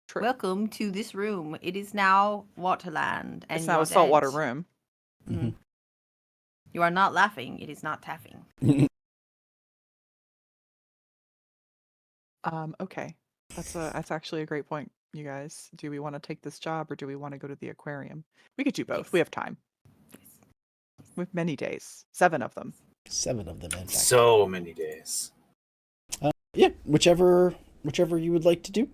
True. Welcome to this room. It is now Waterland. And It's now you're a saltwater dead. room. Mhm. You are not laughing. It is not taffing. Okay. That's actually a great point, you guys. Do we want to take this job or do we want to go to the aquarium? We could do both. We have time. We have many days. 7 of them. 7 of them, in fact. So many days. yeah, whichever you would like to do.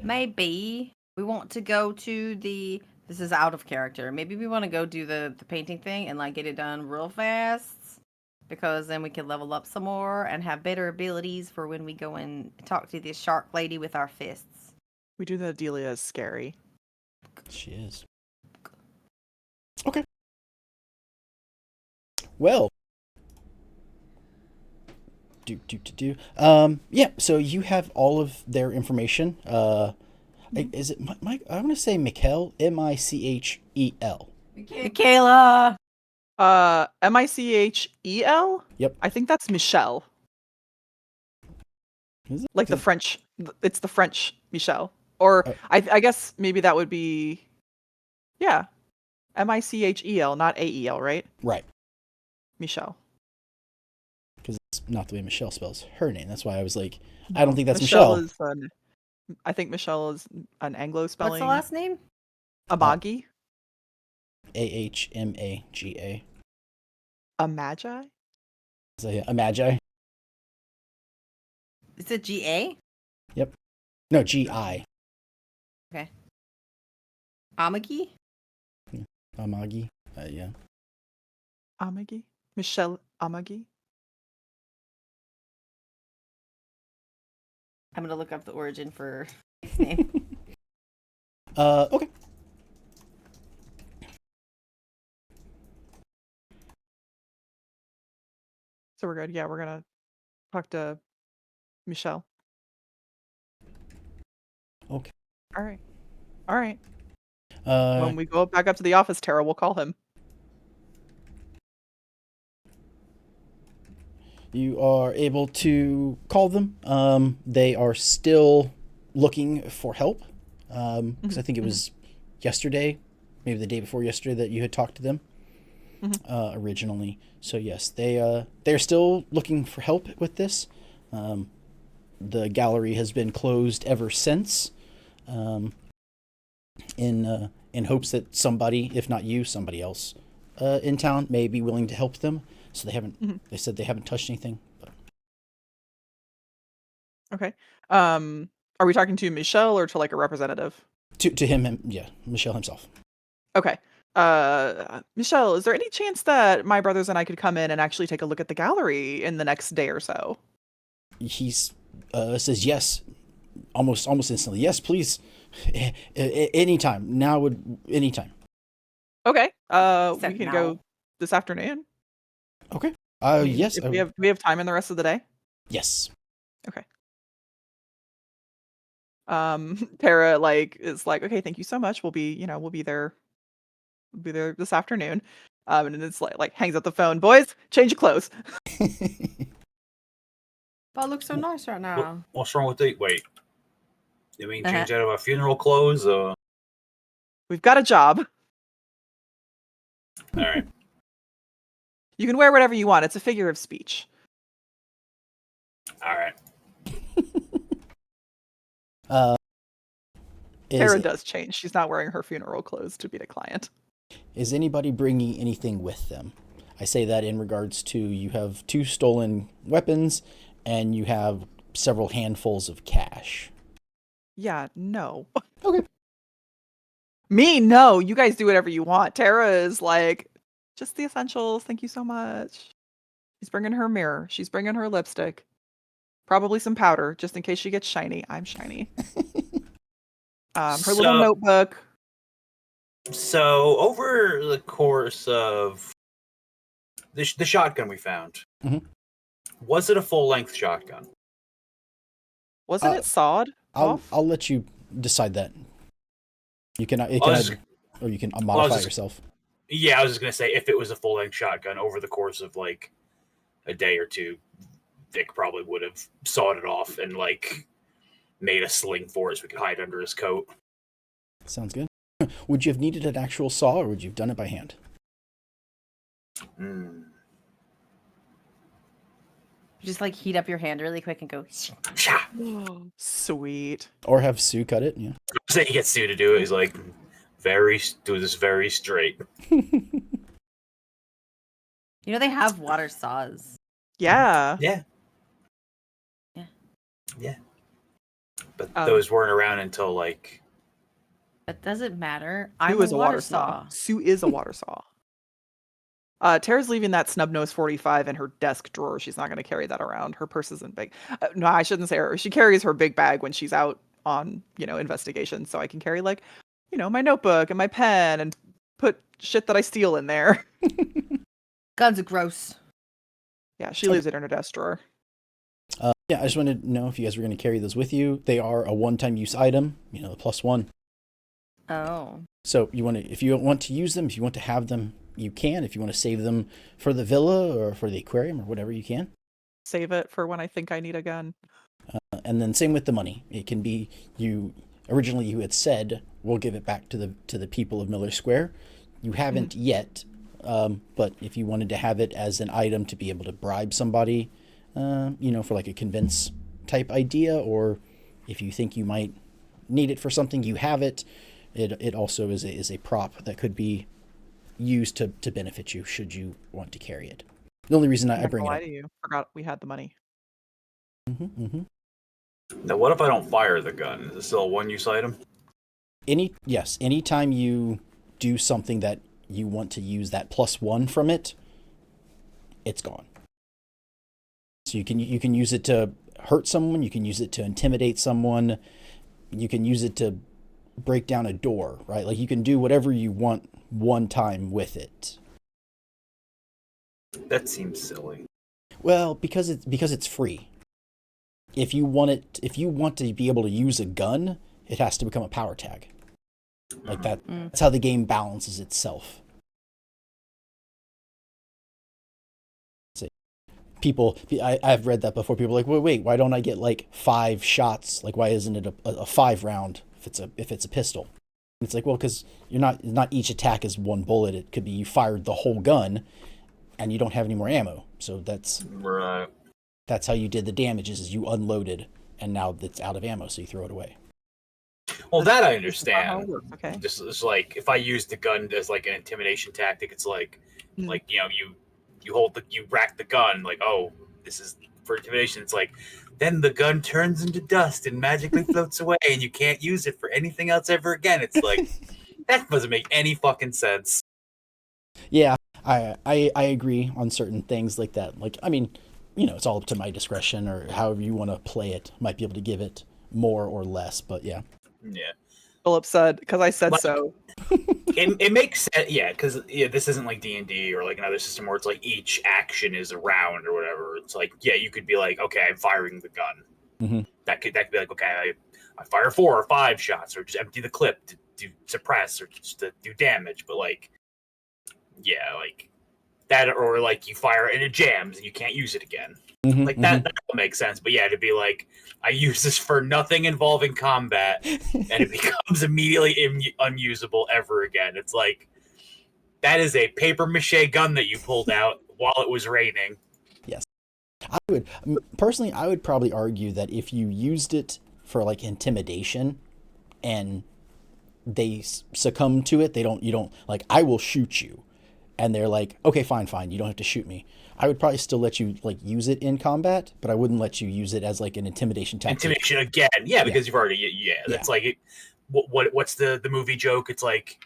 Maybe we want to go to the. This is out of character. Maybe we want to go do the painting thing and like get it done real fast, because then we can level up some more and have better abilities for when we go and talk to this shark lady with our fists. We do that. Delia is scary. She is. Okay. Well. Yeah, so you have all of their information. Is it Mike? I want to say Michel, Michel. Michaela. Michel? Yep. I think that's Michelle. Is it? Like the French. It's the French Michel. Or I guess maybe that would be. Yeah. Michel, not Ael, right? Right. Michelle. Because it's not the way Michelle spells her name. That's why I was like, I don't think that's Michelle. I think Michelle is an Anglo spelling. What's the last name? Amagi? Ahmaga. A Magi? So yeah, a magi. Is it G-A? Yep. No, G-I. Okay. Amagi? Amagi. Yeah. Amagi? Michelle Amagi? I'm gonna look up the origin for his name. Okay. So we're good. Yeah, we're gonna talk to Michelle. Okay. All right. All right. When we go back up to the office, Tara will call him. You are able to call them. They are still looking for help. Because I think it was yesterday, maybe the day before yesterday, that you had talked to them originally. So yes, they're still looking for help with this. The gallery has been closed ever since, in hopes that somebody, if not you, somebody else in town may be willing to help them. So they haven't. They said they haven't touched anything. But. Okay. Are we talking to Michelle or to like a representative? To him, yeah, Michelle himself. Okay. Michelle, is there any chance that my brothers and I could come in and actually take a look at the gallery in the next day or so? He's says yes, almost instantly. Yes, please. Anytime. Anytime. Okay. Except We can now. go this afternoon. Okay. Yes. If do we have time in the rest of the day? Yes. Okay. Tara is like, okay, thank you so much. We'll be there. We'll be there this afternoon. And then it's like hangs up the phone. Boys, change your clothes. But I look so nice right now. What's wrong with the wait? You mean change out of our funeral clothes? We've got a job. All right. You can wear whatever you want. It's a figure of speech. All right. Tara does change. She's not wearing her funeral clothes to meet a client. Is anybody bringing anything with them? I say that in regards to you have 2 stolen weapons and you have several handfuls of cash. Yeah, no. Okay. Me, no. You guys do whatever you want. Tara is like, just the essentials. Thank you so much. She's bringing her mirror. She's bringing her lipstick. Probably some powder, just in case she gets shiny. I'm shiny. Her little notebook. So over the course of the shotgun we found, was it a full-length shotgun? Wasn't it sawed off? I'll let you decide that. You can or you can modify yourself. Yeah, I was just gonna say if it was a full-length shotgun over the course of like a day or two, Dick probably would have sawed it off and like made a sling for it so we could hide under his coat. Sounds good. Would you have needed an actual saw, or would you have done it by hand? Just like heat up your hand really quick and go. Sweet. Or have Sue cut it? Yeah. Say he gets Sue to do it. He's like, do this very straight. You know they have water saws. Yeah. Yeah. Yeah. Yeah. But Um, those weren't around until like That doesn't matter. I'm Sue a is water saw. Sue is a water saw. Tara's leaving that snub nose 45 in her desk drawer. She's not going to carry that around. Her purse isn't big. No, I shouldn't say her. She carries her big bag when she's out on, investigation. So I can carry like, my notebook and my pen and put shit that I steal in there. Guns are gross. Yeah, she leaves it in her desk drawer. Yeah, I just wanted to know if you guys were going to carry those with you. They are a one-time use item, the +1. Oh. So if you want to use them, if you want to have them, you can. If you want to save them for the villa or for the aquarium or whatever, you can. Save it for when I think I need a gun. And then same with the money. It can be originally you had said we'll give it back to the people of Miller Square. You haven't yet, but if you wanted to have it as an item to be able to bribe somebody, for like a convince type idea, or if you think you might need it for something, you have it. It also is a prop that could be used to benefit you should you want to carry it. The only reason I bring it lie up. to you. Forgot we had the money. now what if I don't fire the gun? Is it still a one-use item? Anytime you do something that you want to use that +1 from it, it's gone. So you can use it to hurt someone, you can use it to intimidate someone, you can use it to break down a door, right? Like you can do whatever you want one time with it. That seems silly. Well, because it's free. If you want to be able to use a gun, it has to become a power tag. Like that. That's how the game balances itself. See, I've read that before. People are like, wait, why don't I get like 5 shots? Like, why isn't it a 5 round if it's a pistol? It's like, well, because not each attack is 1 bullet. It could be you fired the whole gun, and you don't have any more ammo. So that's Right. That's how you did the damages, is you unloaded, and now it's out of ammo, so you throw it away. Well, that I How it understand. works, okay. Just it's like if I use the gun as like an intimidation tactic, it's like you rack the gun like, oh, this is for intimidation. It's like then the gun turns into dust and magically floats away, and you can't use it for anything else ever again. It's like that doesn't make any fucking sense. Yeah, I agree on certain things like that. Like, I mean, it's all up to my discretion, or however you want to play it. Might be able to give it more or less, but yeah. Yeah. Philip said, because I said Like- so. It makes sense, yeah, because this isn't like D&D or like another system where it's like each action is a round or whatever. It's like, yeah, you could be like, okay, I'm firing the gun. Mhm. That could be like, okay, I fire 4 or 5 shots, or just empty the clip to do suppress or just to do damage. But like, yeah, like that, or like you fire it and it jams and you can't use it again. Mhm, Like that will make sense. But yeah, to be like, I use this for nothing involving combat, and it becomes immediately unusable ever again. It's like that is a paper mache gun that you pulled out while it was raining. I would probably argue that if you used it for like intimidation, and they succumb to it, you don't like, I will shoot you, and they're like, okay, fine, you don't have to shoot me. I would probably still let you like use it in combat, but I wouldn't let you use it as like an intimidation tactic. Intimidation again, yeah, because you've already, that's like it. What's the movie joke? It's like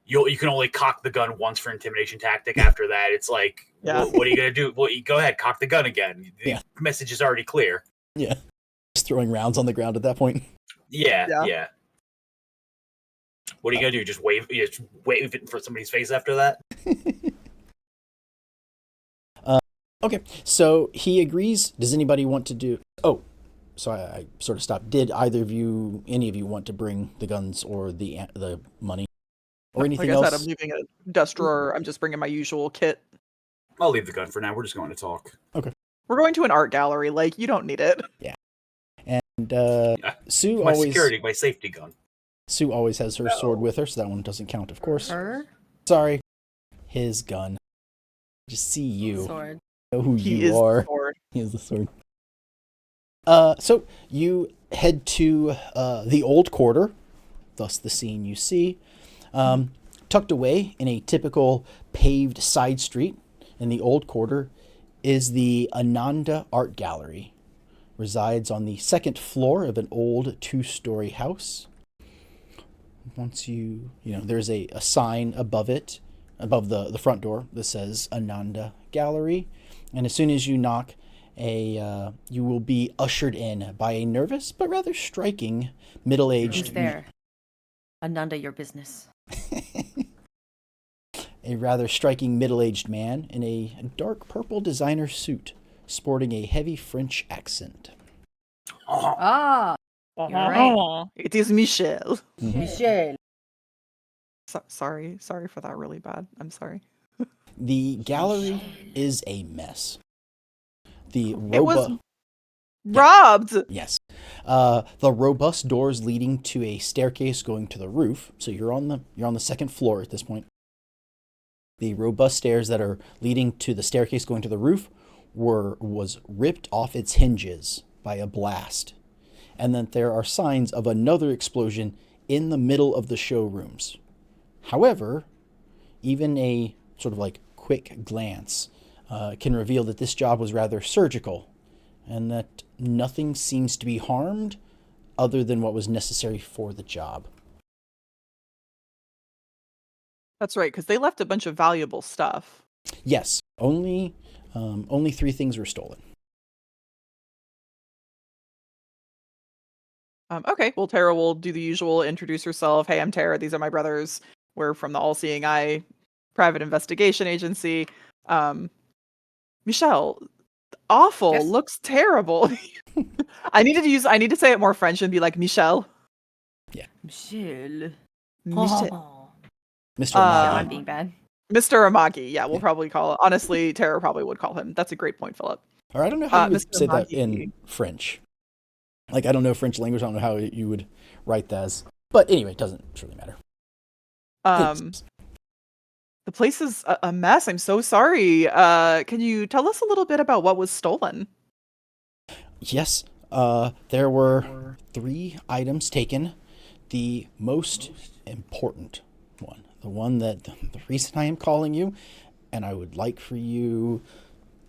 you can only cock the gun once for intimidation tactic. After that, it's like, what are you gonna do? Well, go ahead, cock the gun again. The message is already clear. Yeah, just throwing rounds on the ground at that point. Yeah. What are you gonna do? Just wave it in for somebody's face after that? Okay, so he agrees. Does anybody want to do? Oh, so I sort of stopped. Did any of you want to bring the guns or the money or anything like I else? said, I'm leaving a desk drawer. I'm just bringing my usual kit. I'll leave the gun for now. We're just going to talk. We're going to an art gallery. Like, you don't need it. And Sue My always my safety gun. Sue always has her sword with her, so that one doesn't count, of course. Her Sorry, his gun. Just see you. sword. Know who He you is are. the sword. He is the sword. So you head to the old quarter, thus the scene you see. Tucked away in a typical paved side street in the old quarter is the Ananda Art Gallery. Resides on the second floor of an old 2-story house. Once there's a sign above it, above the front door that says Ananda Gallery. And as soon as you knock, you will be ushered in by a nervous but rather striking middle-aged Who's there? Ananda, your business. a rather striking middle-aged man in a dark purple designer suit, sporting a heavy French accent. Ah, you're right. It is Michel. Michelle. Sorry for that really bad. I'm sorry. The gallery is a mess. It was robbed. Yes. The robust doors leading to a staircase going to the roof. So you're on the second floor at this point. The robust stairs that are leading to the staircase going to the roof was ripped off its hinges by a blast. And then there are signs of another explosion in the middle of the showrooms. However, even a sort of like quick glance can reveal that this job was rather surgical and that nothing seems to be harmed other than what was necessary for the job. That's right, because they left a bunch of valuable stuff. Yes, only 3 things were stolen. Okay, well, Tara will do the usual, introduce herself. Hey, I'm Tara. These are my brothers. We're from the All-Seeing Eye Private Investigation Agency. Michelle, awful. Yes? Looks terrible. I need to say it more French and be like Michelle. Michelle. Michelle. Mr. I'm Amagi. being bad. Mr. Amagi. Yeah, we'll probably call it. Honestly, Tara probably would call him. That's a great point, Philip. Or I don't know how you would Mr. say that Amagi. in French. Like, I don't know French language. I don't know how you would write that as. But anyway, it doesn't really matter. The place is a mess. I'm so sorry. Can you tell us a little bit about what was stolen? Yes, there were 3 items taken. The most important one, the one that the reason I am calling you, and I would like for you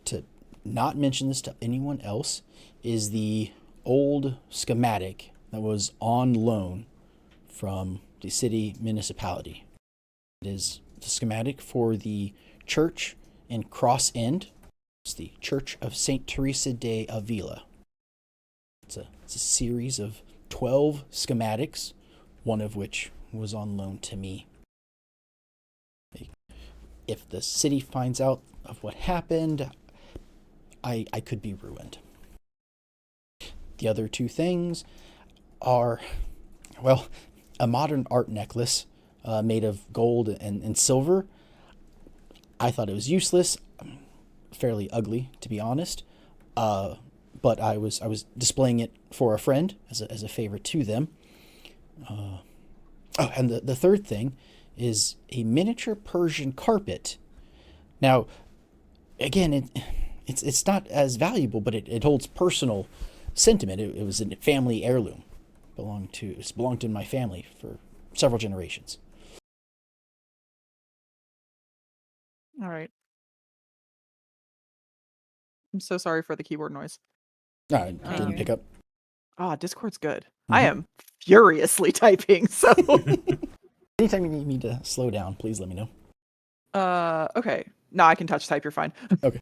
to not mention this to anyone else, is the old schematic that was on loan from the city municipality. It is the schematic for the church in Cross End. It's the Church of St. Teresa de Avila. It's a series of 12 schematics, one of which was on loan to me. If the city finds out of what happened, I could be ruined. The other 2 things are, well, a modern art necklace made of gold and silver. I thought it was useless, fairly ugly, to be honest. But I was displaying it for a friend as a favor to them. And the third thing is a miniature Persian carpet. Now, again, it's not as valuable, but it holds personal sentiment. It was a family heirloom. It's belonged to my family for several generations. All right. I'm so sorry for the keyboard noise. No, I didn't pick up. Discord's good. I am furiously typing, so Anytime you need me to slow down, please let me know. okay. No, I can touch type, you're fine. Okay.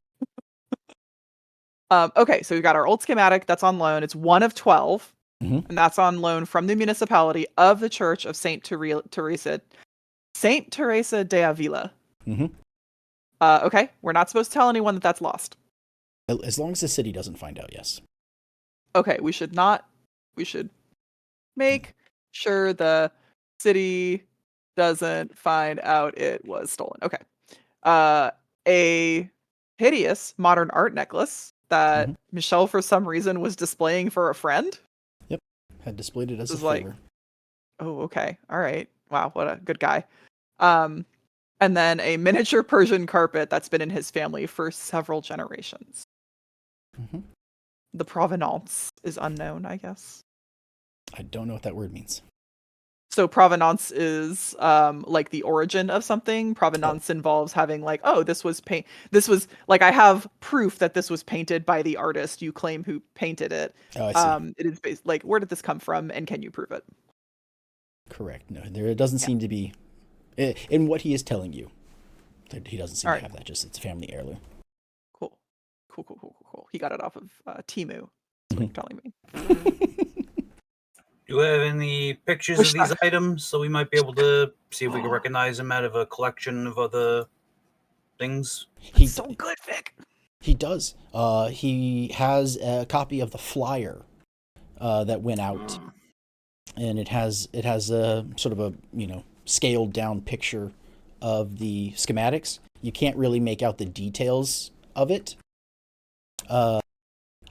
Okay, so we've got our old schematic that's on loan. It's one of 12, Mhm. and that's on loan from the municipality of the Church of St. Teresa de Avila. Mhm. Okay, we're not supposed to tell anyone that that's lost. As long as the city doesn't find out, yes. Okay, we should make sure the city doesn't find out it was stolen. Okay. A hideous modern art necklace that Michelle, for some reason, was displaying for a friend. Had displayed it as a This is like- favor. Oh, okay. All right. Wow, what a good guy. And then a miniature Persian carpet that's been in his family for several generations. Mhm. The provenance is unknown, I guess. I don't know what that word means. So provenance is like the origin of something. Provenance involves having like, oh, this was like I have proof that this was painted by the artist you claim who painted it. Oh, I see. It is based like, where did this come from and can you prove it? Correct. No, there doesn't seem to be in what he is telling you. He doesn't seem All to right. have that. Just it's a family heirloom. Cool. He got it off of Temu. That's what you're telling me. Do you have any pictures Wish of these I- items so we might be able to see if we can recognize them out of a collection of other things? He So good, Vic. he does. He has a copy of the flyer that went out, and it has a sort of a scaled down picture of the schematics. You can't really make out the details of it.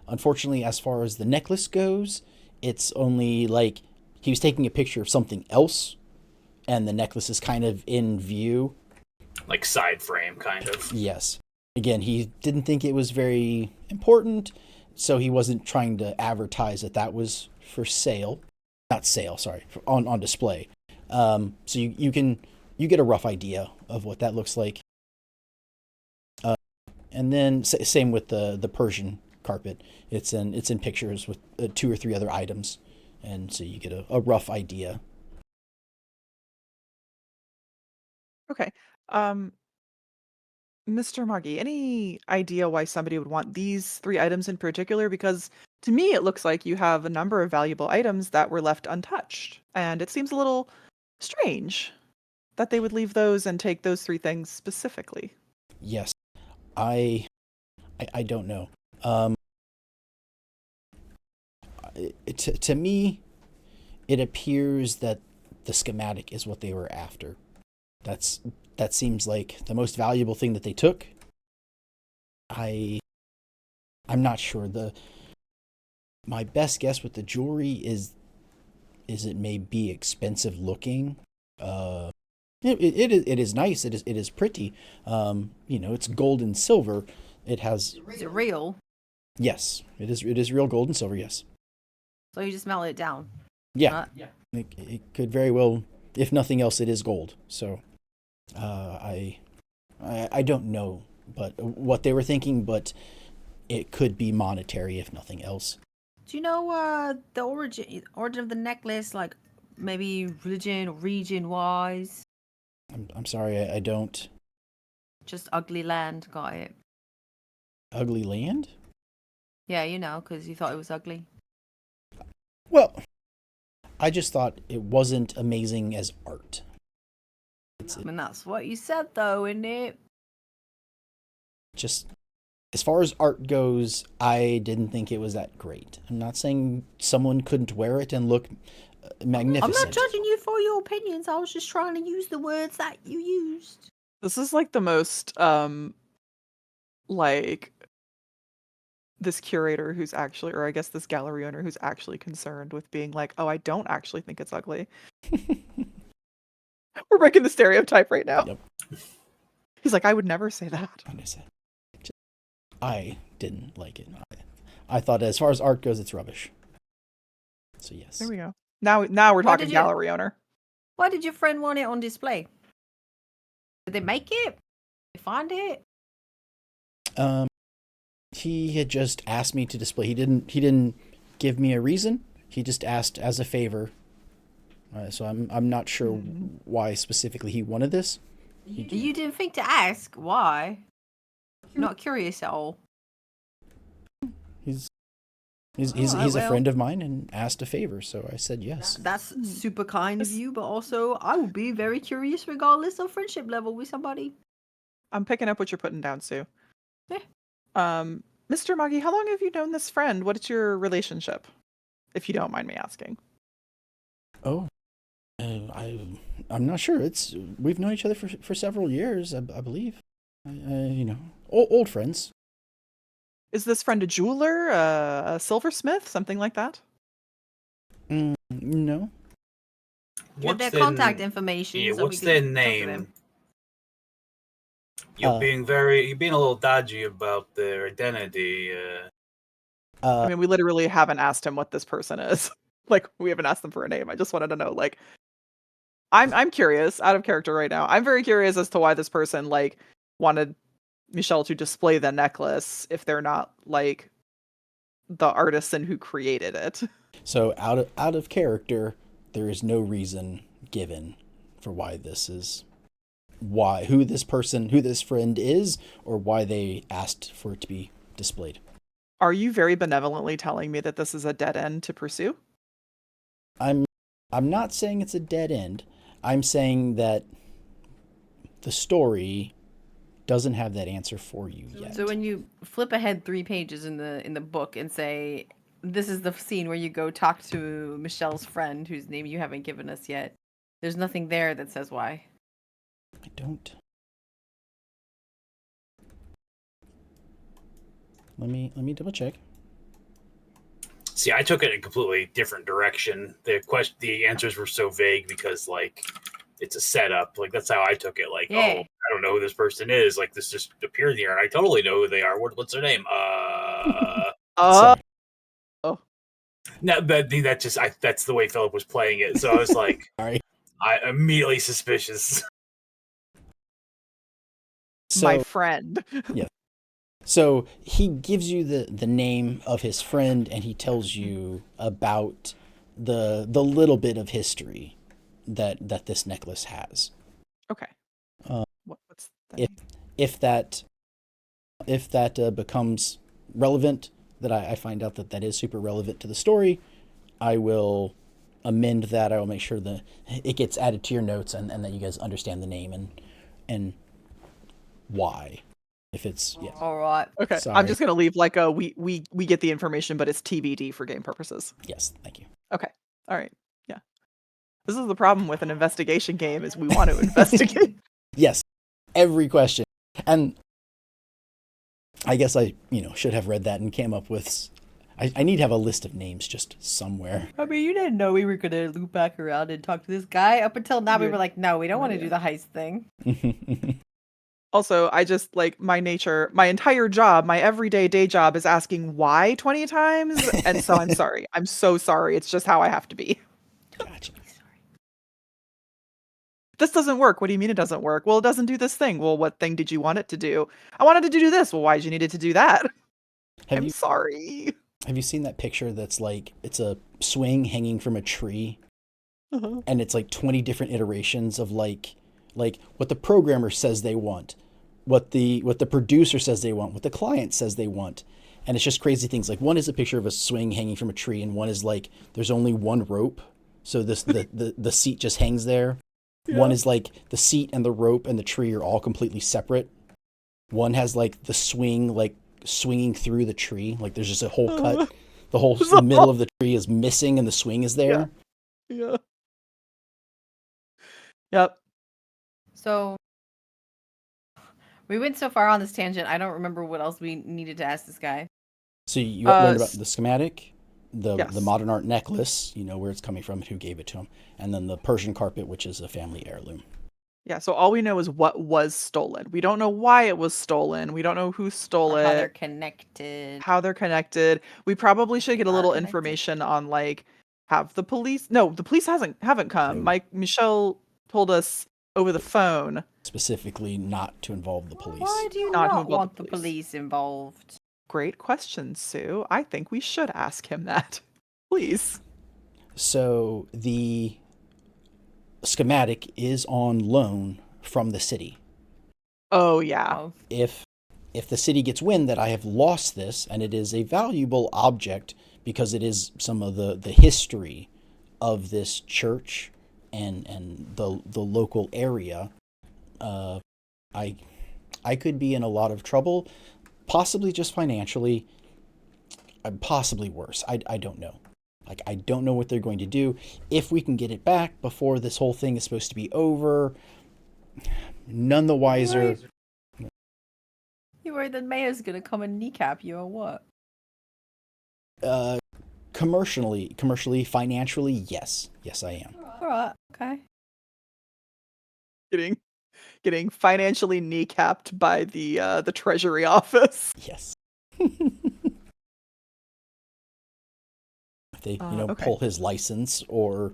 Unfortunately, as far as the necklace goes, it's only like he was taking a picture of something else, and the necklace is kind of in view. Like side frame, kind of. Yes. Again, he didn't think it was very important, so he wasn't trying to advertise that was for sale. Not sale, sorry, on display. So you get a rough idea of what that looks like. And then same with the Persian carpet. It's in pictures with 2 or 3 other items, and so you get a rough idea. Okay. Mr. Moggy, any idea why somebody would want these 3 items in particular? Because to me, it looks like you have a number of valuable items that were left untouched, and it seems a little strange that they would leave those and take those 3 things specifically. Yes, I don't know. To me, it appears that the schematic is what they were after. That seems like the most valuable thing that they took. I'm not sure. My best guess with the jewelry is it may be expensive looking. It is nice. It is pretty. It's gold and silver. It has Is it real? yes. It is real gold and silver. Yes. So you just melt it down. Yeah. It could very well, if nothing else, it is gold. So, I don't know, but what they were thinking, but it could be monetary, if nothing else. Do you know the origin of the necklace, like maybe religion or region wise? I'm sorry, I don't. Just ugly land got it. Ugly land? Yeah, because you thought it was ugly. Well, I just thought it wasn't amazing as art. I mean, that's what you said, though, isn't it? Just as far as art goes, I didn't think it was that great. I'm not saying someone couldn't wear it and look magnificent. I'm not judging you for your opinions. I was just trying to use the words that you used. This is like the most like this curator who's actually, or I guess this gallery owner who's actually concerned with being like, oh, I don't actually think it's ugly. We're breaking the stereotype right now. Yep. He's like, I would never say that. I didn't like it. I thought as far as art goes, it's rubbish. So yes. There we go. Now we're Why talking did you- gallery owner. Why did your friend want it on display? Did they make it? Did they find it? He had just asked me to display. He didn't give me a reason. He just asked as a favor. So I'm not sure why specifically he wanted this. You didn't think to ask why? Not curious at all. He's Alright, a well. friend of mine and asked a favor, so I said yes. That's super kind of you, but also I would be very curious regardless of friendship level with somebody. I'm picking up what you're putting down, Sue. Yeah. Mr. Moggy, how long have you known this friend? What's your relationship? If you don't mind me asking. Oh, I'm not sure. We've known each other for several years, I believe. Old friends. Is this friend a jeweler, a silversmith, something like that? No. Get their their contact n- information. Yeah, so what's we their can talk to them. name? You're being a little dodgy about their identity. I mean, we literally haven't asked him what this person is. Like, we haven't asked them for a name. I just wanted to know, like, I'm curious, out of character right now. I'm very curious as to why this person like wanted Michelle to display the necklace if they're not like the artisan who created it. So out of character, there is no reason given for why this is who this friend is, or why they asked for it to be displayed. Are you very benevolently telling me that this is a dead end to pursue? I'm not saying it's a dead end. I'm saying that the story doesn't have that answer for you yet. So when you flip ahead 3 pages in the book and say, this is the scene where you go talk to Michelle's friend, whose name you haven't given us yet, there's nothing there that says why. I don't. Let me double check. See, I took it in a completely different direction. The answers were so vague because, like, it's a setup. Like, that's how I took it. Like, Yeah. oh, I don't know who this person is. Like, this just appeared here, and I totally know who they are. What's their name? Oh, No, that's the way Philip was playing it. So I was like, Sorry. I immediately suspicious. So, my friend. So he gives you the name of his friend, and he tells you about the little bit of history that this necklace has. Okay. Uh, What's the If that becomes relevant, that I find out that is super relevant to the story, I will amend that. I will make sure that it gets added to your notes, and that you guys understand the name and why. If it's All right. Okay, Sorry. I'm just gonna leave like a we get the information, but it's TBD for game purposes. yes, thank you. Okay, all right, yeah. This is the problem with an investigation game: is we want to investigate. Yes, every question. And I guess I should have read that and came up with. I need to have a list of names just somewhere. I mean, you didn't know we were gonna loop back around and talk to this guy. Up until now, we were like, no, we don't want to do the heist thing. Also, I just like my entire job, my everyday day job is asking why 20 times, and so I'm sorry. I'm so sorry. It's just how I have to be. Gotcha. This doesn't work. What do you mean it doesn't work? Well, it doesn't do this thing. Well, what thing did you want it to do? I wanted it to do this. Well, why did you need it to do that? I'm sorry. Have you seen that picture that's like it's a swing hanging from a tree, and it's like 20 different iterations of like what the programmer says they want, what the producer says they want, what the client says they want, and it's just crazy things. Like one is a picture of a swing hanging from a tree, and one is like there's only one rope, so the seat just hangs there. Yeah. One is like the seat and the rope and the tree are all completely separate. One has like the swing like swinging through the tree, like there's just a whole cut. The middle of the tree is missing and the swing is there. Yeah. Yep. So we went so far on this tangent, I don't remember what else we needed to ask this guy. So you learned about the schematic, the Yes. modern art necklace, where it's coming from and who gave it to him, and then the Persian carpet, which is a family heirloom. Yeah, so all we know is what was stolen. We don't know why it was stolen. We don't know who stole it. How they're connected. We probably should get a Are little connected. information on like have the police. No, the police haven't come. No. Michelle told us over the phone. Specifically, not to involve the police. Why do you Not to not involve want the the police. police involved? Great question, Sue. I think we should ask him that. Please. So the schematic is on loan from the city. Oh yeah. Oh, If the city gets wind that I have lost this, and it is a valuable object because it is some of the history of this church and the local area, I could be in a lot of trouble, possibly just financially, possibly worse. I don't know. Like, I don't know what they're going to do. If we can get it back before this whole thing is supposed to be over, none the wiser. you worried that Maya's gonna come and kneecap you or what? Commercially, financially, yes, I am. All right, okay. Getting financially kneecapped by the Treasury office. Yes. If they, Okay. pull his license, or,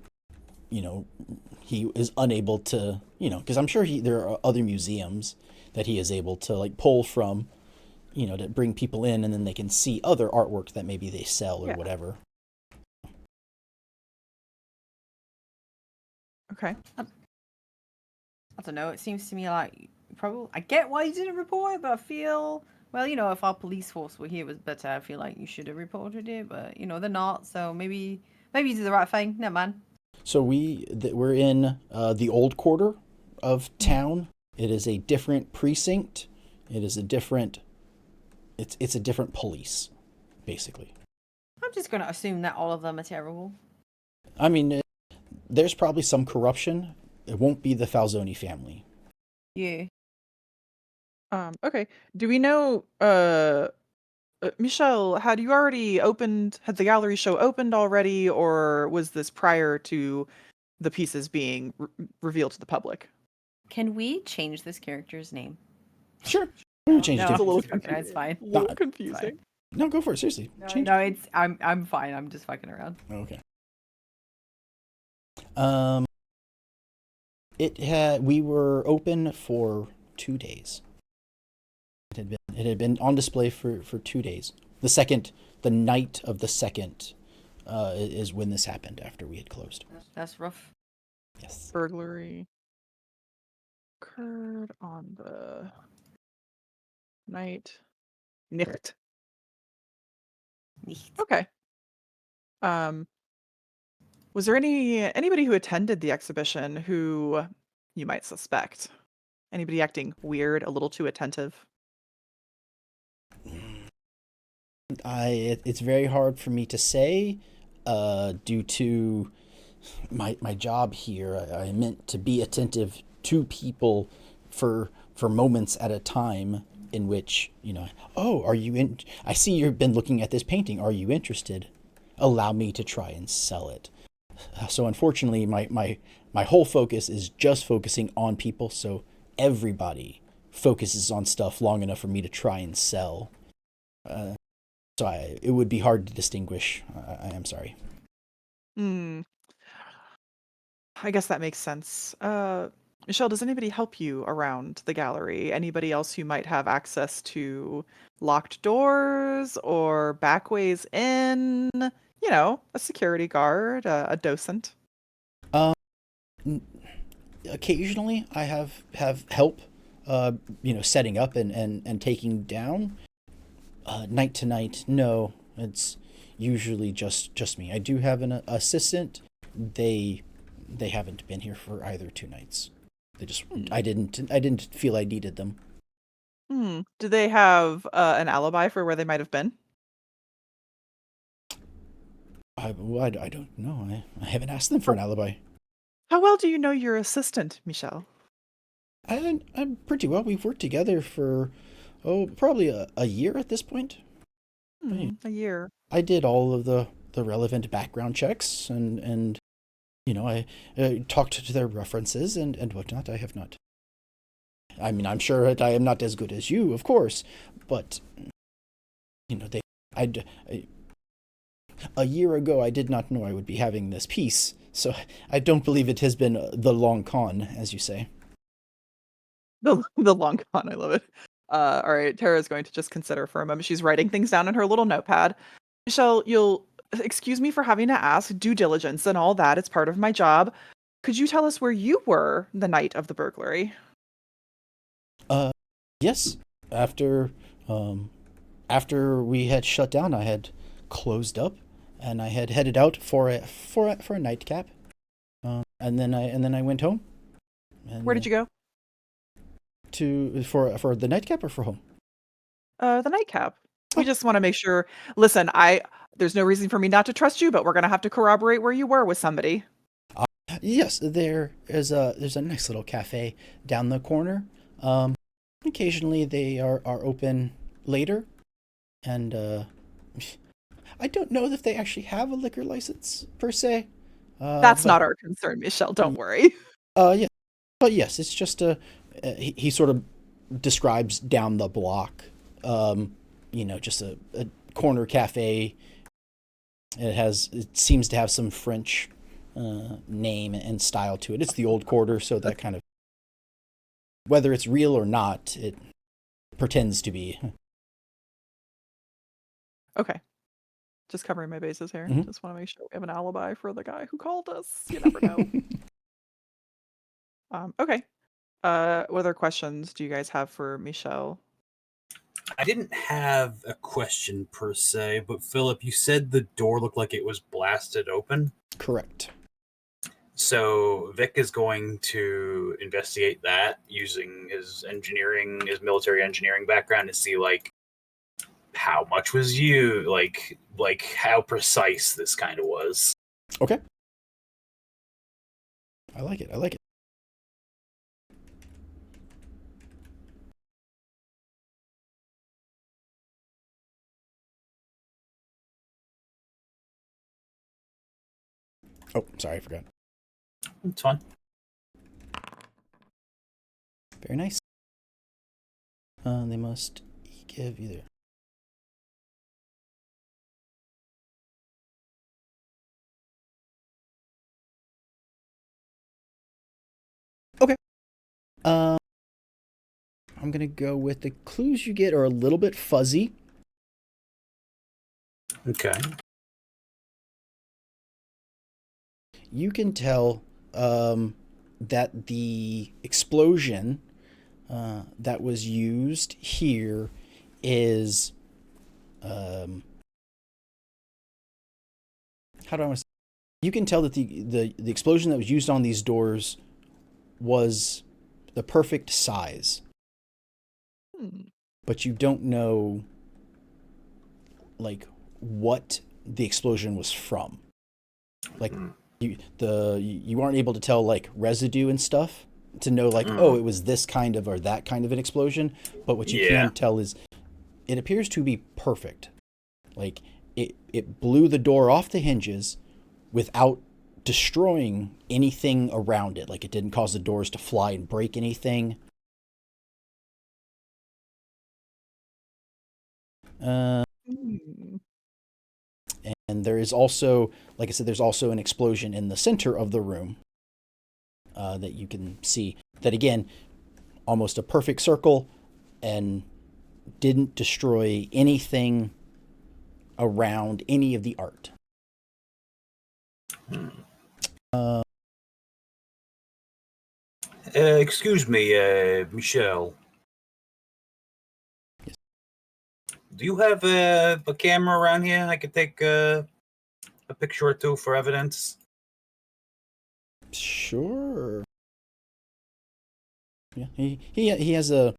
he is unable to, because I'm sure there are other museums that he is able to like pull from, to bring people in, and then they can see other artwork that maybe they sell or Yeah. whatever. Okay. I don't know. It seems to me like probably I get why you didn't report it, but I feel well, if our police force were here, it was better. I feel like you should have reported it, but they're not. So maybe you did the right thing. Never mind. So we're in the old quarter of town. It is a different precinct. It is a different. It's a different police, basically. I'm just gonna assume that all of them are terrible. I mean, there's probably some corruption. It won't be the Falzoni family. Yeah. Okay. Do we know, Michelle, had the gallery show opened already, or was this prior to the pieces being revealed to the public? Can we change this character's name? Sure. I'm gonna change No, it. It's a little just joking, confusing. it's fine. A little Nah, confusing. No, go for it. Seriously. Change No, it's I'm fine. I'm just fucking around. it. Okay. We were open for 2 days. It had been on display for 2 days. The night of the second, is when this happened after we had closed. That's rough. Yes. Burglary occurred on the night. Nicht. Okay. Was there anybody who attended the exhibition who you might suspect? Anybody acting weird, a little too attentive? It's very hard for me to say, due to my job here. I meant to be attentive to people for moments at a time, in which, oh, are you in? I see you've been looking at this painting. Are you interested? Allow me to try and sell it. So unfortunately, my whole focus is just focusing on people. So everybody focuses on stuff long enough for me to try and sell. So it would be hard to distinguish. I am sorry. I guess that makes sense. Michelle, does anybody help you around the gallery? Anybody else who might have access to locked doors or back ways in? A security guard, a docent. Occasionally, I have help, setting up and taking down. Night to night, no, it's usually just me. I do have an assistant. They haven't been here for either 2 nights. I didn't feel I needed them. Do they have an alibi for where they might have been? I don't know. I haven't asked them for an alibi. How well do you know your assistant, Michelle? I'm pretty well. We've worked together for, probably a year at this point. A year. I did all of the relevant background checks, and I talked to their references and whatnot. I have not. I mean, I'm sure that I am not as good as you, of course, but a year ago I did not know I would be having this piece, so I don't believe it has been the long con, as you say. The long con, I love it. All right, Tara's going to just consider for a moment. She's writing things down in her little notepad. Michelle, you'll excuse me for having to ask. Due diligence and all that, it's part of my job. Could you tell us where you were the night of the burglary? Yes. After we had shut down, I had closed up, and I had headed out for a nightcap, and then I went home. And, Where did you go? For the nightcap or for home? The nightcap. We just want to make sure. Listen, there's no reason for me not to trust you, but we're gonna have to corroborate where you were with somebody. Yes, there's a nice little cafe down the corner. Occasionally they are open later, and I don't know if they actually have a liquor license per se. That's not our concern, Michelle. Don't worry. Yeah, but yes, it's just he sort of describes down the block, just a corner cafe. It seems to have some French name and style to it. It's the old quarter, so that kind of, whether it's real or not, it pretends to be. Okay. Just covering my bases here. Mhm. Just want to make sure we have an alibi for the guy who called us. You never know. Okay. What other questions do you guys have for Michelle? I didn't have a question per se, but Philip, you said the door looked like it was blasted open. Correct. So Vic is going to investigate that using his military engineering background to see like how much was you like how precise this kind of was. Okay. I like it. I like it. Oh, sorry, I forgot. It's fun. Very nice. They must give either. Okay. I'm gonna go with the clues you get are a little bit fuzzy. Okay. You can tell that the explosion that was used here is how do I want to say? You can tell that the explosion that was used on these doors was the perfect size, but you don't know like what the explosion was from. Like you aren't able to tell like residue and stuff to know like oh, it was this kind of or that kind of an explosion, but what you can tell is it appears to be perfect. Like it blew the door off the hinges without destroying anything around it. Like it didn't cause the doors to fly and break anything. And there is also, like I said, there's also an explosion in the center of the room that you can see. That again, almost a perfect circle and didn't destroy anything around any of the art. Excuse me, Michelle. Yes. Do you have a camera around here? I could take a picture or two for evidence. Sure. Yeah, he has a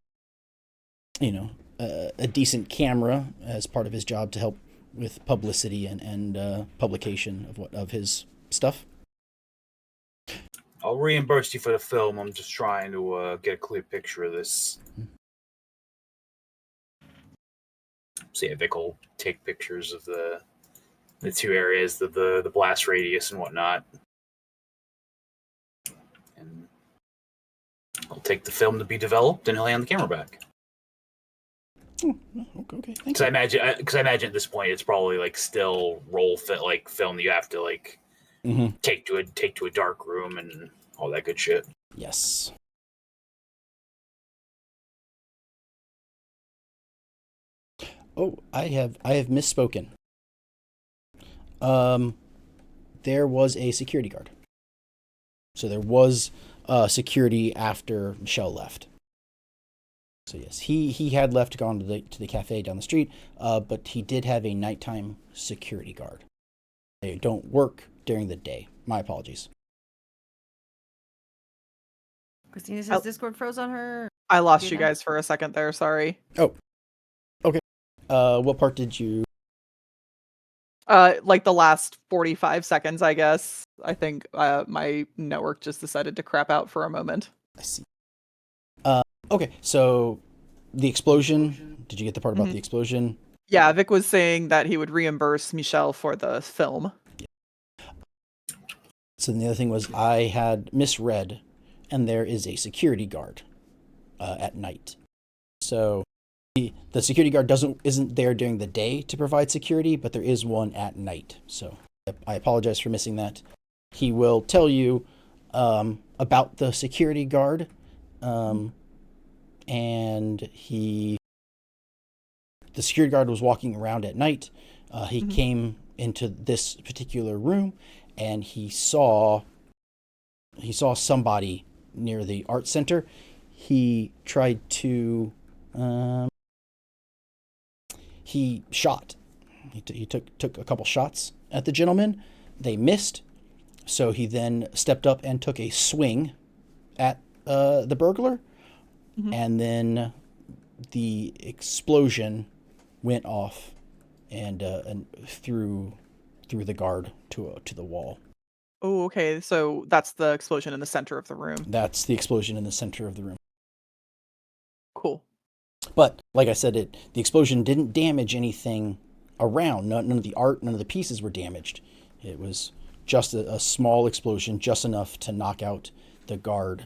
a decent camera as part of his job to help with publicity and publication of his stuff. I'll reimburse you for the film. I'm just trying to get a clear picture of this. So yeah, Vic will take pictures of the two areas, the blast radius and whatnot. And I'll take the film to be developed, and he'll hand the camera back. Okay, thank Because I imagine at this point it's probably like still roll fit like film that you have to like take to a dark room and all that good shit. Yes. Oh, I have misspoken. There was a security guard. So there was security after Michelle left. So yes, he had left, gone to the cafe down the street, but he did have a nighttime security guard. They don't work during the day. My apologies. Christina says Discord froze on her. I lost you guys for a second there. Sorry. Oh, okay. What part did you? Like the last 45 seconds, I guess. I think my network just decided to crap out for a moment. I see. Okay, so the explosion. Did you get the part about the explosion? Yeah, Vic was saying that he would reimburse Michelle for the film. Yeah. So the other thing was I had misread, and there is a security guard at night. So the security guard isn't there during the day to provide security, but there is one at night. So I apologize for missing that. he will tell you about the security guard, and the security guard was walking around at night. He came into this particular room, and he saw somebody near the art center. He tried to he shot. He took a couple shots at the gentleman. They missed, so he then stepped up and took a swing at the burglar, and then the explosion went off and threw the guard to the wall. Oh, okay. So that's the explosion in the center of the room. That's the explosion in the center of the room. Cool. But like I said, the explosion didn't damage anything around. None of the art, none of the pieces were damaged. It was just a small explosion, just enough to knock out the guard.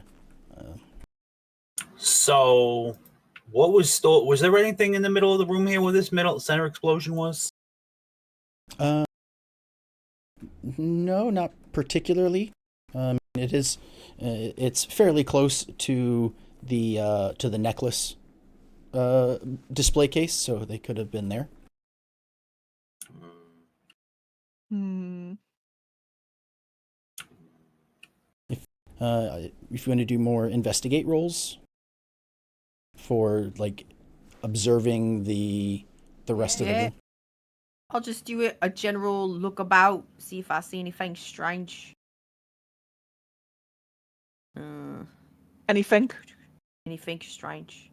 So, what was stolen? Was there anything in the middle of the room here where this center explosion was? No, not particularly. It's fairly close to the necklace display case, so they could have been there. If you want to do more investigate rolls for like observing the rest of the room. I'll just do a general look about, see if I see anything strange. Anything? Anything strange.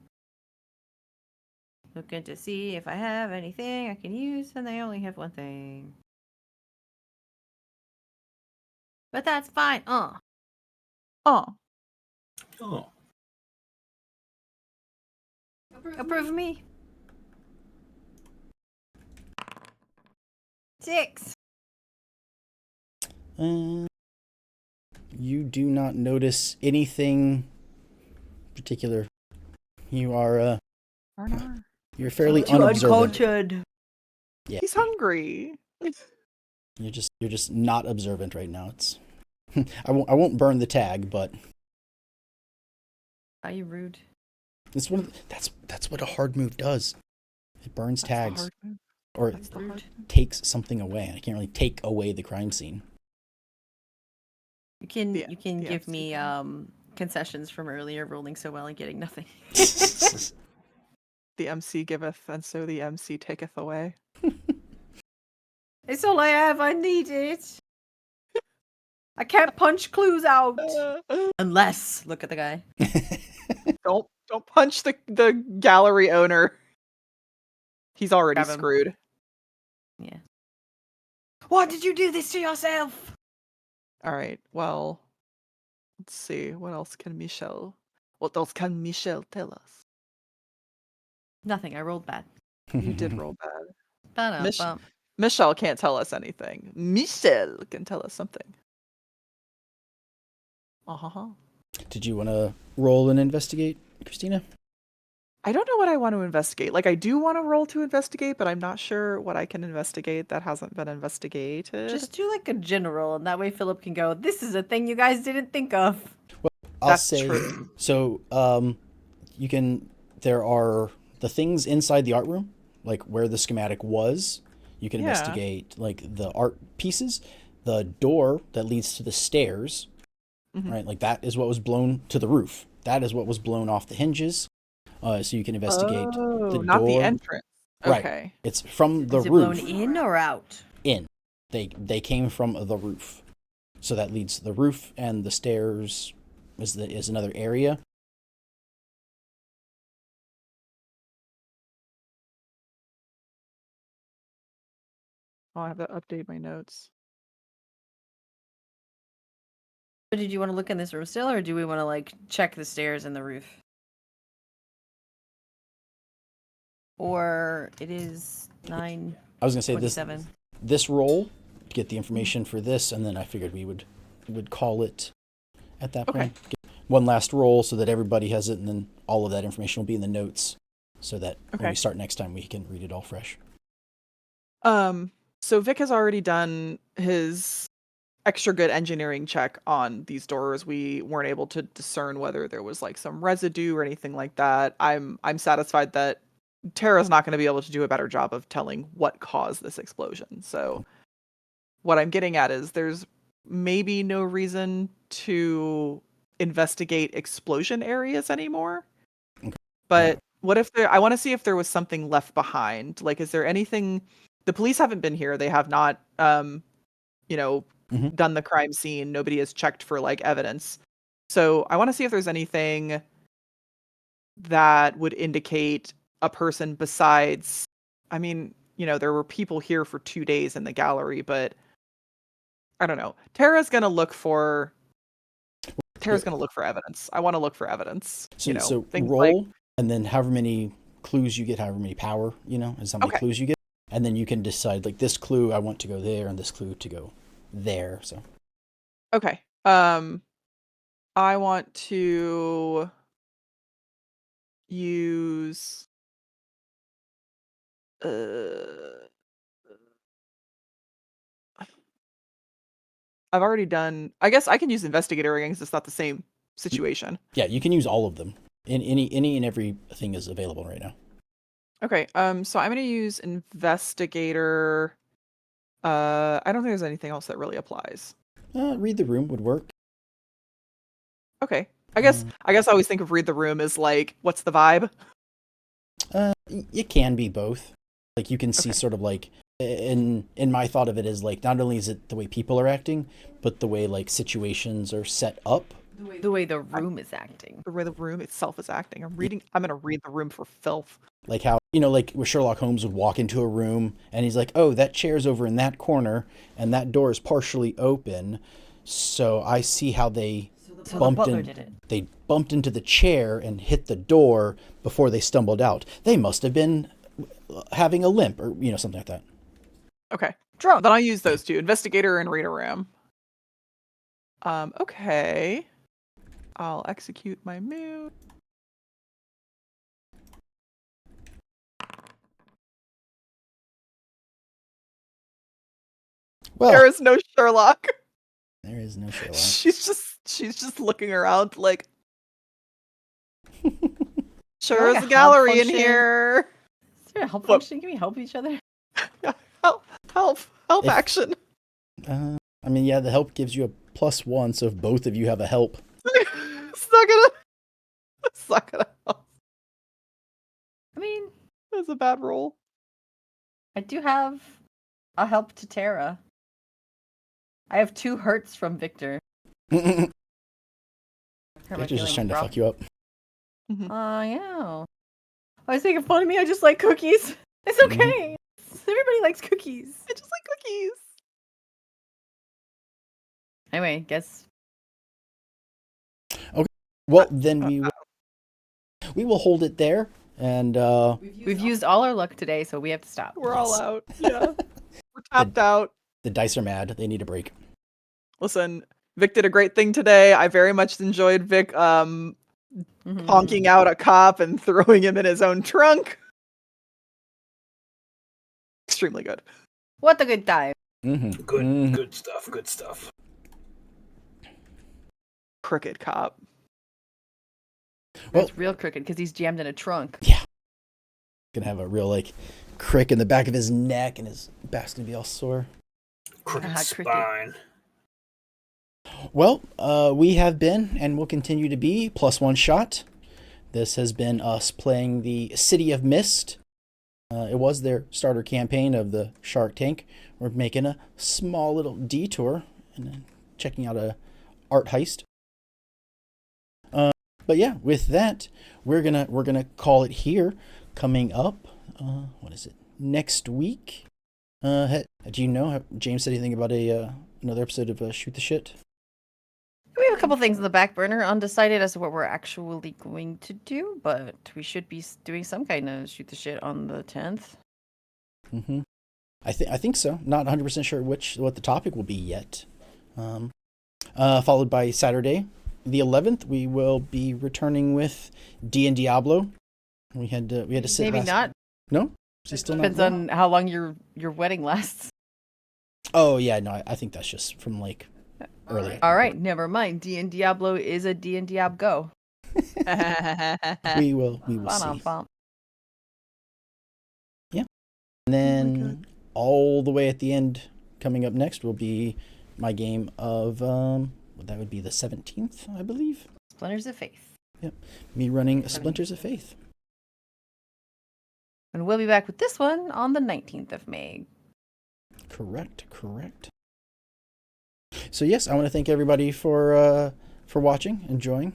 Looking to see if I have anything I can use, and they only have one thing. But that's fine. Oh. Oh. Approve of me. 6. You do not notice anything particular. You are you're fairly unobservant. Uncultured. Yeah. He's hungry. You're just not observant right now. It's I won't burn the tag, but Are you rude? it's that's what a hard move does. It burns tags or it takes something away. I can't really take away the crime scene. You can Yeah, give me concessions from earlier rolling so well and getting nothing. The MC giveth, and so the MC taketh away. It's all I have. I need it. I can't punch clues out unless look at the guy. Don't punch the gallery owner. He's already Grab him. screwed. Yeah. Why did you do this to yourself? All right. Well, let's see. What else can Michelle tell us? Nothing. I rolled bad. You did roll bad. Mich- Ba-dum-bum. Michelle can't tell us anything. Michelle can tell us something. Did you want to roll and investigate, Christina? I don't know what I want to investigate. Like, I do want to roll to investigate, but I'm not sure what I can investigate that hasn't been investigated. Just do like a general, and that way Philip can go, this is a thing you guys didn't think of. I'll That's say true. so. There are the things inside the art room, like where the schematic was. You can Yeah. investigate like the art pieces, the door that leads to the stairs, right? Like that is what was blown to the roof. That is what was blown off the hinges. So you can investigate the not door. the entrance. Right. Okay. It's from the Is it roof. blown in or out? In. They came from the roof. So that leads to the roof, and the stairs is another area. I'll have to update my notes. But did you want to look in this room still, or do we want to like check the stairs and the roof? Or it is 9:27. I was gonna say this roll to get the information for this, and then I figured we would call it at that Okay. point. Get one last roll so that everybody has it, and then all of that information will be in the notes, so that when Okay. we start next time we can read it all fresh. So Vic has already done his extra good engineering check on these doors. We weren't able to discern whether there was like some residue or anything like that. I'm satisfied that Tara's not going to be able to do a better job of telling what caused this explosion. So what I'm getting at is there's maybe no reason to investigate explosion areas anymore. Okay. But what if I want to see if there was something left behind. Like, is there anything? The police haven't been here. They have not, Mhm. done the crime scene. Nobody has checked for like evidence. So I want to see if there's anything that would indicate a person besides. I mean, there were people here for 2 days in the gallery, but I don't know. Tara's gonna look for evidence. I want to look for evidence. So things roll, like and then however many clues you get, however many power, is how many Okay. clues you get. And then you can decide, like, this clue I want to go there, and this clue to go there. So okay. I want to use I've already done. I guess I can use investigator again 'cause it's not the same situation. yeah, you can use all of them. Any and every thing is available right now. Okay. So I'm gonna use investigator. I don't think there's anything else that really applies. Read the room would work. Okay. I guess I always think of read the room as like, what's the vibe? It can be both. Like, you can see Okay. sort of like in my thought of it is like, not only is it the way people are acting, but the way like situations are set up. The way the room is acting. The way the room itself is acting. I'm gonna read the room for filth. Like how, like where Sherlock Holmes would walk into a room and he's like, oh, that chair's over in that corner and that door is partially open. So I see how they So the bumped butler in. did it. They bumped into the chair and hit the door before they stumbled out. They must have been having a limp or, something like that. Okay. Drunk. Then I'll use those two, investigator and read a room. Okay. I'll execute my move. Well, There is no Sherlock. there is no Sherlock. She's just looking around like sure like is a a gallery hub in function? here. Is there a help What? function? Can we help each other? Help If- action. I mean, yeah, the help gives you a +1, so if both of you have a help. It's not gonna help. I mean, That's a bad roll. I do have a help to Tara. I have 2 hurts from Victor. Victor's Hurt my just feelings, trying to bro. fuck you up. Yeah. Oh, he's making fun of me. I just like cookies. It's Mhm. okay. Everybody likes cookies. I just like cookies. Anyway, guess Well, then we will hold it there, and we've used all our luck today, so we have to stop. We're all Yes. out. Yeah. We're tapped out. the dice are mad. They need a break. Listen, Vic did a great thing today. I very much enjoyed Vic Mhm. honking out a cop and throwing him in his own trunk. Extremely good. What a good time. Mm-hmm. Good stuff. Good stuff. Crooked cop. Well- That's real crooked because he's jammed in a trunk. Gonna have a real like crick in the back of his neck, and his back's gonna be all sore. Crooked Crooked. spine. Well, we have been and will continue to be +1 shot. This has been us playing the City of Mist. It was their starter campaign of the Shark Tank. We're making a small little detour and then checking out a art heist. But yeah, with that, we're gonna call it here. Coming up, what is it? Next week. Do you know? Have James said anything about another episode of Shoot the Shit? We have a couple things in the back burner, undecided as to what we're actually going to do, but we should be doing some kind of shoot the shit on the 10th. Mm-hmm. I think so. Not 100% sure what the topic will be yet. Followed by Saturday, the 11th, we will be returning with D and Diablo. We had to sit. Maybe not. No, is he still not? Depends on how long your wedding lasts. Oh yeah, no, I think that's just from like earlier. All right, never mind. D and Diablo is a D and Diab go. We will see. Ba-dum-bum. And then all the way at the end, coming up next, will be my game of that would be the 17th, I believe. Splinters of Faith. Me running Splinters of Faith. And we'll be back with this one on the 19th of May. Correct. So yes, I want to thank everybody for watching, enjoying.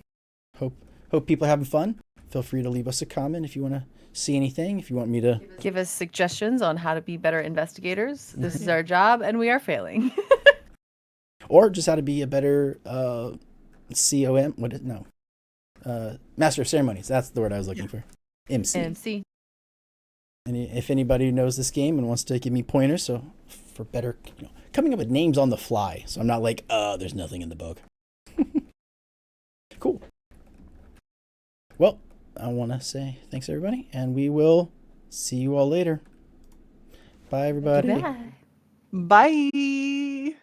Hope people are having fun. Feel free to leave us a comment if you want to see anything. If you want me to, Give us suggestions on how to be better investigators. This is our job, and we are failing. or just how to be a better COM. Master of Ceremonies. That's the word I was looking for. MC. MC. And if anybody knows this game and wants to give me pointers, so for better, coming up with names on the fly, so I'm not like, there's nothing in the book. Cool. Well, I want to say thanks everybody, and we will see you all later. Bye everybody. Goodbye. Bye.